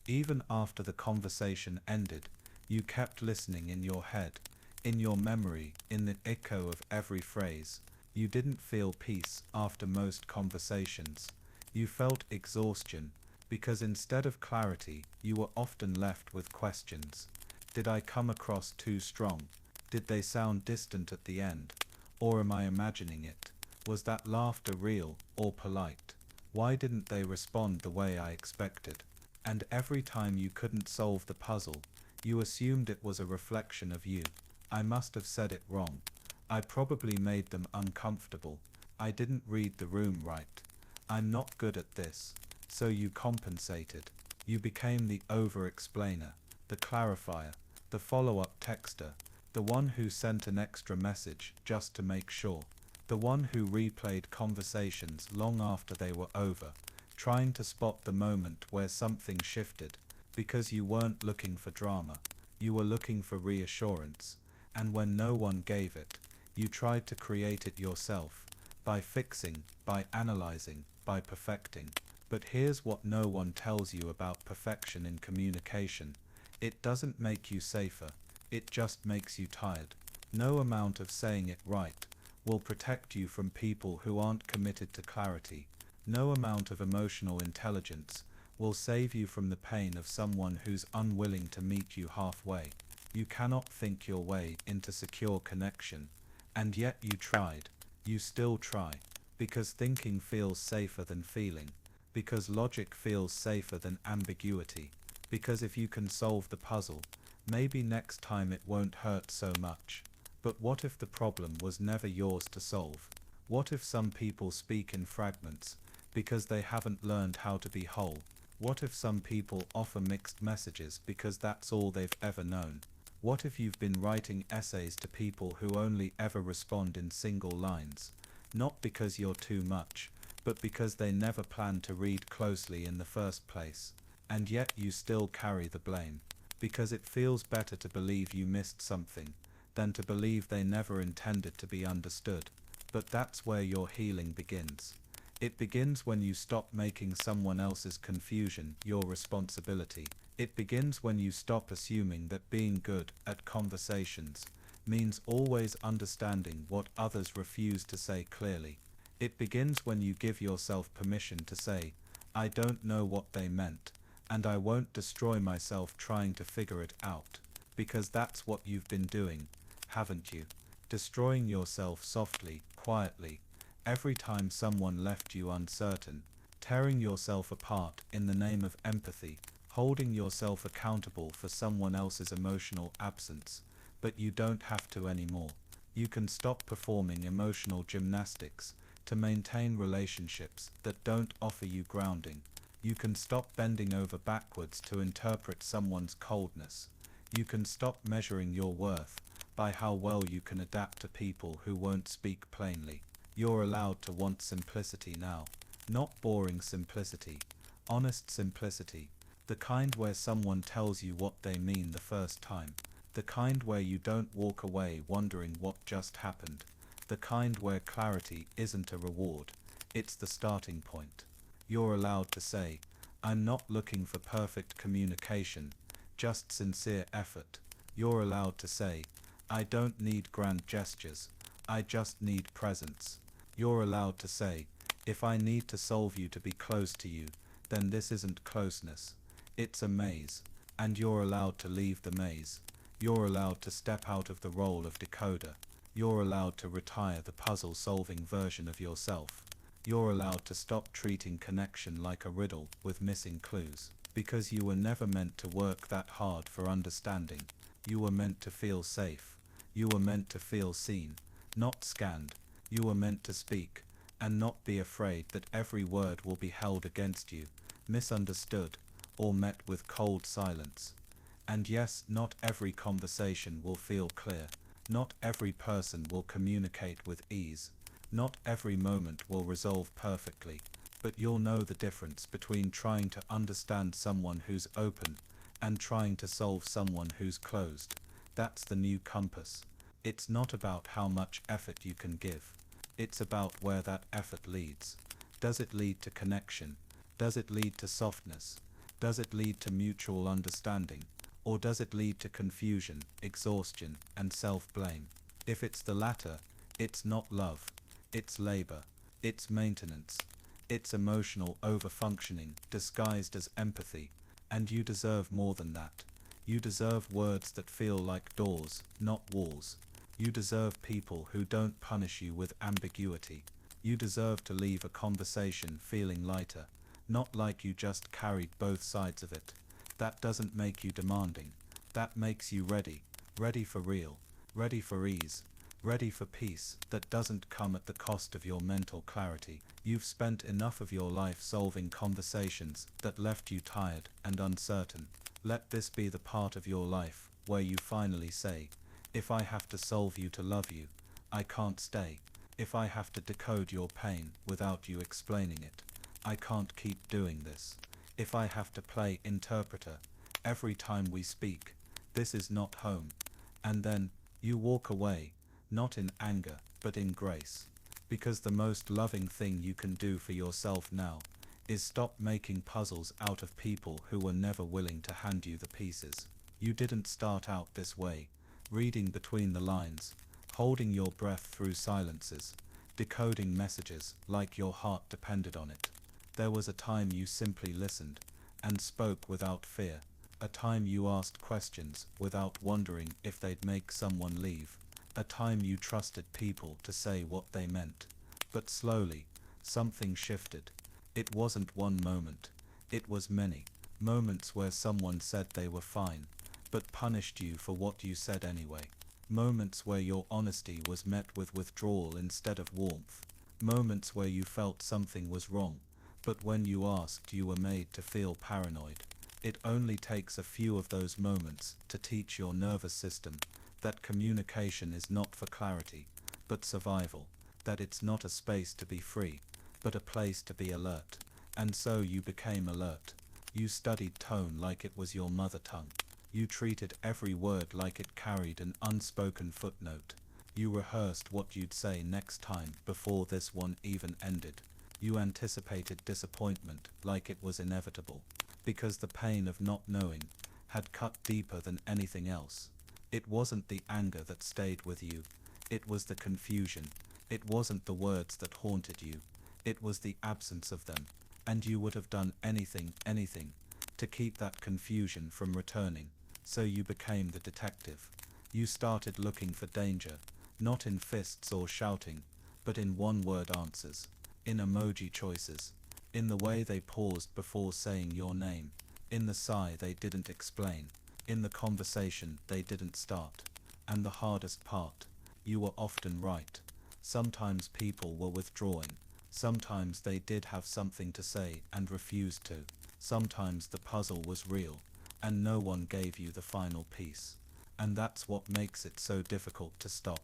S2: Even after the conversation ended, you kept listening in your head, in your memory, in the echo of every phrase. You didn't feel peace after most conversations. You felt exhaustion, because instead of clarity, you were often left with questions. Did I come across too strong? Did they sound distant at the end? Or am I imagining it? Was that laughter real or polite? Why didn't they respond the way I expected? And every time you couldn't solve the puzzle, you assumed it was a reflection of you. I must have said it wrong. I probably made them uncomfortable. I didn't read the room right. I'm not good at this. So you compensated. You became the over-explainer, the clarifier, the follow-up texter, the one who sent an extra message just to make sure, the one who replayed conversations long after they were over, trying to spot the moment where something shifted, because you weren't looking for drama, you were looking for reassurance, and when no one gave it, you tried to create it yourself, by fixing, by analyzing, by perfecting. But here's what no one tells you about perfection in communication. It doesn't make you safer. It just makes you tired. No amount of saying it right will protect you from people who aren't committed to clarity. No amount of emotional intelligence will save you from the pain of someone who's unwilling to meet you halfway. You cannot think your way into secure connection. And yet you tried. You still try. Because thinking feels safer than feeling. Because logic feels safer than ambiguity. Because if you can solve the puzzle, maybe next time it won't hurt so much. But what if the problem was never yours to solve? What if some people speak in fragments because they haven't learned how to be whole? What if some people offer mixed messages because that's all they've ever known? What if you've been writing essays to people who only ever respond in single lines? Not because you're too much, but because they never planned to read closely in the first place. And yet you still carry the blame. Because it feels better to believe you missed something than to believe they never intended to be understood. But that's where your healing begins. It begins when you stop making someone else's confusion your responsibility. It begins when you stop assuming that being good at conversations means always understanding what others refuse to say clearly. It begins when you give yourself permission to say, I don't know what they meant, and I won't destroy myself trying to figure it out. Because that's what you've been doing, haven't you? Destroying yourself softly, quietly, every time someone left you uncertain, tearing yourself apart in the name of empathy, holding yourself accountable for someone else's emotional absence. But you don't have to anymore. You can stop performing emotional gymnastics to maintain relationships that don't offer you grounding. You can stop bending over backwards to interpret someone's coldness. You can stop measuring your worth by how well you can adapt to people who won't speak plainly. You're allowed to want simplicity now. Not boring simplicity, honest simplicity. The kind where someone tells you what they mean the first time. The kind where you don't walk away wondering what just happened. The kind where clarity isn't a reward, it's the starting point. You're allowed to say, I'm not looking for perfect communication, just sincere effort. You're allowed to say, I don't need grand gestures, I just need presence. You're allowed to say, if I need to solve you to be close to you, then this isn't closeness. It's a maze. And you're allowed to leave the maze. You're allowed to step out of the role of decoder. You're allowed to retire the puzzle-solving version of yourself. You're allowed to stop treating connection like a riddle with missing clues. Because you were never meant to work that hard for understanding. You were meant to feel safe. You were meant to feel seen, not scanned. You were meant to speak, and not be afraid that every word will be held against you, misunderstood, or met with cold silence. And yes, not every conversation will feel clear. Not every person will communicate with ease. Not every moment will resolve perfectly. But you'll know the difference between trying to understand someone who's open and trying to solve someone who's closed. That's the new compass. It's not about how much effort you can give. It's about where that effort leads. Does it lead to connection? Does it lead to softness? Does it lead to mutual understanding? Or does it lead to confusion, exhaustion, and self-blame? If it's the latter, it's not love. It's labor. It's maintenance. It's emotional overfunctioning disguised as empathy. And you deserve more than that. You deserve words that feel like doors, not walls. You deserve people who don't punish you with ambiguity. You deserve to leave a conversation feeling lighter, not like you just carried both sides of it. That doesn't make you demanding. That makes you ready. Ready for real. Ready for ease. Ready for peace that doesn't come at the cost of your mental clarity. You've spent enough of your life solving conversations that left you tired and uncertain. Let this be the part of your life where you finally say, if I have to solve you to love you, I can't stay. If I have to decode your pain without you explaining it, I can't keep doing this. If I have to play interpreter every time we speak, this is not home. And then you walk away, not in anger, but in grace. Because the most loving thing you can do for yourself now is stop making puzzles out of people who were never willing to hand you the pieces. You didn't start out this way, reading between the lines, holding your breath through silences, decoding messages like your heart depended on it. There was a time you simply listened and spoke without fear, a time you asked questions without wondering if they'd make someone leave, a time you trusted people to say what they meant. But slowly, something shifted. It wasn't one moment, it was many moments where someone said they were fine, but punished you for what you said anyway. Moments where your honesty was met with withdrawal instead of warmth. Moments where you felt something was wrong, but when you asked you were made to feel paranoid. It only takes a few of those moments to teach your nervous system that communication is not for clarity, but survival, that it's not a space to be free, but a place to be alert. And so you became alert. You studied tone like it was your mother tongue. You treated every word like it carried an unspoken footnote. You rehearsed what you'd say next time before this one even ended. You anticipated disappointment like it was inevitable, because the pain of not knowing had cut deeper than anything else. It wasn't the anger that stayed with you, it was the confusion. It wasn't the words that haunted you, it was the absence of them. And you would have done anything, to keep that confusion from returning. So you became the detective. You started looking for danger, not in fists or shouting, but in one-word answers, in emoji choices, in the way they paused before saying your name, in the sigh they didn't explain, in the conversation they didn't start. And the hardest part, you were often right. Sometimes people were withdrawing. Sometimes they did have something to say and refused to. Sometimes the puzzle was real, and no one gave you the final piece. And that's what makes it so difficult to stop.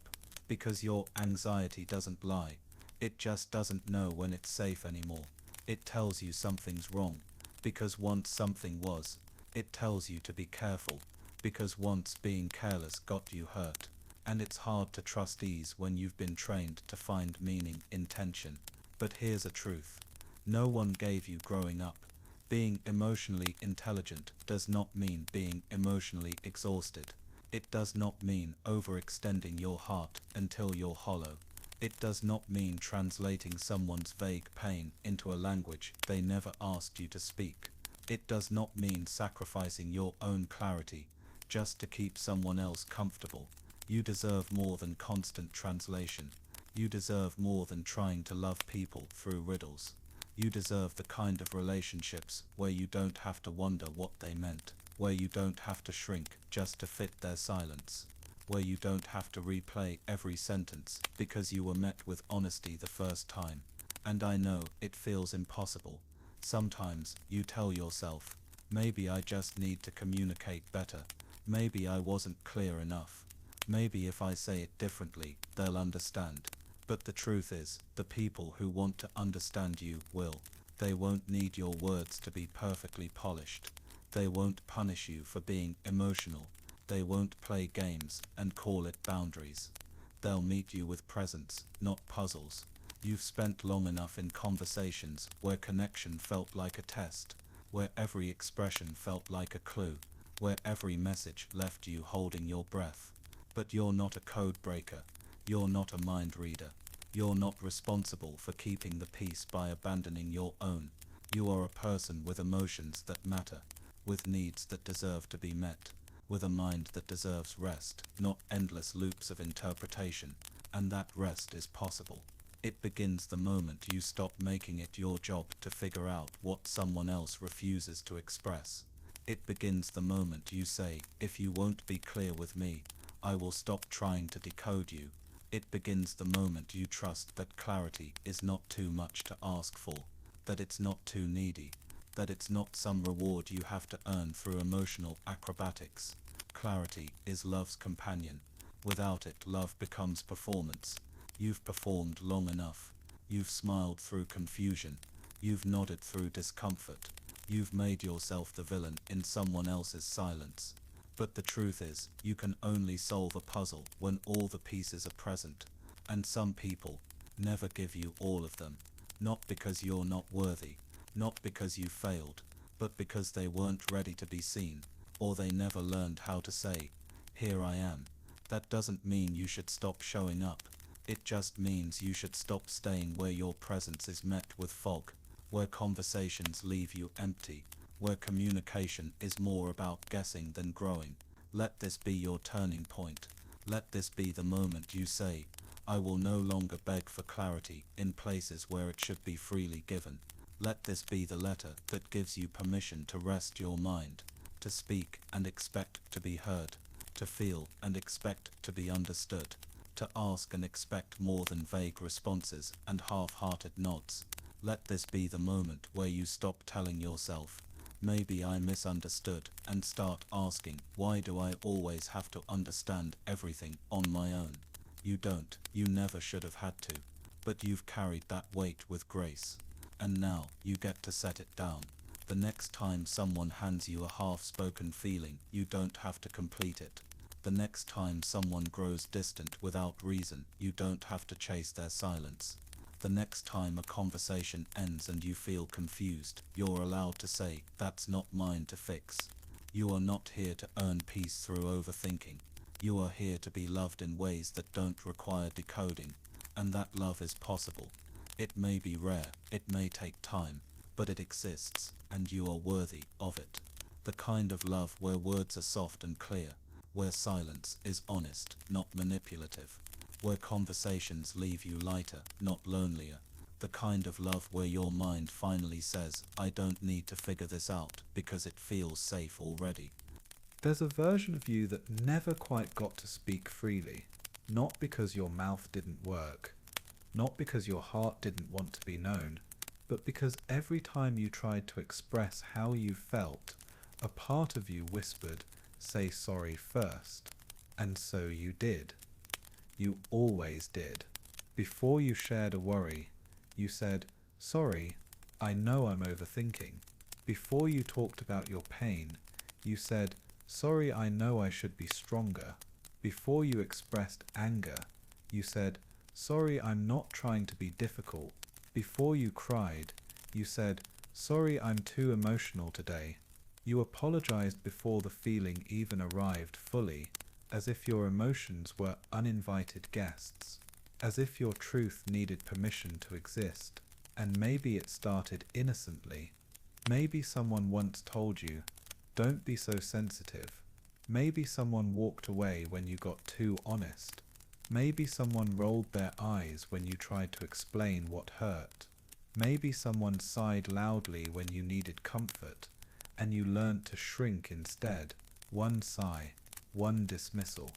S2: Because your anxiety doesn't lie. It just doesn't know when it's safe anymore. It tells you something's wrong. Because once something was. It tells you to be careful. Because once being careless got you hurt. And it's hard to trust ease when you've been trained to find meaning in tension. But here's a truth. No one gave you growing up. Being emotionally intelligent does not mean being emotionally exhausted. It does not mean overextending your heart until you're hollow. It does not mean translating someone's vague pain into a language they never asked you to speak. It does not mean sacrificing your own clarity just to keep someone else comfortable. You deserve more than constant translation. You deserve more than trying to love people through riddles. You deserve the kind of relationships where you don't have to wonder what they meant, where you don't have to shrink just to fit their silence, where you don't have to replay every sentence because you were met with honesty the first time. And I know it feels impossible. Sometimes you tell yourself, maybe I just need to communicate better. Maybe I wasn't clear enough. Maybe if I say it differently, they'll understand. But the truth is, the people who want to understand you will. They won't need your words to be perfectly polished. They won't punish you for being emotional. They won't play games and call it boundaries. They'll meet you with presence, not puzzles. You've spent long enough in conversations where connection felt like a test, where every expression felt like a clue, where every message left you holding your breath. But you're not a code breaker. You're not a mind reader. You're not responsible for keeping the peace by abandoning your own. You are a person with emotions that matter, with needs that deserve to be met, with a mind that deserves rest, not endless loops of interpretation. And that rest is possible. It begins the moment you stop making it your job to figure out what someone else refuses to express. It begins the moment you say, if you won't be clear with me, I will stop trying to decode you. It begins the moment you trust that clarity is not too much to ask for, that it's not too needy, that it's not some reward you have to earn through emotional acrobatics. Clarity is love's companion. Without it, love becomes performance. You've performed long enough. You've smiled through confusion. You've nodded through discomfort. You've made yourself the villain in someone else's silence. But the truth is, you can only solve a puzzle when all the pieces are present. And some people never give you all of them. Not because you're not worthy, not because you failed, but because they weren't ready to be seen, or they never learned how to say, here I am. That doesn't mean you should stop showing up. It just means you should stop staying where your presence is met with fog, where conversations leave you empty, where communication is more about guessing than growing. Let this be your turning point. Let this be the moment you say, I will no longer beg for clarity in places where it should be freely given. Let this be the letter that gives you permission to rest your mind, to speak and expect to be heard, to feel and expect to be understood, to ask and expect more than vague responses and half-hearted nods. Let this be the moment where you stop telling yourself, maybe I misunderstood, and start asking, why do I always have to understand everything on my own? You don't, you never should have had to, but you've carried that weight with grace. And now, you get to set it down. The next time someone hands you a half-spoken feeling, you don't have to complete it. The next time someone grows distant without reason, you don't have to chase their silence. The next time a conversation ends and you feel confused, you're allowed to say, that's not mine to fix. You are not here to earn peace through overthinking. You are here to be loved in ways that don't require decoding, and that love is possible. It may be rare, it may take time, but it exists, and you are worthy of it. The kind of love where words are soft and clear, where silence is honest, not manipulative, where conversations leave you lighter, not lonelier. The kind of love where your mind finally says, I don't need to figure this out because it feels safe already.
S1: There's a version of you that never quite got to speak freely, not because your mouth didn't work, not because your heart didn't want to be known, but because every time you tried to express how you felt, a part of you whispered, say sorry first. And so you did. You always did. Before you shared a worry, you said, sorry, I know I'm overthinking. Before you talked about your pain, you said, sorry, I know I should be stronger. Before you expressed anger, you said, sorry, I'm not trying to be difficult. Before you cried, you said, sorry, I'm too emotional today. You apologized before the feeling even arrived fully, as if your emotions were uninvited guests. as if your truth needed permission to exist. And maybe it started innocently. Maybe someone once told you, "Don't be so sensitive." Maybe someone walked away when you got too honest. Maybe someone rolled their eyes when you tried to explain what hurt. Maybe someone sighed loudly when you needed comfort, and you learned to shrink instead. One sigh, one dismissal,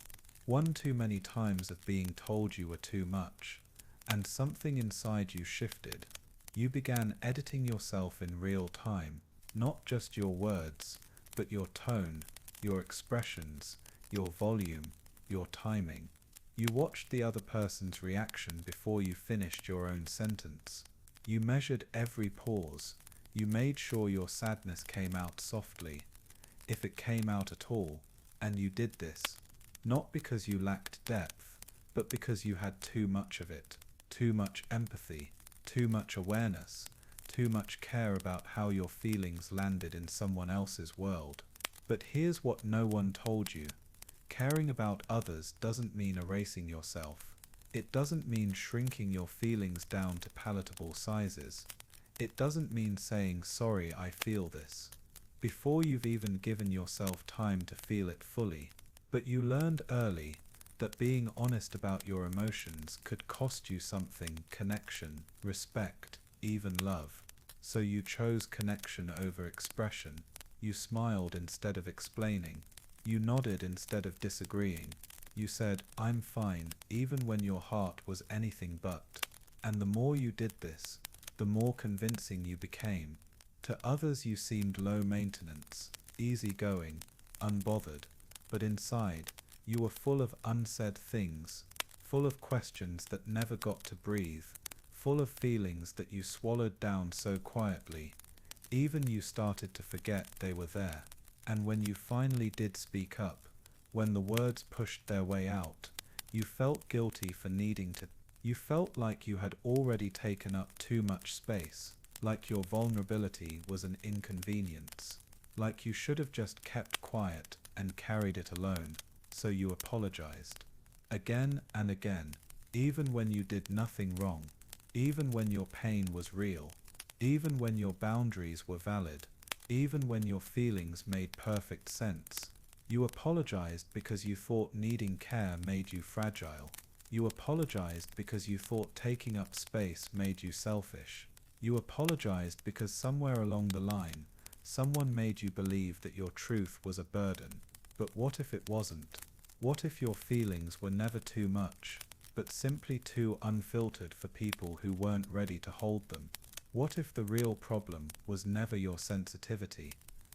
S1: one too many times of being told you were too much, and something inside you shifted. You began editing yourself in real time, not just your words, but your tone, your expressions, your volume, your timing. You watched the other person's reaction before you finished your own sentence. You measured every pause. You made sure your sadness came out softly, if it came out at all, and you did this, not because you lacked depth, but because you had too much of it, too much empathy, too much awareness, too much care about how your feelings landed in someone else's world. But here's what no one told you. Caring about others doesn't mean erasing yourself. It doesn't mean shrinking your feelings down to palatable sizes. It doesn't mean saying, "Sorry, I feel this," before you've even given yourself time to feel it fully. But you learned early that being honest about your emotions could cost you something: connection, respect, even love. So you chose connection over expression. You smiled instead of explaining. You nodded instead of disagreeing. You said, "I'm fine," even when your heart was anything but. And the more you did this, the more convincing you became. To others you seemed low maintenance, easygoing, unbothered. But inside, you were full of unsaid things, full of questions that never got to breathe, full of feelings that you swallowed down so quietly. Even you started to forget they were there. And when you finally did speak up, when the words pushed their way out, you felt guilty for needing to. You felt like you had already taken up too much space, like your vulnerability was an inconvenience, like you should have just kept quiet and carried it alone. So you apologized. Again and again, even when you did nothing wrong, even when your pain was real, even when your boundaries were valid, even when your feelings made perfect sense. You apologized because you thought needing care made you fragile. You apologized because you thought taking up space made you selfish. You apologized because somewhere along the line, someone made you believe that your truth was a burden. But what if it wasn't? What if your feelings were never too much, but simply too unfiltered for people who weren't ready to hold them? What if the real problem was never your sensitivity,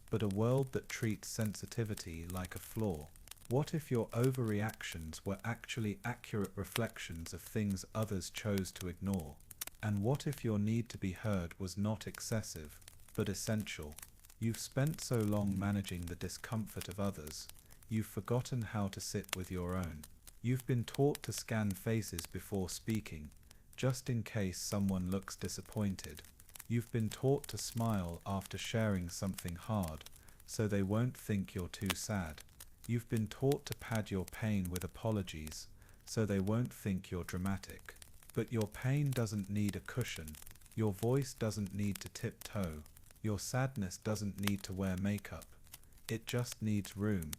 S1: but a world that treats sensitivity like a flaw? What if your overreactions were actually accurate reflections of things others chose to ignore? And what if your need to be heard was not excessive, but essential? You've spent so long managing the discomfort of others, you've forgotten how to sit with your own. You've been taught to scan faces before speaking, just in case someone looks disappointed. You've been taught to smile after sharing something hard, so they won't think you're too sad. You've been taught to pad your pain with apologies, so they won't think you're dramatic. But your pain doesn't need a cushion. Your voice doesn't need to tiptoe. Your sadness doesn't need to wear makeup. It just needs room.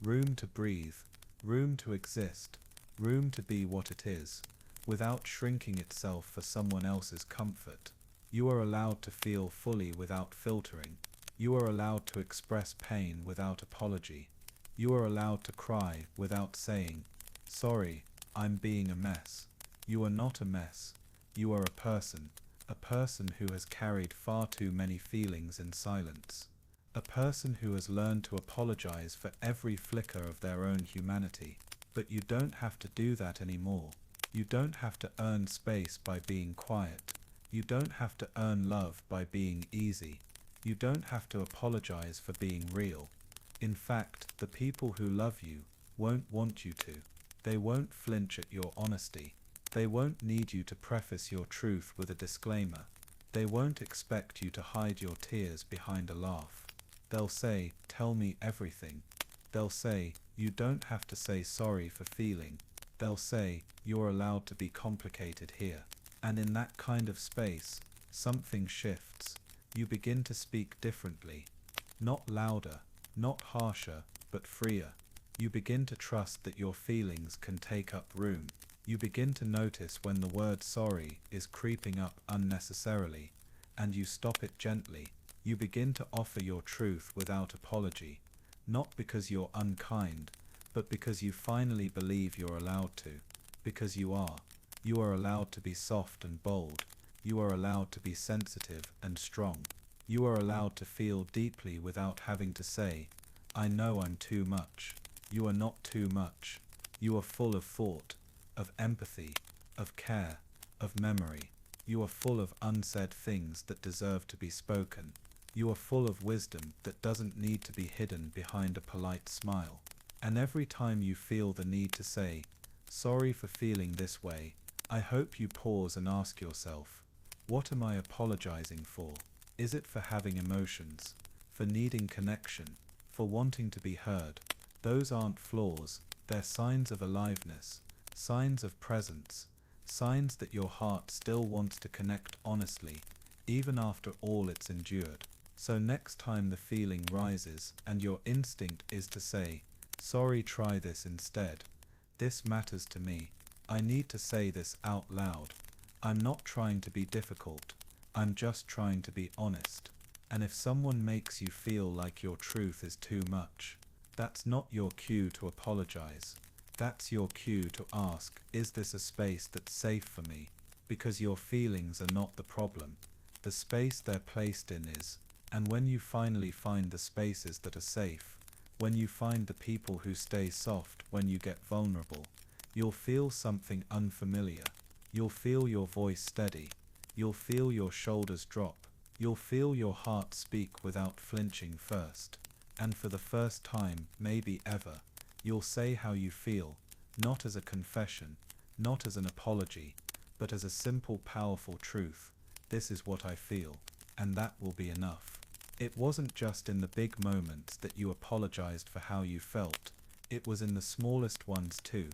S1: Room to breathe. Room to exist. Room to be what it is, without shrinking itself for someone else's comfort. You are allowed to feel fully without filtering. You are allowed to express pain without apology. You are allowed to cry without saying, "Sorry, I'm being a mess." You are not a mess. You are a person who has carried far too many feelings in silence. A person who has learned to apologize for every flicker of their own humanity. But you don't have to do that anymore. You don't have to earn space by being quiet. You don't have to earn love by being easy. You don't have to apologize for being real. In fact, the people who love you won't want you to. They won't flinch at your honesty. They won't need you to preface your truth with a disclaimer. They won't expect you to hide your tears behind a laugh. They'll say, "Tell me everything." They'll say, "You don't have to say sorry for feeling. They'll say, "You're allowed to be complicated here." And in that kind of space, something shifts. You begin to speak differently. Not louder, not harsher, but freer. You begin to trust that your feelings can take up room. You begin to notice when the word sorry is creeping up unnecessarily, and you stop it gently. You begin to offer your truth without apology, not because you're unkind, but because you finally believe you're allowed to. Because you are. You are allowed to be soft and bold. You are allowed to be sensitive and strong. You are allowed to feel deeply without having to say, "I know I'm too much." You are not too much. You are full of thought, of empathy, of care, of memory. You are full of unsaid things that deserve to be spoken. You are full of wisdom that doesn't need to be hidden behind a polite smile. And every time you feel the need to say, "Sorry for feeling this way," I hope you pause and ask yourself, what am I apologizing for? Is it for having emotions? For needing connection? For wanting to be heard? Those aren't flaws, they're signs of aliveness, signs of presence, signs that your heart still wants to connect honestly, even after all it's endured. So next time the feeling rises and your instinct is to say, "Sorry, try this instead. This matters to me. I need to say this out loud. I'm not trying to be difficult. I'm just trying to be honest." And if someone makes you feel like your truth is too much, that's not your cue to apologize. That's your cue to ask, is this a space that's safe for me? Because your feelings are not the problem. The space they're placed in is. And when you finally find the spaces that are safe, when you find the people who stay soft when you get vulnerable, you'll feel something unfamiliar. You'll feel your voice steady. You'll feel your shoulders drop. You'll feel your heart speak without flinching first. And for the first time, maybe ever, you'll say how you feel, not as a confession, not as an apology, but as a simple, powerful truth. This is what I feel, and that will be enough. It wasn't just in the big moments that you apologized for how you felt. It was in the smallest ones too,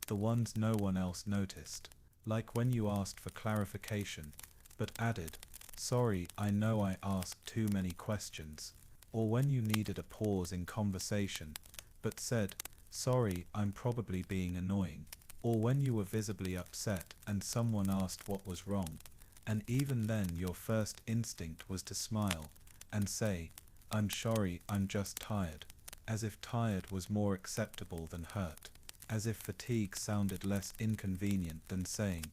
S1: the ones no one else noticed. Like when you asked for clarification, but added, "Sorry, I know I asked too many questions." Or when you needed a pause in conversation, but said, "Sorry, I'm probably being annoying." Or when you were visibly upset and someone asked what was wrong, and even then your first instinct was to smile and say, "I'm sorry, I'm just tired." As if tired was more acceptable than hurt. As if fatigue sounded less inconvenient than saying,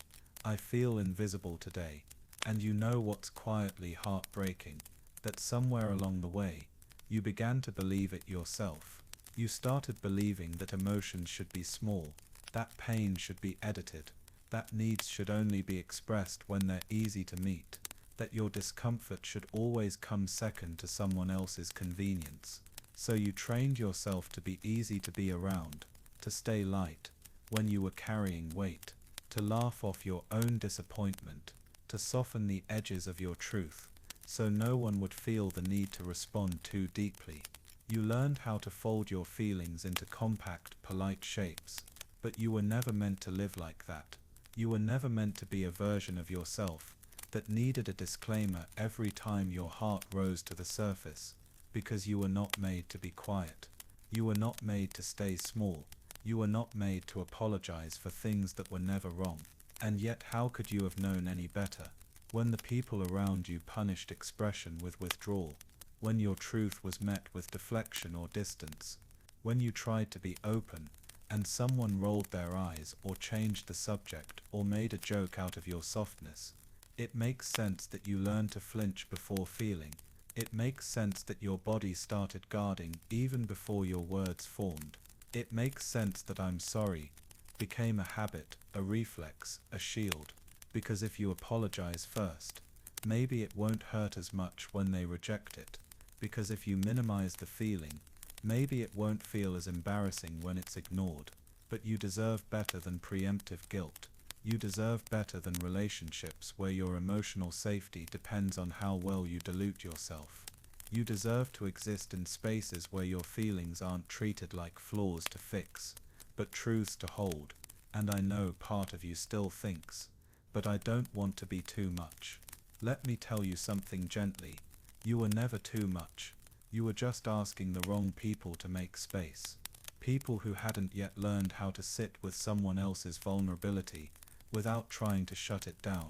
S1: "I feel invisible today." And you know what's quietly heartbreaking? That somewhere along the way, you began to believe it yourself. You started believing that emotions should be small, that pain should be edited, that needs should only be expressed when they're easy to meet, that your discomfort should always come second to someone else's convenience. So you trained yourself to be easy to be around, to stay light when you were carrying weight, to laugh off your own disappointment, to soften the edges of your truth, so no one would feel the need to respond too deeply. You learned how to fold your feelings into compact, polite shapes, but you were never meant to live like that. You were never meant to be a version of yourself that needed a disclaimer every time your heart rose to the surface, because you were not made to be quiet. You were not made to stay small. You were not made to apologize for things that were never wrong. And yet how could you have known any better? When the people around you punished expression with withdrawal, when your truth was met with deflection or distance, when you tried to be open, and someone rolled their eyes or changed the subject or made a joke out of your softness, it makes sense that you learned to flinch before feeling. It makes sense that your body started guarding even before your words formed. It makes sense that "I'm sorry" became a habit, a reflex, a shield. Because if you apologize first, maybe it won't hurt as much when they reject it. Because if you minimize the feeling, maybe it won't feel as embarrassing when it's ignored. But you deserve better than preemptive guilt. You deserve better than relationships where your emotional safety depends on how well you dilute yourself. You deserve to exist in spaces where your feelings aren't treated like flaws to fix, but truths to hold.
S2: And I know part of you still thinks, but I don't want to be too much. Let me tell you something gently. You were never too much. You were just asking the wrong people to make space. People who hadn't yet learned how to sit with someone else's vulnerability without trying to shut it down.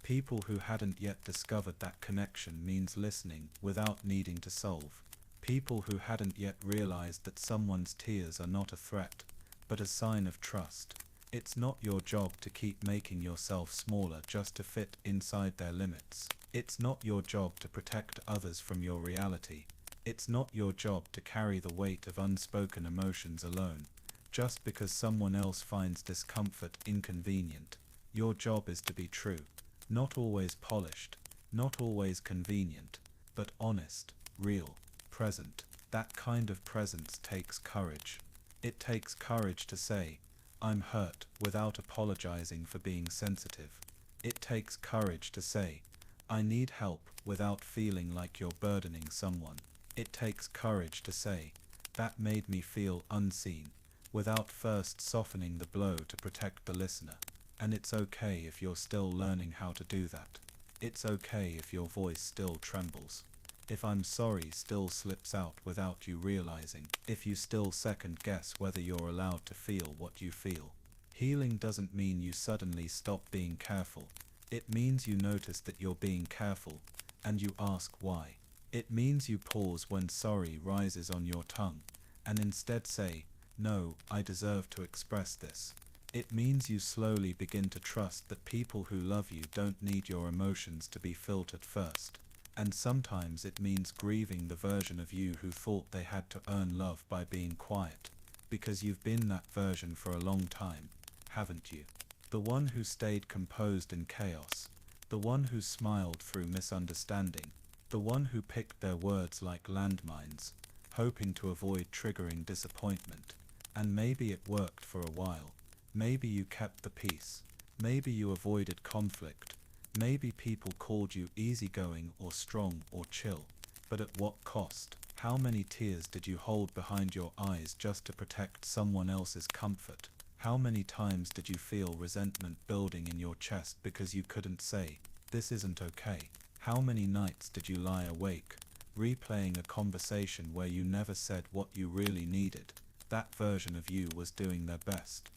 S2: People who hadn't yet discovered that connection means listening without needing to solve. People who hadn't yet realized that someone's tears are not a threat, but a sign of trust. It's not your job to keep making yourself smaller just to fit inside their limits. It's not your job to protect others from your reality. It's not your job to carry the weight of unspoken emotions alone, just because someone else finds discomfort inconvenient. Your job is to be true, not always polished, not always convenient, but honest, real, present. That kind of presence takes courage. It takes courage to say, "I'm hurt," without apologizing for being sensitive. It takes courage to say, "I need help," without feeling like you're burdening someone. It takes courage to say, "That made me feel unseen," without first softening the blow to protect the listener. And it's okay if you're still learning how to do that. It's okay if your voice still trembles. If "I'm sorry" still slips out without you realizing. If you still second guess whether you're allowed to feel what you feel. Healing doesn't mean you suddenly stop being careful. It means you notice that you're being careful, and you ask why. It means you pause when sorry rises on your tongue, and instead say, "No, I deserve to express this." It means you slowly begin to trust that people who love you don't need your emotions to be filtered first. And sometimes it means grieving the version of you who thought they had to earn love by being quiet, because you've been that version for a long time, haven't you? The one who stayed composed in chaos, the one who smiled through misunderstanding, the one who picked their words like landmines, hoping to avoid triggering disappointment. And maybe it worked for a while. Maybe you kept the peace. Maybe you avoided conflict. Maybe people called you easygoing or strong or chill. But at what cost? How many tears did you hold behind your eyes just to protect someone else's comfort? How many times did you feel resentment building in your chest because you couldn't say, "This isn't okay"? How many nights did you lie awake, replaying a conversation where you never said what you really needed? That version of you was doing their best.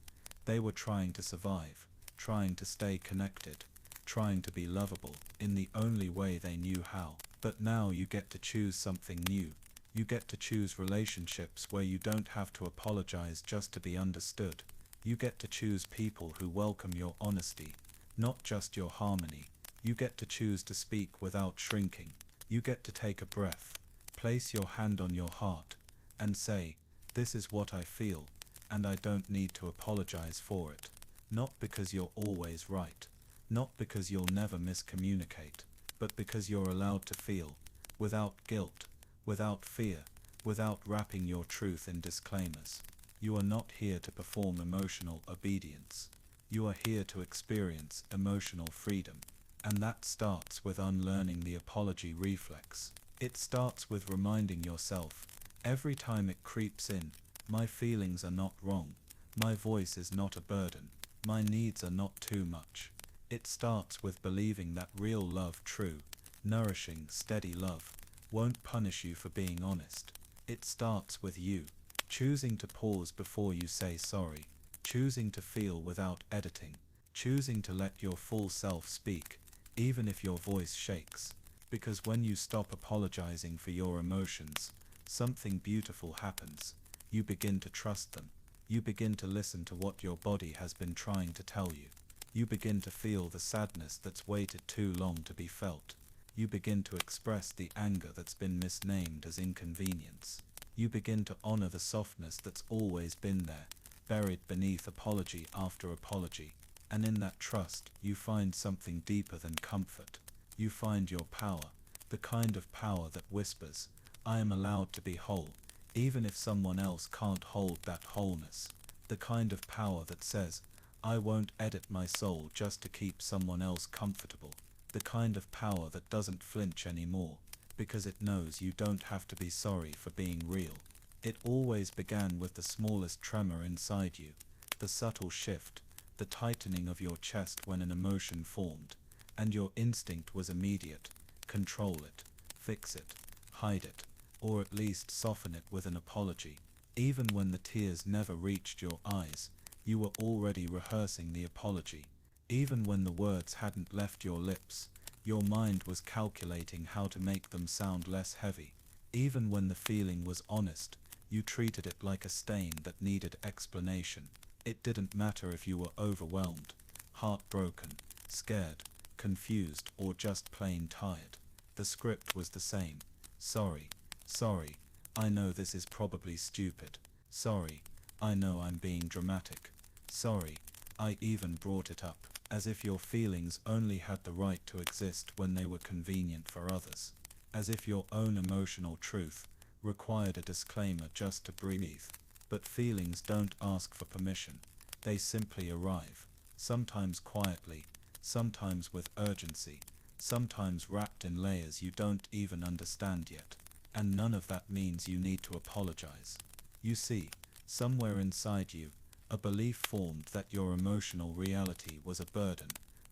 S2: They were trying to survive, trying to stay connected, trying to be lovable, in the only way they knew how. But now you get to choose something new. You get to choose relationships where you don't have to apologize just to be understood. You get to choose people who welcome your honesty, not just your harmony. You get to choose to speak without shrinking. You get to take a breath, place your hand on your heart, and say, "This is what I feel, and I don't need to apologize for it." Not because you're always right, not because you'll never miscommunicate, but because you're allowed to feel, without guilt, without fear, without wrapping your truth in disclaimers. You are not here to perform emotional obedience. You are here to experience emotional freedom. And that starts with unlearning the apology reflex. It starts with reminding yourself, every time it creeps in, my feelings are not wrong, my voice is not a burden, my needs are not too much. It starts with believing that real love, true, nourishing, steady love, won't punish you for being honest. It starts with you, choosing to pause before you say sorry, choosing to feel without editing, choosing to let your full self speak, even if your voice shakes. Because when you stop apologizing for your emotions, something beautiful happens. You begin to trust them. You begin to listen to what your body has been trying to tell you. You begin to feel the sadness that's waited too long to be felt. You begin to express the anger that's been misnamed as inconvenience. You begin to honor the softness that's always been there, buried beneath apology after apology. And in that trust, you find something deeper than comfort. You find your power, the kind of power that whispers, "I am allowed to be whole," even if someone else can't hold that wholeness. The kind of power that says, "I won't edit my soul just to keep someone else comfortable." The kind of power that doesn't flinch anymore, because it knows you don't have to be sorry for being real. It always began with the smallest tremor inside you, the subtle shift, the tightening of your chest when an emotion formed, and your instinct was immediate: control it, fix it, hide it, or at least soften it with an apology. Even when the tears never reached your eyes, you were already rehearsing the apology. Even when the words hadn't left your lips, your mind was calculating how to make them sound less heavy. Even when the feeling was honest, you treated it like a stain that needed explanation. It didn't matter if you were overwhelmed, heartbroken, scared, confused, or just plain tired. The script was the same. Sorry, sorry, I know this is probably stupid. Sorry, I know I'm being dramatic. Sorry, I even brought it up, as if your feelings only had the right to exist when they were convenient for others. As if your own emotional truth required a disclaimer just to breathe. But feelings don't ask for permission. They simply arrive, sometimes quietly, sometimes with urgency, sometimes wrapped in layers you don't even understand yet. And none of that means you need to apologize. You see, somewhere inside you, a belief formed that your emotional reality was a burden,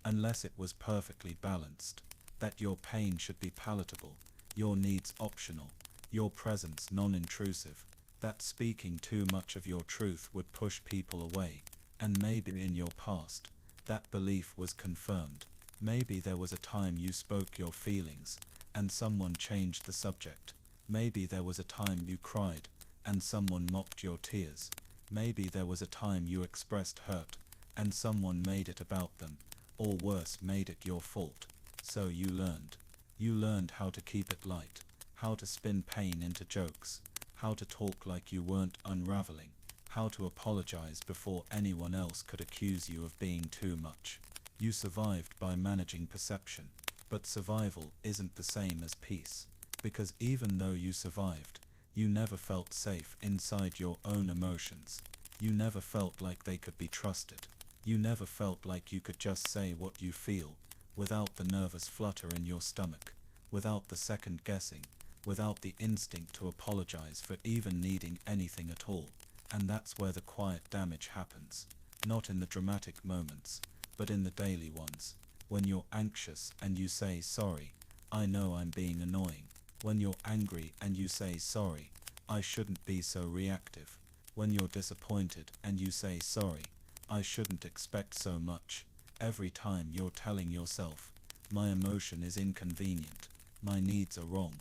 S2: unless it was perfectly balanced, that your pain should be palatable, your needs optional, your presence non-intrusive, that speaking too much of your truth would push people away. And maybe in your past, that belief was confirmed. Maybe there was a time you spoke your feelings, and someone changed the subject. Maybe there was a time you cried, and someone mocked your tears. Maybe there was a time you expressed hurt, and someone made it about them, or worse, made it your fault. So you learned. You learned how to keep it light, how to spin pain into jokes, how to talk like you weren't unraveling, how to apologize before anyone else could accuse you of being too much. You survived by managing perception, but survival isn't the same as peace, because even though you survived, you never felt safe inside your own emotions. You never felt like they could be trusted. You never felt like you could just say what you feel, without the nervous flutter in your stomach, without the second guessing, without the instinct to apologize for even needing anything at all. And that's where the quiet damage happens. Not in the dramatic moments, but in the daily ones. When you're anxious and you say, sorry, I know I'm being annoying. When you're angry and you say, sorry, I shouldn't be so reactive. When you're disappointed and you say, sorry, I shouldn't expect so much. Every time you're telling yourself, my emotion is inconvenient, my needs are wrong,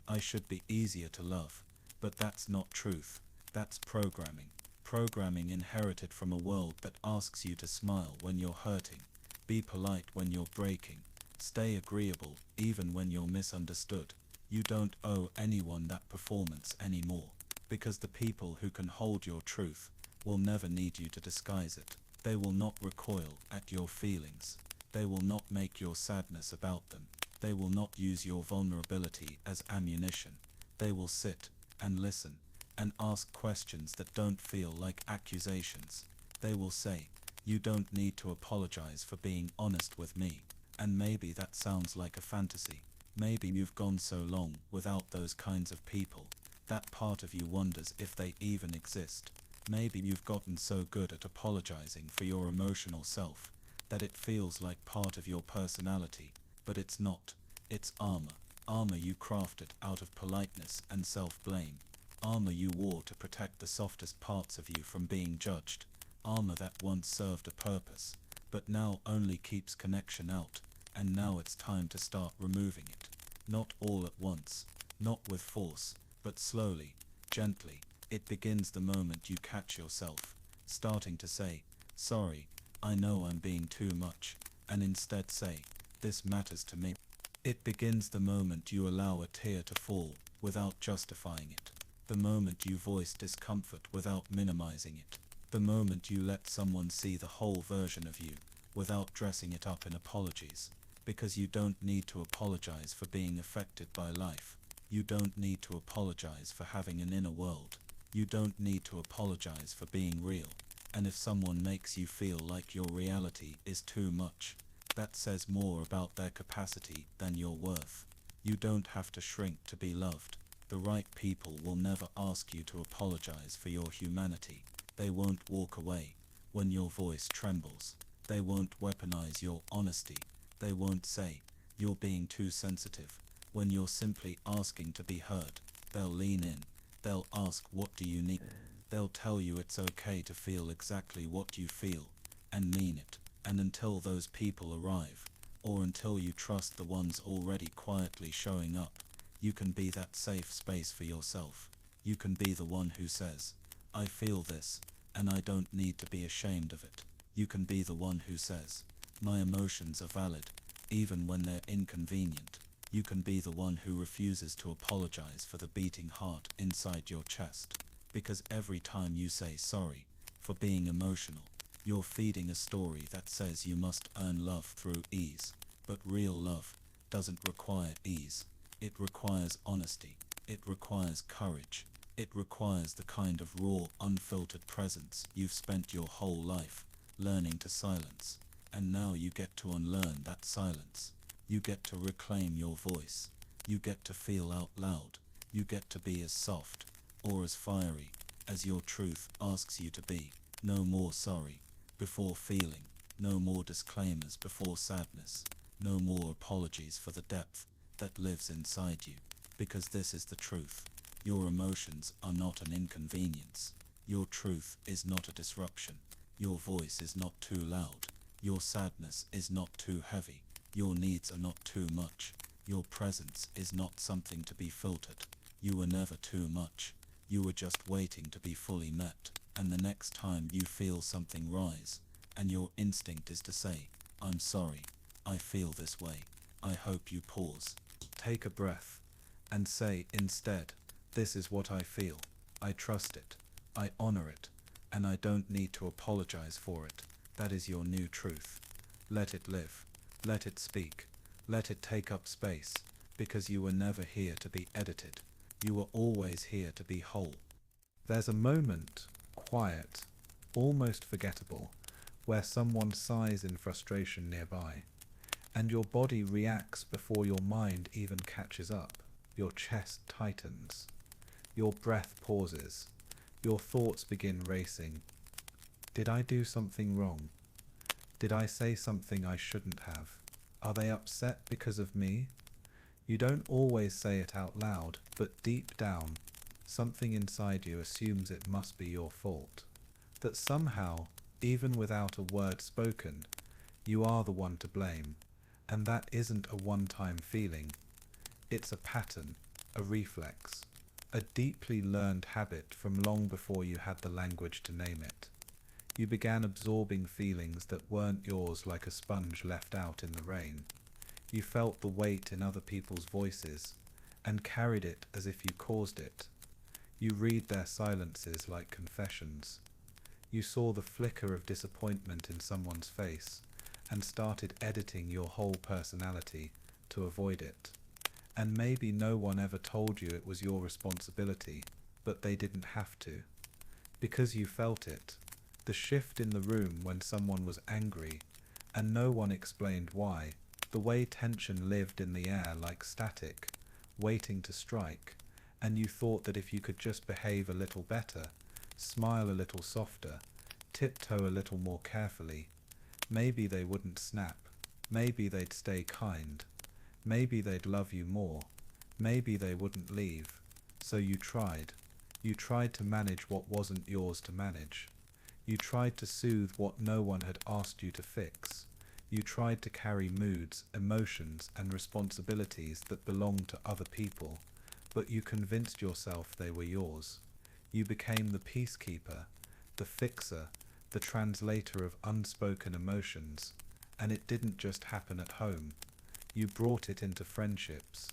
S2: I should be easier to love. But that's not truth. That's programming. Programming inherited from a world that asks you to smile when you're hurting, be polite when you're breaking, stay agreeable even when you're misunderstood. You don't owe anyone that performance anymore, because the people who can hold your truth will never need you to disguise it. They will not recoil at your feelings. They will not make your sadness about them. They will not use your vulnerability as ammunition. They will sit and listen and ask questions that don't feel like accusations. They will say, you don't need to apologize for being honest with me. And maybe that sounds like a fantasy. Maybe you've gone so long without those kinds of people, that part of you wonders if they even exist. Maybe you've gotten so good at apologizing for your emotional self, that it feels like part of your personality, but it's not. It's armor. Armor you crafted out of politeness and self-blame. Armor you wore to protect the softest parts of you from being judged. Armor that once served a purpose, but now only keeps connection out, and now it's time to start removing it. Not all at once, not with force, but slowly, gently. It begins the moment you catch yourself starting to say, sorry, I know I'm being too much, and instead say, this matters to me. It begins the moment you allow a tear to fall without justifying it. The moment you voice discomfort without minimizing it. The moment you let someone see the whole version of you without dressing it up in apologies. Because you don't need to apologize for being affected by life. You don't need to apologize for having an inner world. You don't need to apologize for being real. And if someone makes you feel like your reality is too much, that says more about their capacity than your worth. You don't have to shrink to be loved. The right people will never ask you to apologize for your humanity. They won't walk away when your voice trembles. They won't weaponize your honesty. They won't say, "You're being too sensitive," when you're simply asking to be heard. They'll lean in. They'll ask, "What do you need?" They'll tell you it's okay to feel exactly what you feel, and mean it. And until those people arrive, or until you trust the ones already quietly showing up, you can be that safe space for yourself. You can be the one who says, "I feel this, and I don't need to be ashamed of it." You can be the one who says, "My emotions are valid, even when they're inconvenient." You can be the one who refuses to apologize for the beating heart inside your chest, because every time you say sorry for being emotional, you're feeding a story that says you must earn love through ease. But real love doesn't require ease. It requires honesty. It requires courage. It requires the kind of raw, unfiltered presence you've spent your whole life learning to silence. And now you get to unlearn that silence. You get to reclaim your voice. You get to feel out loud. You get to be as soft, or as fiery, as your truth asks you to be. No more sorry before feeling. No more disclaimers before sadness. No more apologies for the depth that lives inside you. Because this is the truth. Your emotions are not an inconvenience. Your truth is not a disruption. Your voice is not too loud. Your sadness is not too heavy. Your needs are not too much. Your presence is not something to be filtered. You were never too much. You were just waiting to be fully met. And the next time you feel something rise, and your instinct is to say, "I'm sorry, I feel this way," I hope you pause, take a breath, and say instead, "This is what I feel. I trust it. I honor it. And I don't need to apologize for it." That is your new truth. Let it live. Let it speak. Let it take up space, because you were never here to be edited. You were always here to be whole. There's a moment, quiet, almost forgettable, where someone sighs in frustration nearby, and your body reacts before your mind even catches up. Your chest tightens. Your breath pauses. Your thoughts begin racing. Did I do something wrong? Did I say something I shouldn't have? Are they upset because of me? You don't always say it out loud, but deep down, something inside you assumes it must be your fault. That somehow, even without a word spoken, you are the one to blame. And that isn't a one-time feeling. It's a pattern, a reflex, a deeply learned habit from long before you had the language to name it. You began absorbing feelings that weren't yours like a sponge left out in the rain. You felt the weight in other people's voices and carried it as if you caused it. You read their silences like confessions. You saw the flicker of disappointment in someone's face and started editing your whole personality to avoid it. And maybe no one ever told you it was your responsibility, but they didn't have to. Because you felt it. The shift in the room when someone was angry, and no one explained why. The way tension lived in the air like static, waiting to strike, and you thought that if you could just behave a little better, smile a little softer, tiptoe a little more carefully, maybe they wouldn't snap, maybe they'd stay kind, maybe they'd love you more, maybe they wouldn't leave. So you tried. You tried to manage what wasn't yours to manage. You tried to soothe what no one had asked you to fix. You tried to carry moods, emotions, and responsibilities that belonged to other people, but you convinced yourself they were yours. You became the peacekeeper, the fixer, the translator of unspoken emotions, and it didn't just happen at home. You brought it into friendships,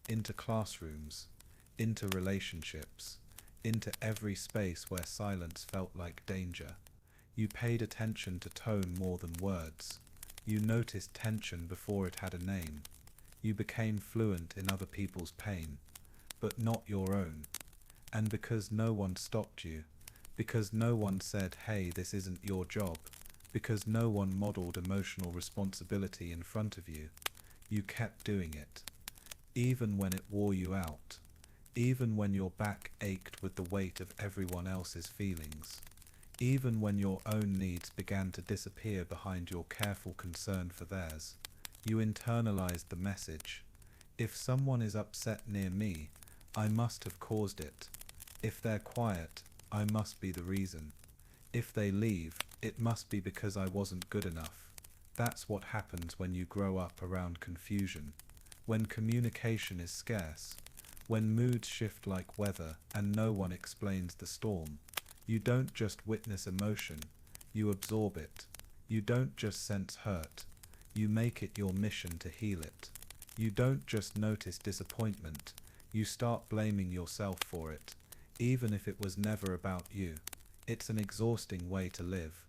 S2: into classrooms, into relationships, into every space where silence felt like danger. You paid attention to tone more than words. You noticed tension before it had a name. You became fluent in other people's pain, but not your own. And because no one stopped you, because no one said, "Hey, this isn't your job," because no one modeled emotional responsibility in front of you, you kept doing it. Even when it wore you out, even when your back ached with the weight of everyone else's feelings,
S1: even when your own needs began to disappear behind your careful concern for theirs. You internalized the message. If someone is upset near me, I must have caused it. If they're quiet, I must be the reason. If they leave, it must be because I wasn't good enough. That's what happens when you grow up around confusion. When communication is scarce. When moods shift like weather and no one explains the storm. You don't just witness emotion, you absorb it. You don't just sense hurt, you make it your mission to heal it. You don't just notice disappointment, you start blaming yourself for it, even if it was never about you. It's an exhausting way to live,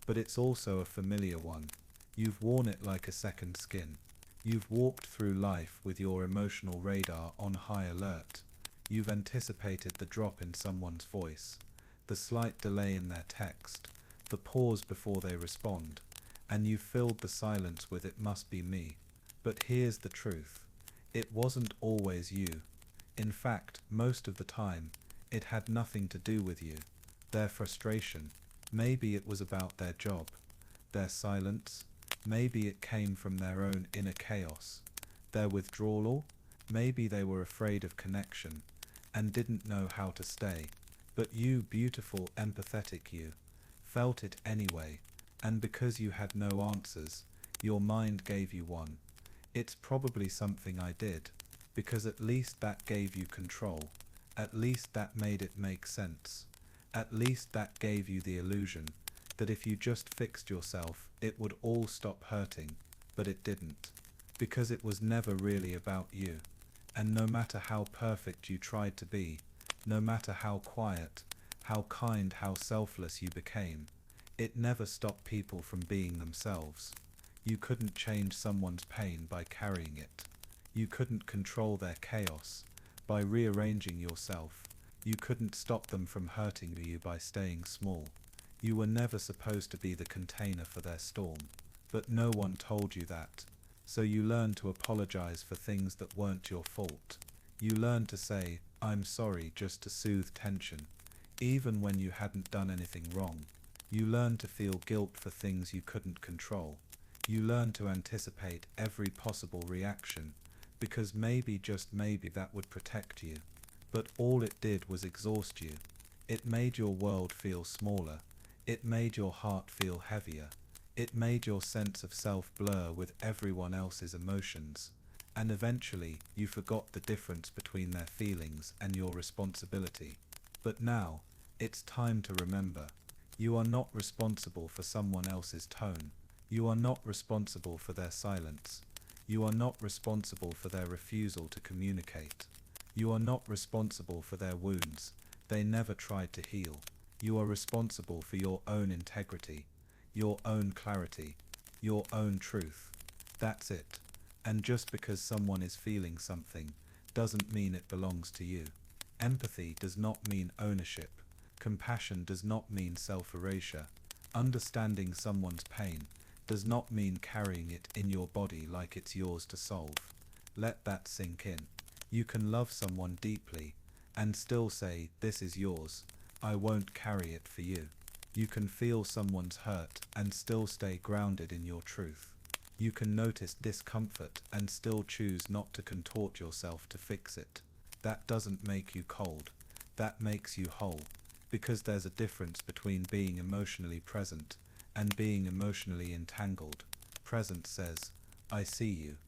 S1: but it's also a familiar one. You've worn it like a second skin. You've walked through life with your emotional radar on high alert. You've anticipated the drop in someone's voice, the slight delay in their text, the pause before they respond, and you filled the silence with "it must be me." But here's the truth. It wasn't always you. In fact, most of the time, it had nothing to do with you. Their frustration, maybe it was about their job. Their silence, maybe it came from their own inner chaos. Their withdrawal, maybe they were afraid of connection and didn't know how to stay. But you, beautiful, empathetic you, felt it anyway, and because you had no answers, your mind gave you one. It's probably something I did, because at least that gave you control. At least that made it make sense. At least that gave you the illusion that if you just fixed yourself, it would all stop hurting. But it didn't, because it was never really about you. And no matter how perfect you tried to be, no matter how quiet, how kind, how selfless you became, it never stopped people from being themselves. You couldn't change someone's pain by carrying it. You couldn't control their chaos by rearranging yourself. You couldn't stop them from hurting you by staying small. You were never supposed to be the container for their storm. But no one told you that. So you learned to apologize for things that weren't your fault. You learned to say, "I'm sorry," just to soothe tension, even when you hadn't done anything wrong. You learned to feel guilt for things you couldn't control. You learned to anticipate every possible reaction, because maybe, just maybe, that would protect you. But all it did was exhaust you. It made your world feel smaller. It made your heart feel heavier. It made your sense of self blur with everyone else's emotions. And eventually, you forgot the difference between their feelings and your responsibility. But now, it's time to remember. You are not responsible for someone else's tone. You are not responsible for their silence. You are not responsible for their refusal to communicate. You are not responsible for their wounds. They never tried to heal. You are responsible for your own integrity, your own clarity, your own truth. That's it. And just because someone is feeling something doesn't mean it belongs to you. Empathy does not mean ownership. Compassion does not mean self-erasure. Understanding someone's pain does not mean carrying it in your body like it's yours to solve. Let that sink in. You can love someone deeply and still say, "This is yours. I won't carry it for you." You can feel someone's hurt and still stay grounded in your truth. You can notice discomfort and still choose not to contort yourself to fix it. That doesn't make you cold. That makes you whole. Because there's a difference between being emotionally present and being emotionally entangled. Presence says, "I see you.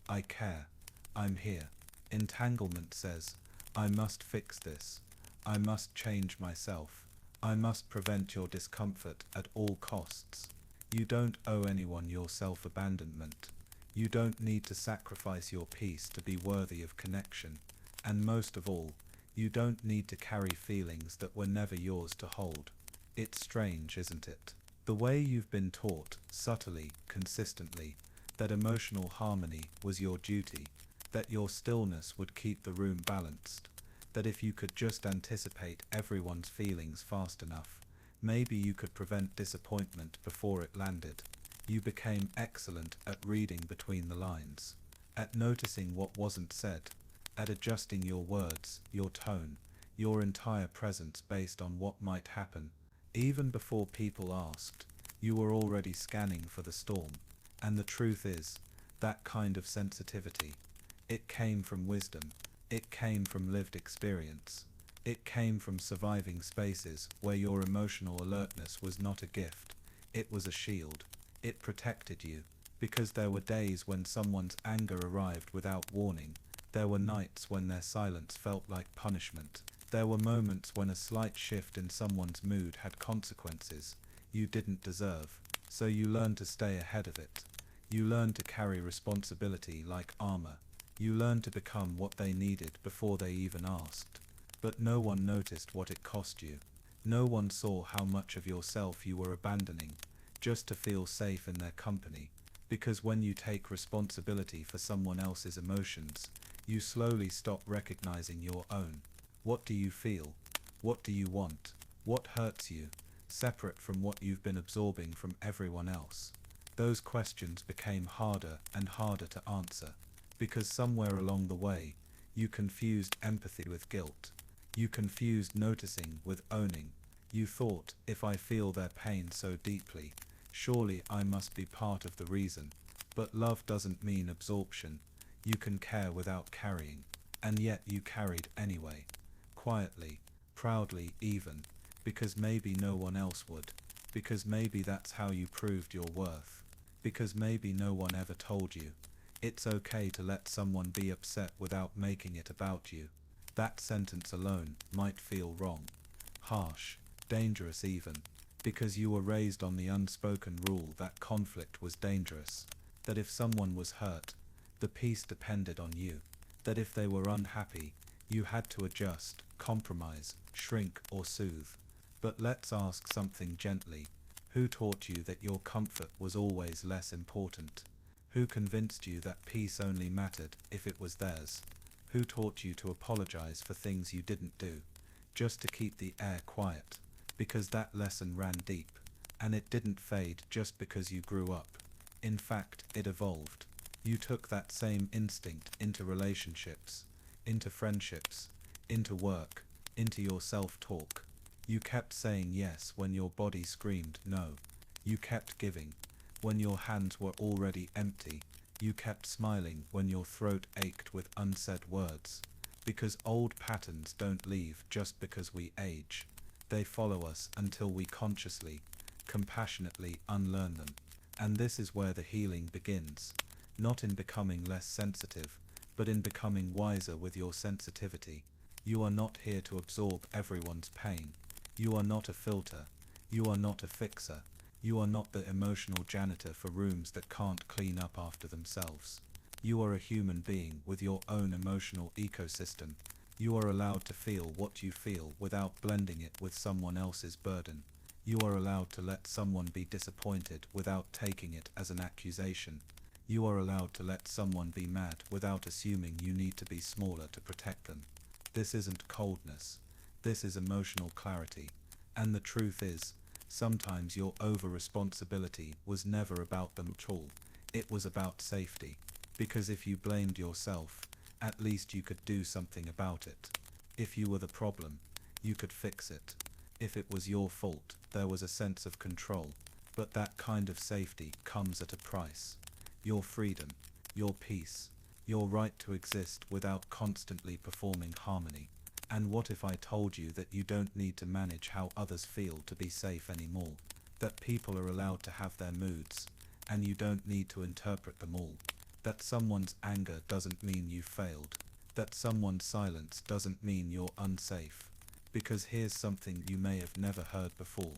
S1: I care. I'm here." Entanglement says, "I must fix this. I must change myself. I must prevent your discomfort at all costs." You don't owe anyone your self-abandonment. You don't need to sacrifice your peace to be worthy of connection. And most of all, you don't need to carry feelings that were never yours to hold. It's strange, isn't it? The way you've been taught, subtly, consistently, that emotional harmony was your duty, that your stillness would keep the room balanced, that if you could just anticipate everyone's feelings fast enough, maybe you could prevent disappointment before it landed. You became excellent at reading between the lines, at noticing what wasn't said, at adjusting your words, your tone, your entire presence based on what might happen
S2: Even before people asked, you were already scanning for the storm. And the truth is, that kind of sensitivity, it came from wisdom, it came from lived experience, it came from surviving spaces where your emotional alertness was not a gift, it was a shield. It protected you, because there were days when someone's anger arrived without warning, there were nights when their silence felt like punishment, there were moments when a slight shift in someone's mood had consequences you didn't deserve, so you learned to stay ahead of it. You learned to carry responsibility like armor. You learned to become what they needed before they even asked. But no one noticed what it cost you. No one saw how much of yourself you were abandoning, just to feel safe in their company. Because when you take responsibility for someone else's emotions, you slowly stop recognizing your own. What do you feel? What do you want? What hurts you? Separate from what you've been absorbing from everyone else. Those questions became harder and harder to answer, because somewhere along the way, you confused empathy with guilt. You confused noticing with owning. You thought, if I feel their pain so deeply, surely I must be part of the reason. But love doesn't mean absorption. You can care without carrying, and yet you carried anyway. Quietly, proudly even, because maybe no one else would. Because maybe that's how you proved your worth. Because maybe no one ever told you. It's okay to let someone be upset without making it about you. That sentence alone might feel wrong, harsh, dangerous even, because you were raised on the unspoken rule that conflict was dangerous, that if someone was hurt, the peace depended on you, that if they were unhappy, you had to adjust, compromise, shrink or soothe. But let's ask something gently. Who taught you that your comfort was always less important? Who convinced you that peace only mattered if it was theirs? Who taught you to apologize for things you didn't do, just to keep the air quiet? Because that lesson ran deep, and it didn't fade just because you grew up. In fact, it evolved. You took that same instinct into relationships, into friendships, into work, into your self-talk. You kept saying yes when your body screamed no. You kept giving when your hands were already empty. You kept smiling when your throat ached with unsaid words. Because old patterns don't leave just because we age. They follow us until we consciously, compassionately unlearn them. And this is where the healing begins. Not in becoming less sensitive, but in becoming wiser with your sensitivity. You are not here to absorb everyone's pain. You are not a filter. You are not a fixer. You are not the emotional janitor for rooms that can't clean up after themselves. You are a human being with your own emotional ecosystem. You are allowed to feel what you feel without blending it with someone else's burden. You are allowed to let someone be disappointed without taking it as an accusation. You are allowed to let someone be mad without assuming you need to be smaller to protect them. This isn't coldness. This is emotional clarity. And the truth is, sometimes your over-responsibility was never about them at all. It was about safety. Because if you blamed yourself, at least you could do something about it. If you were the problem, you could fix it. If it was your fault, there was a sense of control. But that kind of safety comes at a price. Your freedom, your peace, your right to exist without constantly performing harmony. And what if I told you that you don't need to manage how others feel to be safe anymore? That people are allowed to have their moods, and you don't need to interpret them all. That someone's anger doesn't mean you failed. That someone's silence doesn't mean you're unsafe. Because here's something you may have never heard before,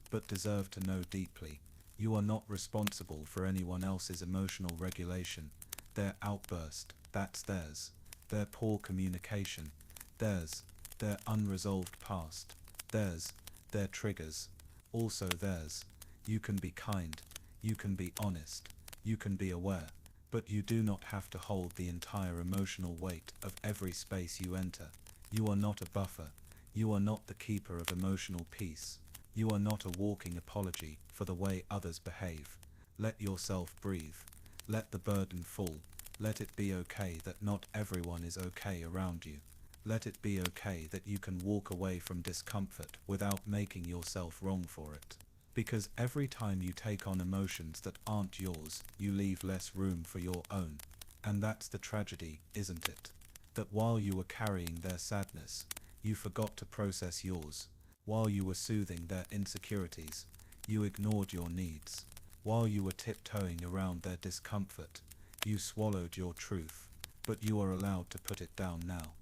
S2: but deserve to know deeply. You are not responsible for anyone else's emotional regulation. Their outburst, that's theirs. Their poor communication, theirs. Their unresolved past, theirs. Their triggers, also theirs. You can be kind, you can be honest, you can be aware, but you do not have to hold the entire emotional weight of every space you enter. You are not a buffer. You are not the keeper of emotional peace. You are not a walking apology for the way others behave. Let yourself breathe. Let the burden fall. Let it be okay that not everyone is okay around you. Let it be okay that you can walk away from discomfort without making yourself wrong for it. Because every time you take on emotions that aren't yours, you leave less room for your own. And that's the tragedy, isn't it? That while you were carrying their sadness, you forgot to process yours. While you were soothing their insecurities, you ignored your needs. While you were tiptoeing around their discomfort, you swallowed your truth. But you are allowed to put it down now.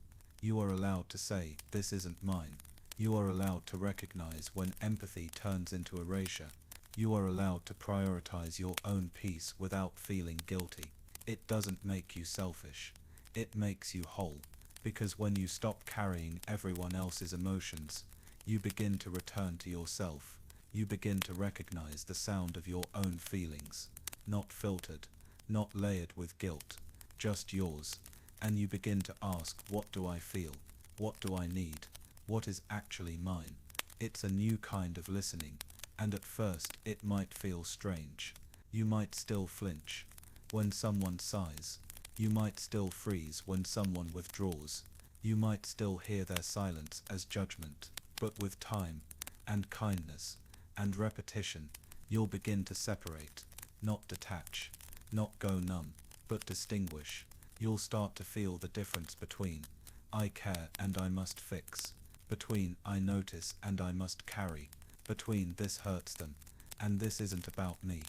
S2: You are allowed to say, this isn't mine. You are allowed to recognize when empathy turns into erasure. You are allowed to prioritize your own peace without feeling guilty. It doesn't make you selfish. It makes you whole. Because when you stop carrying everyone else's emotions, you begin to return to yourself. You begin to recognize the sound of your own feelings. Not filtered, not layered with guilt, just yours. And you begin to ask, what do I feel? What do I need? What is actually mine? It's a new kind of listening, and at first it might feel strange. You might still flinch when someone sighs. You might still freeze when someone withdraws. You might still hear their silence as judgment. But with time, and kindness, and repetition, you'll begin to separate, not detach, not go numb, but distinguish. You'll start to feel the difference between I care and I must fix, between I notice and I must carry, between this hurts them, and this isn't about me.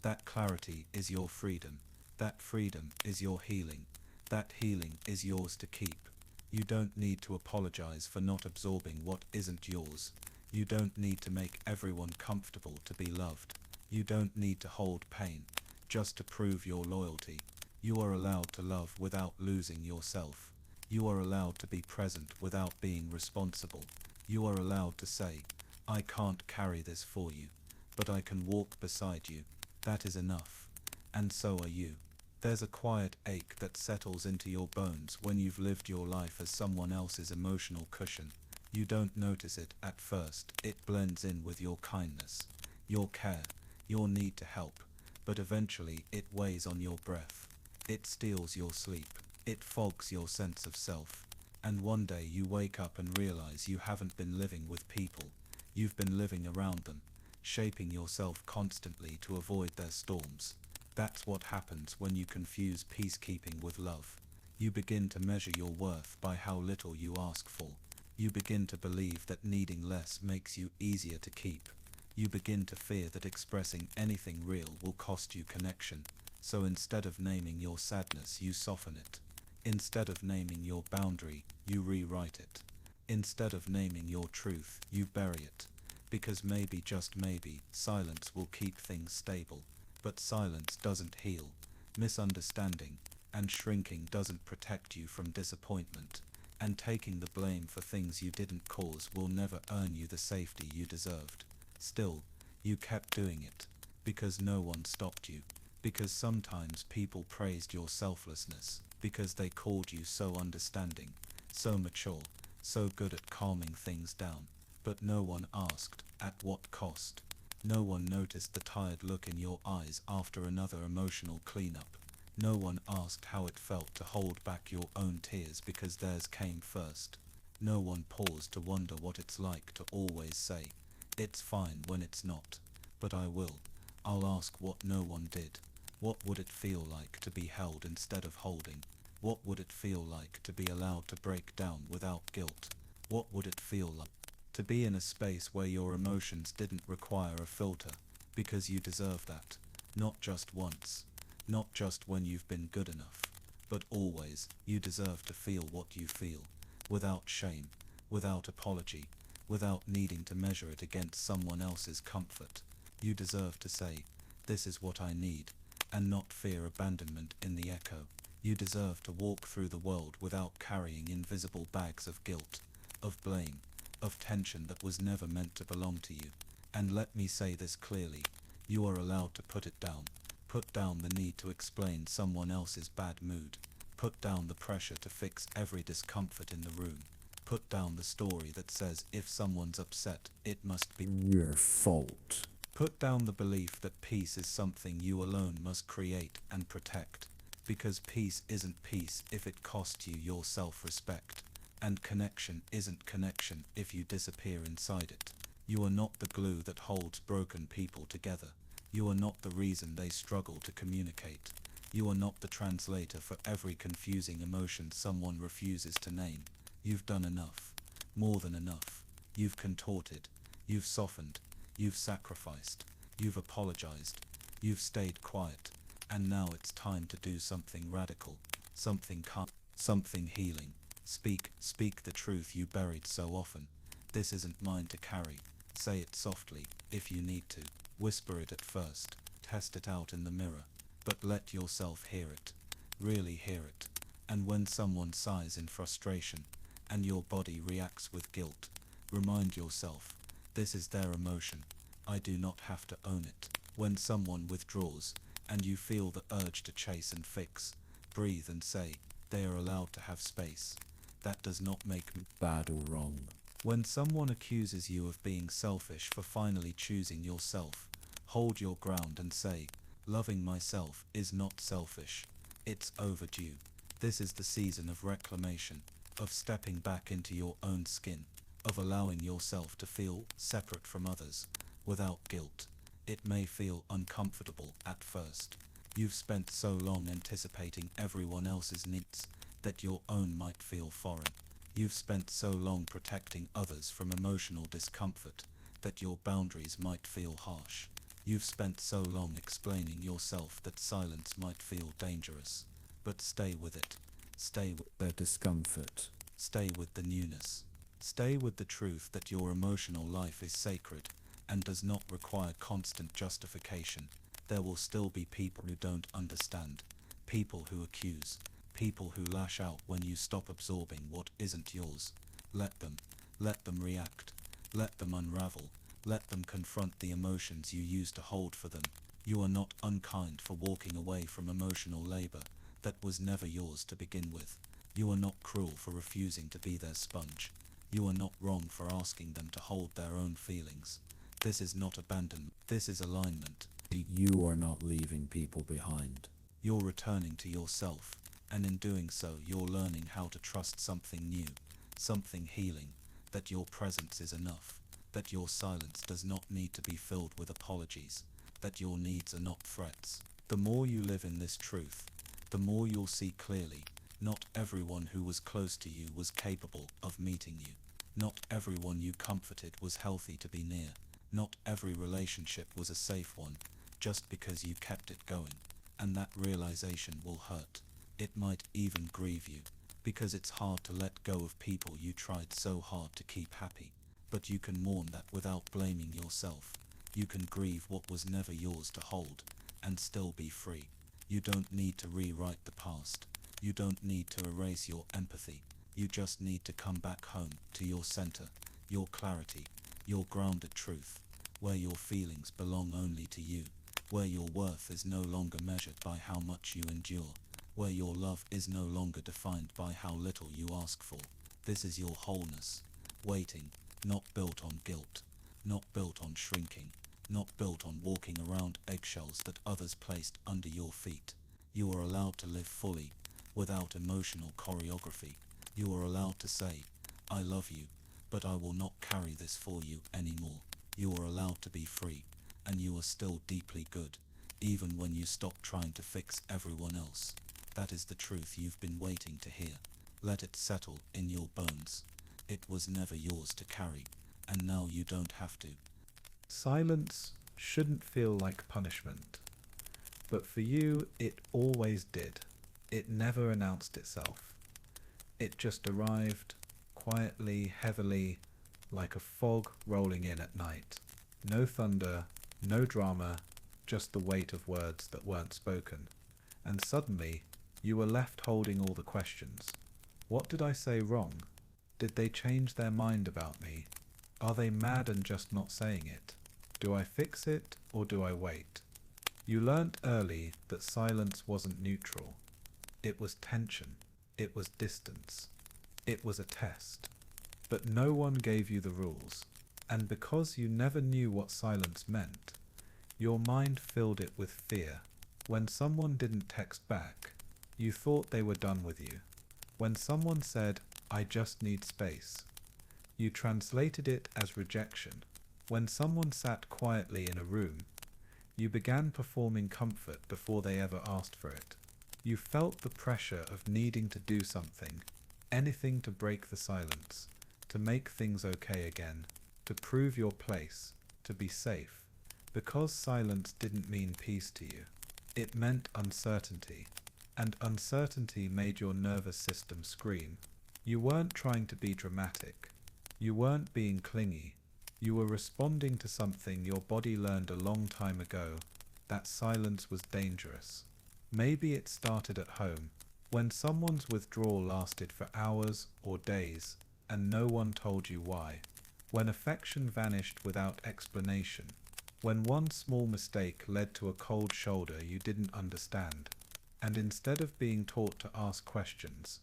S2: That clarity is your freedom. That freedom is your healing. That healing is yours to keep. You don't need to apologize for not absorbing what isn't yours. You don't need to make everyone comfortable to be loved. You don't need to hold pain just to prove your loyalty. You are allowed to love without losing yourself. You are allowed to be present without being responsible. You are allowed to say, I can't carry this for you, but I can walk beside you. That is enough. And so are you. There's a quiet ache that settles into your bones when you've lived your life as someone else's emotional cushion. You don't notice it at first. It blends in with your kindness, your care, your need to help, but eventually it weighs on your breath. It steals your sleep. It fogs your sense of self. And one day you wake up and realize you haven't been living with people. You've been living around them, shaping yourself constantly to avoid their storms. That's what happens when you confuse peacekeeping with love. You begin to measure your worth by how little you ask for. You begin to believe that needing less makes you easier to keep. You begin to fear that expressing anything real will cost you connection. So instead of naming your sadness, you soften it. Instead of naming your boundary, you rewrite it. Instead of naming your truth, you bury it. Because maybe, just maybe, silence will keep things stable. But silence doesn't heal. Misunderstanding and shrinking doesn't protect you from disappointment. And taking the blame for things you didn't cause will never earn you the safety you deserved. Still, you kept doing it. Because no one stopped you. Because sometimes people praised your selflessness. Because they called you so understanding, so mature, so good at calming things down. But no one asked, at what cost? No one noticed the tired look in your eyes after another emotional cleanup. No one asked how it felt to hold back your own tears because theirs came first. No one paused to wonder what it's like to always say, it's fine when it's not. But I will. I'll ask what no one did. What would it feel like to be held instead of holding? What would it feel like to be allowed to break down without guilt? What would it feel like to be in a space where your emotions didn't require a filter? Because you deserve that. Not just once. Not just when you've been good enough. But always, you deserve to feel what you feel. Without shame. Without apology. Without needing to measure it against someone else's comfort. You deserve to say, this is what I need. And not fear abandonment in the echo. You deserve to walk through the world without carrying invisible bags of guilt, of blame, of tension that was never meant to belong to you. And let me say this clearly, you are allowed to put it down. Put down the need to explain someone else's bad mood. Put down the pressure to fix every discomfort in the room. Put down the story that says if someone's upset, it must be your fault. Put down the belief that peace is something you alone must create and protect. Because peace isn't peace if it costs you your self-respect. And connection isn't connection if you disappear inside it. You are not the glue that holds broken people together. You are not the reason they struggle to communicate. You are not the translator for every confusing emotion someone refuses to name. You've done enough. More than enough. You've contorted. You've softened. You've sacrificed. You've apologized. You've stayed quiet. And now it's time to do something radical. Something calm. Something healing. Speak the truth you buried so often. This isn't mine to carry. Say it softly, if you need to. Whisper it at first. Test it out in the mirror. But let yourself hear it. Really hear it. And when someone sighs in frustration, and your body reacts with guilt, remind yourself, this is their emotion. I do not have to own it. When someone withdraws, and you feel the urge to chase and fix, breathe and say, they are allowed to have space. That does not make me bad or wrong. When someone accuses you of being selfish for finally choosing yourself, hold your ground and say, loving myself is not selfish. It's overdue. This is the season of reclamation, of stepping back into your own skin, of allowing yourself to feel separate from others, without guilt. It may feel uncomfortable at first. You've spent so long anticipating everyone else's needs, that your own might feel foreign. You've spent so long protecting others from emotional discomfort, that your boundaries might feel harsh. You've spent so long explaining yourself that silence might feel dangerous. But stay with it. Stay with the discomfort. Stay with the newness. Stay with the truth that your emotional life is sacred, and does not require constant justification. There will still be people who don't understand, people who accuse, people who lash out when you stop absorbing what isn't yours. Let them react, let them unravel, let them confront the emotions you used to hold for them. You are not unkind for walking away from emotional labor that was never yours to begin with. You are not cruel for refusing to be their sponge. You are not wrong for asking them to hold their own feelings. This is not abandonment, this is alignment. You are not leaving people behind. You're returning to yourself, and in doing so you're learning how to trust something new, something healing, that your presence is enough, that your silence does not need to be filled with apologies, that your needs are not threats. The more you live in this truth, the more you'll see clearly, not everyone who was close to you was capable of meeting you. Not everyone you comforted was healthy to be near. Not every relationship was a safe one, just because you kept it going. And that realization will hurt. It might even grieve you, because it's hard to let go of people you tried so hard to keep happy. But you can mourn that without blaming yourself. You can grieve what was never yours to hold, and still be free. You don't need to rewrite the past. You don't need to erase your empathy. You just need to come back home to your center, your clarity, your grounded truth, where your feelings belong only to you, where your worth is no longer measured by how much you endure, where your love is no longer defined by how little you ask for. This is your wholeness, waiting, not built on guilt, not built on shrinking, not built on walking around eggshells that others placed under your feet. You are allowed to live fully, without emotional choreography. You are allowed to say, I love you, but I will not carry this for you anymore. You are allowed to be free, and you are still deeply good, even when you stop trying to fix everyone else. That is the truth you've been waiting to hear. Let it settle in your bones. It was never yours to carry, and now you don't have to.
S1: Silence shouldn't feel like punishment, but for you it always did. It never announced itself. It just arrived, quietly, heavily, like a fog rolling in at night. No thunder, no drama, just the weight of words that weren't spoken. And suddenly, you were left holding all the questions. What did I say wrong? Did they change their mind about me? Are they mad and just not saying it? Do I fix it or do I wait? You learnt early that silence wasn't neutral. It was tension. It was distance. It was a test. But no one gave you the rules. And because you never knew what silence meant, your mind filled it with fear. When someone didn't text back, you thought they were done with you. When someone said, I just need space. You translated it as rejection. When someone sat quietly in a room, you began performing comfort before they ever asked for it. You felt the pressure of needing to do something, anything to break the silence, to make things okay again, to prove your place, to be safe. Because silence didn't mean peace to you. It meant uncertainty, and uncertainty made your nervous system scream. You weren't trying to be dramatic. You weren't being clingy. You were responding to something your body learned a long time ago, that silence was dangerous. Maybe it started at home, when someone's withdrawal lasted for hours or days, and no one told you why. When affection vanished without explanation. When one small mistake led to a cold shoulder you didn't understand. And instead of being taught to ask questions,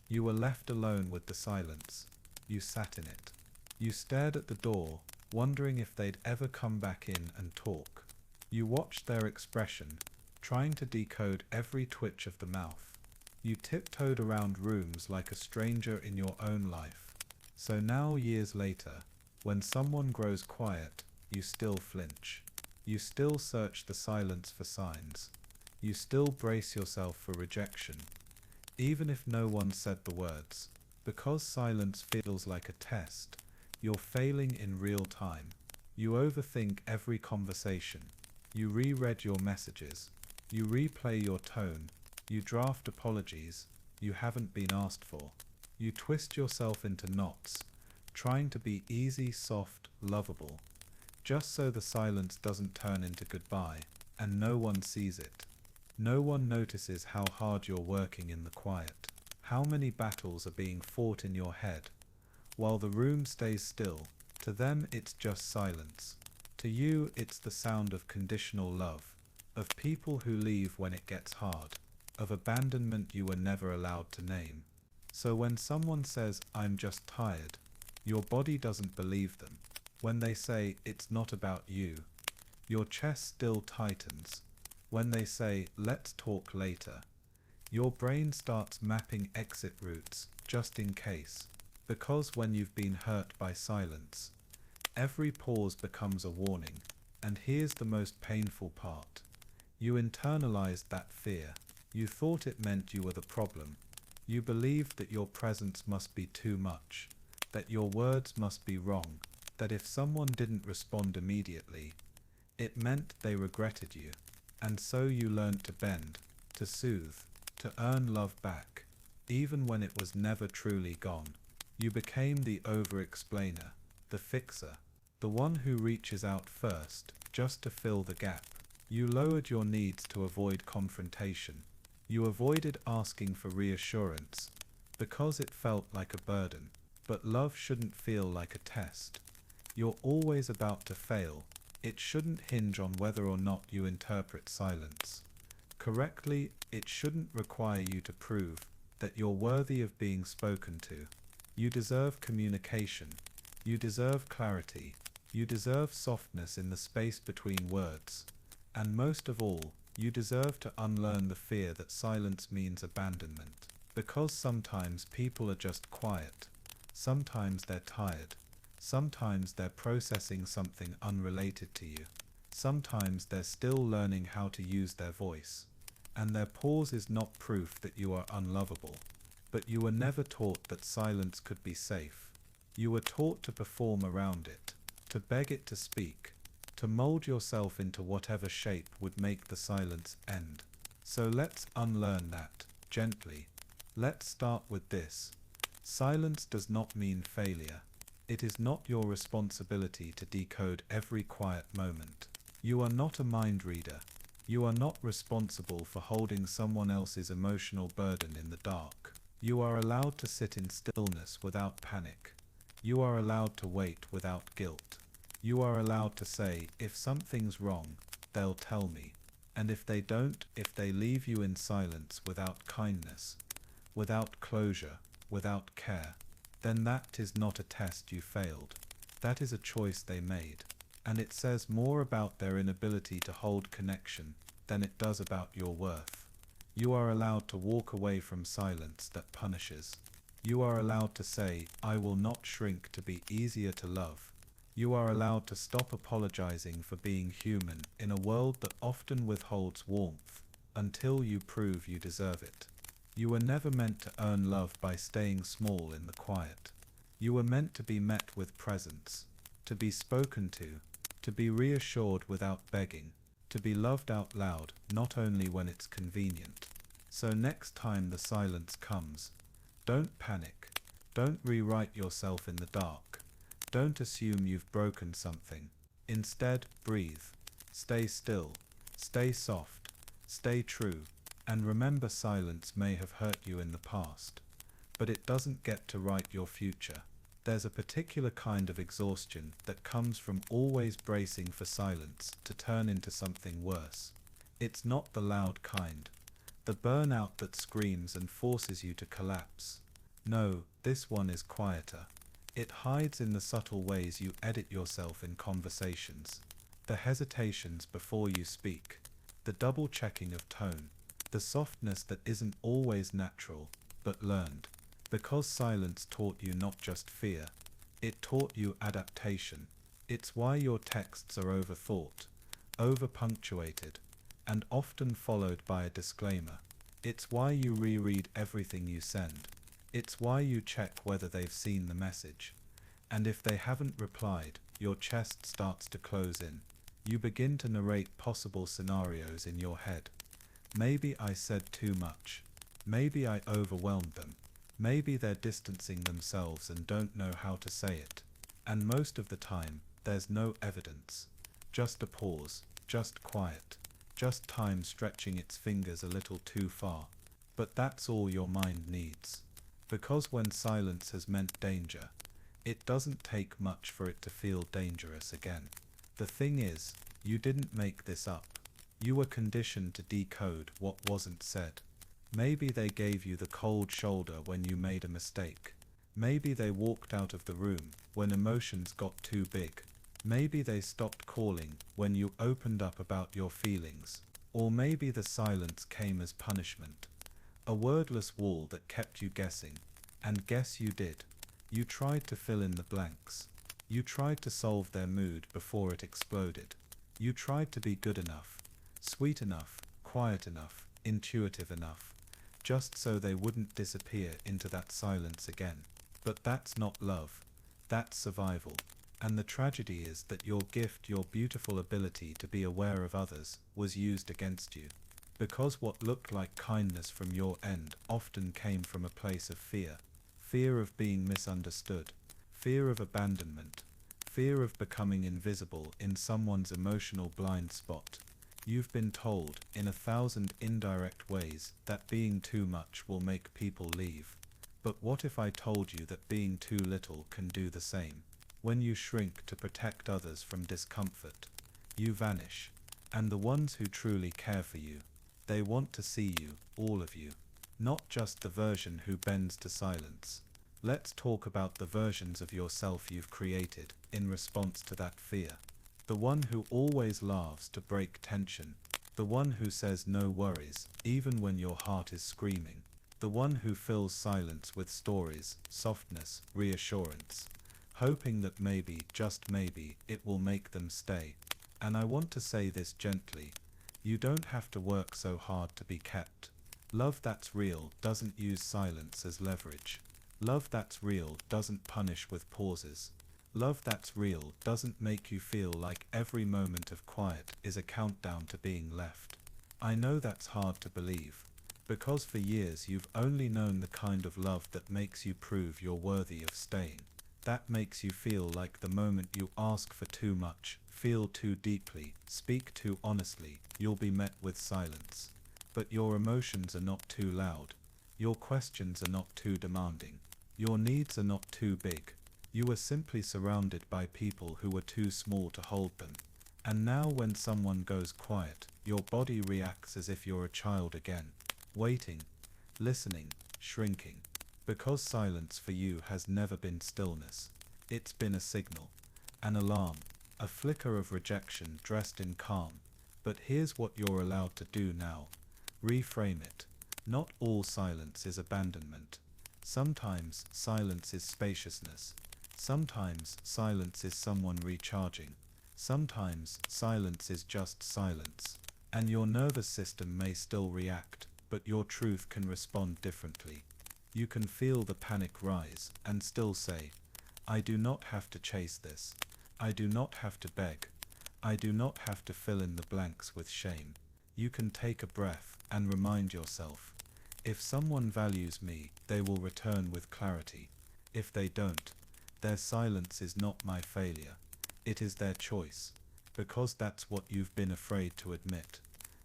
S1: you were left alone with the silence. You sat in it. You stared at the door, wondering if they'd ever come back in and talk. You watched their expression, trying to decode every twitch of the mouth. You tiptoed around rooms like a stranger in your own life. So now, years later, when someone grows quiet, you still flinch. You still search the silence for signs. You still brace yourself for rejection, even if no one said the words. Because silence feels like a test, you're failing in real time. You overthink every conversation. You reread your messages. You replay your tone. You draft apologies you haven't been asked for. You twist yourself into knots, trying to be easy, soft, lovable, just so the silence doesn't turn into goodbye, and no one sees it. No one notices how hard you're working in the quiet, how many battles are being fought in your head, while the room stays still. To them it's just silence. To you it's the sound of conditional love, of people who leave when it gets hard, of abandonment you were never allowed to name. So when someone says, "I'm just tired," your body doesn't believe them. When they say, "It's not about you," your chest still tightens. When they say, "Let's talk later," your brain starts mapping exit routes, just in case. Because when you've been hurt by silence, every pause becomes a warning. And here's the most painful part. You internalized that fear. You thought it meant you were the problem. You believed that your presence must be too much, that your words must be wrong, that if someone didn't respond immediately, it meant they regretted you. And so you learned to bend, to soothe, to earn love back, even when it was never truly gone. You became the over-explainer, the fixer, the one who reaches out first, just to fill the gap. You lowered your needs to avoid confrontation. You avoided asking for reassurance, because it felt like a burden. But love shouldn't feel like a test. You're always about to fail. It shouldn't hinge on whether or not you interpret silence correctly. It shouldn't require you to prove that you're worthy of being spoken to. You deserve communication. You deserve clarity. You deserve softness in the space between words. And most of all, you deserve to unlearn the fear that silence means abandonment. Because sometimes people are just quiet. Sometimes they're tired. Sometimes they're processing something unrelated to you. Sometimes they're still learning how to use their voice. And their pause is not proof that you are unlovable. But you were never taught that silence could be safe. You were taught to perform around it, to beg it to speak, to mold yourself into whatever shape would make the silence end. So let's unlearn that, gently. Let's start with this. Silence does not mean failure. It is not your responsibility to decode every quiet moment. You are not a mind reader. You are not responsible for holding someone else's emotional burden in the dark. You are allowed to sit in stillness without panic. You are allowed to wait without guilt. You are allowed to say, if something's wrong, they'll tell me. And if they don't, if they leave you in silence without kindness, without closure, without care, then that is not a test you failed. That is a choice they made. And it says more about their inability to hold connection than it does about your worth. You are allowed to walk away from silence that punishes. You are allowed to say, I will not shrink to be easier to love. You are allowed to stop apologizing for being human in a world that often withholds warmth until you prove you deserve it. You were never meant to earn love by staying small in the quiet. You were meant to be met with presence, to be spoken to be reassured without begging, to be loved out loud, not only when it's convenient. So next time the silence comes, don't panic. Don't rewrite yourself in the dark. Don't assume you've broken something. Instead, breathe. Stay still. Stay soft. Stay true. And remember, silence may have hurt you in the past, but it doesn't get to write your future. There's a particular kind of exhaustion that comes from always bracing for silence to turn into something worse. It's not the loud kind, the burnout that screams and forces you to collapse. No, this one is quieter. It hides in the subtle ways you edit yourself in conversations, the hesitations before you speak, the double-checking of tone, the softness that isn't always natural, but learned. Because silence taught you not just fear, it taught you adaptation. It's why your texts are overthought, over-punctuated, and often followed by a disclaimer. It's why you reread everything you send. It's why you check whether they've seen the message. And if they haven't replied, your chest starts to close in. You begin to narrate possible scenarios in your head. Maybe I said too much. Maybe I overwhelmed them. Maybe they're distancing themselves and don't know how to say it. And most of the time, there's no evidence. Just a pause, just quiet, just time stretching its fingers a little too far. But that's all your mind needs. Because when silence has meant danger, it doesn't take much for it to feel dangerous again. The thing is, you didn't make this up. You were conditioned to decode what wasn't said. Maybe they gave you the cold shoulder when you made a mistake. Maybe they walked out of the room when emotions got too big. Maybe they stopped calling when you opened up about your feelings. Or maybe the silence came as punishment. A wordless wall that kept you guessing. And guess you did. You tried to fill in the blanks. You tried to solve their mood before it exploded. You tried to be good enough, sweet enough, quiet enough, intuitive enough, just so they wouldn't disappear into that silence again. But that's not love. That's survival. And the tragedy is that your gift, your beautiful ability to be aware of others, was used against you. Because what looked like kindness from your end often came from a place of fear. Fear of being misunderstood. Fear of abandonment. Fear of becoming invisible in someone's emotional blind spot. You've been told, in 1,000 indirect ways, that being too much will make people leave. But what if I told you that being too little can do the same? When you shrink to protect others from discomfort, you vanish. And the ones who truly care for you, they want to see you, all of you. Not just the version who bends to silence. Let's talk about the versions of yourself you've created in response to that fear. The one who always laughs to break tension. The one who says no worries, even when your heart is screaming. The one who fills silence with stories, softness, reassurance, hoping that maybe, just maybe, it will make them stay. And I want to say this gently. You don't have to work so hard to be kept. Love that's real doesn't use silence as leverage. Love that's real doesn't punish with pauses. Love that's real doesn't make you feel like every moment of quiet is a countdown to being left. I know that's hard to believe, because for years you've only known the kind of love that makes you prove you're worthy of staying. That makes you feel like the moment you ask for too much, feel too deeply, speak too honestly, you'll be met with silence. But your emotions are not too loud. Your questions are not too demanding. Your needs are not too big. You were simply surrounded by people who were too small to hold them. And now when someone goes quiet, your body reacts as if you're a child again, waiting, listening, shrinking. Because silence for you has never been stillness. It's been a signal, an alarm, a flicker of rejection dressed in calm. But here's what you're allowed to do now. Reframe it. Not all silence is abandonment.
S2: Sometimes silence is spaciousness. Sometimes silence is someone recharging. Sometimes silence is just silence. And your nervous system may still react, but your truth can respond differently. You can feel the panic rise and still say, I do not have to chase this. I do not have to beg. I do not have to fill in the blanks with shame. You can take a breath and remind yourself, if someone values me, they will return with clarity. If they don't, their silence is not my failure. It is their choice. Because that's what you've been afraid to admit.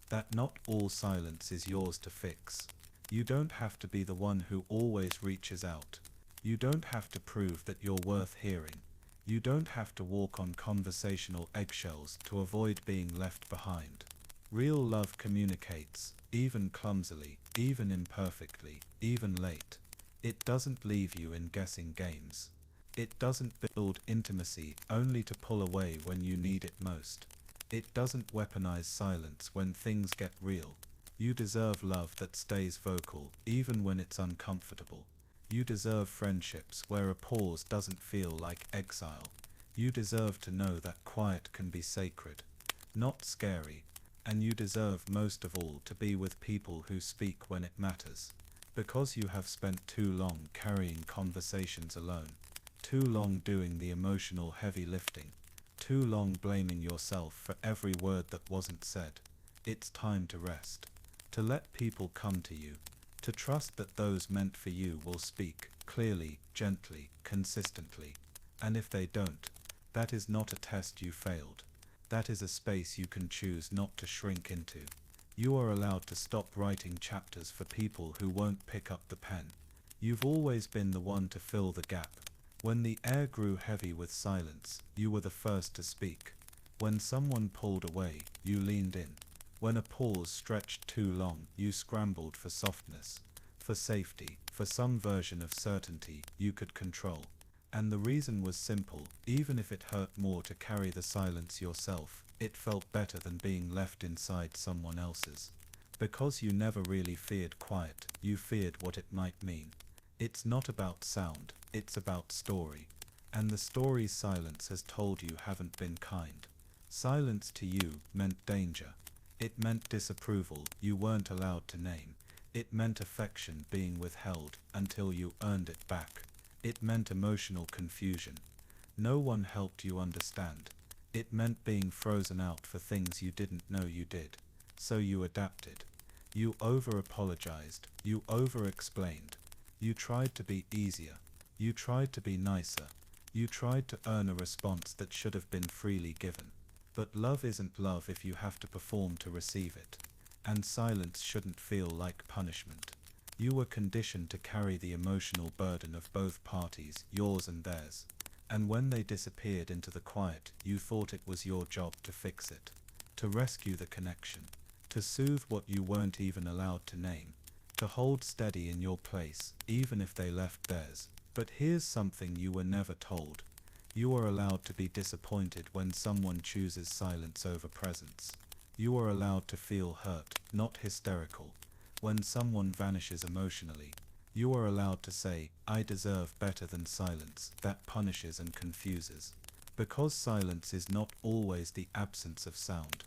S2: That not all silence is yours to fix. You don't have to be the one who always reaches out. You don't have to prove that you're worth hearing. You don't have to walk on conversational eggshells to avoid being left behind. Real love communicates, even clumsily, even imperfectly, even late. It doesn't leave you in guessing games. It doesn't build intimacy only to pull away when you need it most. It doesn't weaponize silence when things get real. You deserve love that stays vocal, even when it's uncomfortable. You deserve friendships where a pause doesn't feel like exile. You deserve to know that quiet can be sacred, not scary. And you deserve most of all to be with people who speak when it matters. Because you have spent too long carrying conversations alone. Too long doing the emotional heavy lifting. Too long blaming yourself for every word that wasn't said. It's time to rest. To let people come to you. To trust that those meant for you will speak, clearly, gently, consistently. And if they don't, that is not a test you failed. That is a space you can choose not to shrink into. You are allowed to stop writing chapters for people who won't pick up the pen. You've always been the one to fill the gap. When the air grew heavy with silence, you were the first to speak. When someone pulled away, you leaned in. When a pause stretched too long, you scrambled for softness, for safety, for some version of certainty you could control. And the reason was simple: even if it hurt more to carry the silence yourself, it felt better than being left inside someone else's. Because you never really feared quiet, you feared what it might mean. It's not about sound, it's about story. And the stories silence has told you haven't been kind. Silence to you meant danger. It meant disapproval you weren't allowed to name. It meant affection being withheld until you earned it back. It meant emotional confusion. No one helped you understand. It meant being frozen out for things you didn't know you did. So you adapted. You over-apologized. You over-explained. You tried to be easier. You tried to be nicer. You tried to earn a response that should have been freely given. But love isn't love if you have to perform to receive it. And silence shouldn't feel like punishment. You were conditioned to carry the emotional burden of both parties, yours and theirs. And when they disappeared into the quiet, you thought it was your job to fix it. To rescue the connection. To soothe what you weren't even allowed to name. To hold steady in your place, even if they left theirs. But here's something you were never told. You are allowed to be disappointed when someone chooses silence over presence. You are allowed to feel hurt, not hysterical. When someone vanishes emotionally, you are allowed to say, I deserve better than silence that punishes and confuses. Because silence is not always the absence of sound.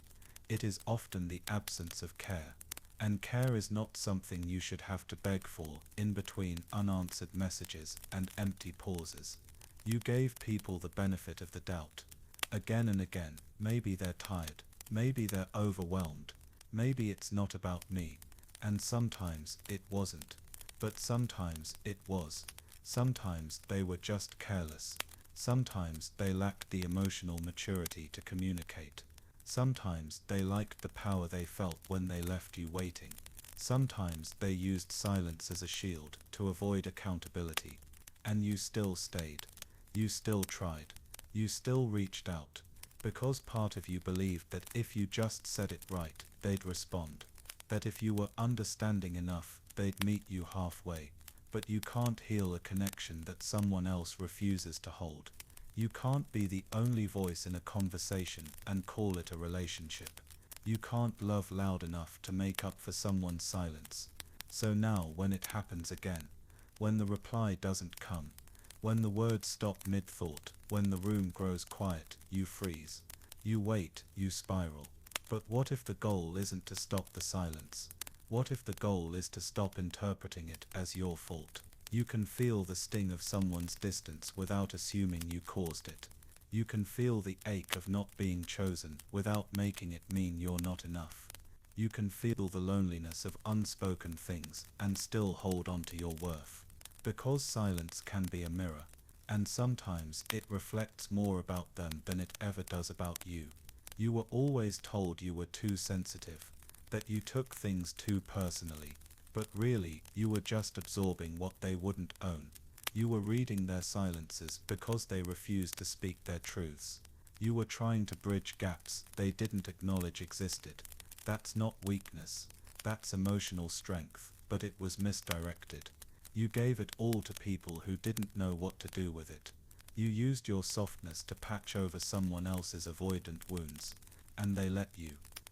S2: It is often the absence of care. And care is not something you should have to beg for in between unanswered messages and empty pauses. You gave people the benefit of the doubt. Again and again. Maybe they're tired. Maybe they're overwhelmed. Maybe it's not about me. And sometimes it wasn't. But sometimes it was. Sometimes they were just careless. Sometimes they lacked the emotional maturity to communicate. Sometimes they liked the power they felt when they left you waiting. Sometimes they used silence as a shield to avoid accountability. And you still stayed. You still tried. You still reached out. Because part of you believed that if you just said it right, they'd respond. That if you were understanding enough, they'd meet you halfway. But you can't heal a connection that someone else refuses to hold. You can't be the only voice in a conversation and call it a relationship. You can't love loud enough to make up for someone's silence. So now when it happens again, when the reply doesn't come, when the words stop mid-thought, when the room grows quiet, you freeze. You wait, you spiral. But what if the goal isn't to stop the silence? What if the goal is to stop interpreting it as your fault? You can feel the sting of someone's distance without assuming you caused it. You can feel the ache of not being chosen without making it mean you're not enough. You can feel the loneliness of unspoken things and still hold on to your worth. Because silence can be a mirror, and sometimes it reflects more about them than it ever does about you. You were always told you were too sensitive, that you took things too personally, but really, you were just absorbing what they wouldn't own. You were reading their silences because they refused to speak their truths. You were trying to bridge gaps they didn't acknowledge existed. That's not weakness, that's emotional strength, but it was misdirected. You gave it all to people who didn't know what to do with it. You used your softness to patch over someone else's avoidant wounds, and they let you,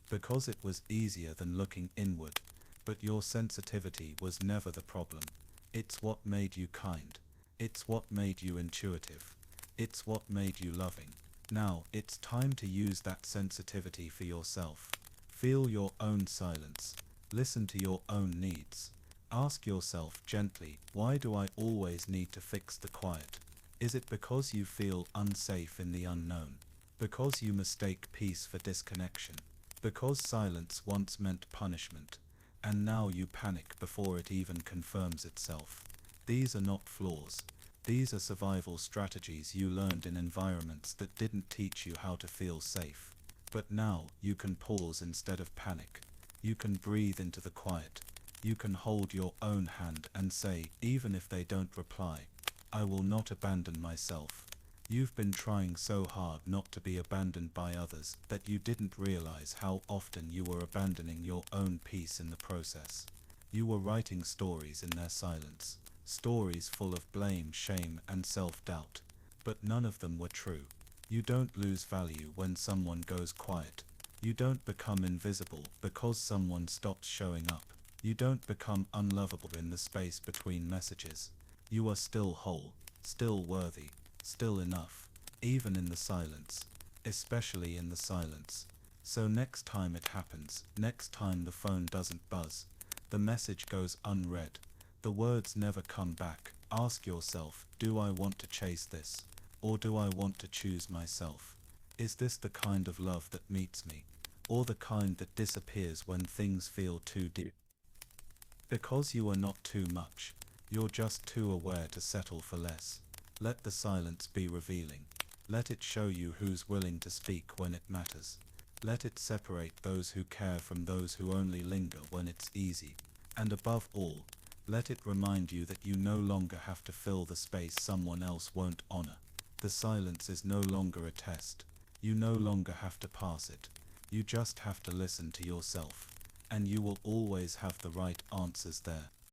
S2: because it was easier than looking inward. But your sensitivity was never the problem. It's what made you kind. It's what made you intuitive. It's what made you loving. Now, it's time to use that sensitivity for yourself. Feel your own silence. Listen to your own needs. Ask yourself gently, why do I always need to fix the quiet? Is it because you feel unsafe in the unknown? Because you mistake peace for disconnection? Because silence once meant punishment, and now you panic before it even confirms itself? These are not flaws. These are survival strategies you learned in environments that didn't teach you how to feel safe. But now, you can pause instead of panic. You can breathe into the quiet. You can hold your own hand and say, even if they don't reply, I will not abandon myself. You've been trying so hard not to be abandoned by others that you didn't realize how often you were abandoning your own peace in the process. You were writing stories in their silence, stories full of blame, shame, and self-doubt, but none of them were true. You don't lose value when someone goes quiet. You don't become invisible because someone stops showing up. You don't become unlovable in the space between messages. You are still whole, still worthy, still enough, even in the silence, especially in the silence. So next time it happens, next time the phone doesn't buzz, the message goes unread, the words never come back, ask yourself, do I want to chase this? Or do I want to choose myself? Is this the kind of love that meets me? Or the kind that disappears when things feel too deep? Because you are not too much, you're just too aware to settle for less. Let the silence be revealing. Let it show you who's willing to speak when it matters. Let it separate those who care from those who only linger when it's easy. And above all, let it remind you that you no longer have to fill the space someone else won't honor. The silence is no longer a test. You no longer have to pass it. You just have to listen to yourself. And you will always have the right answers there.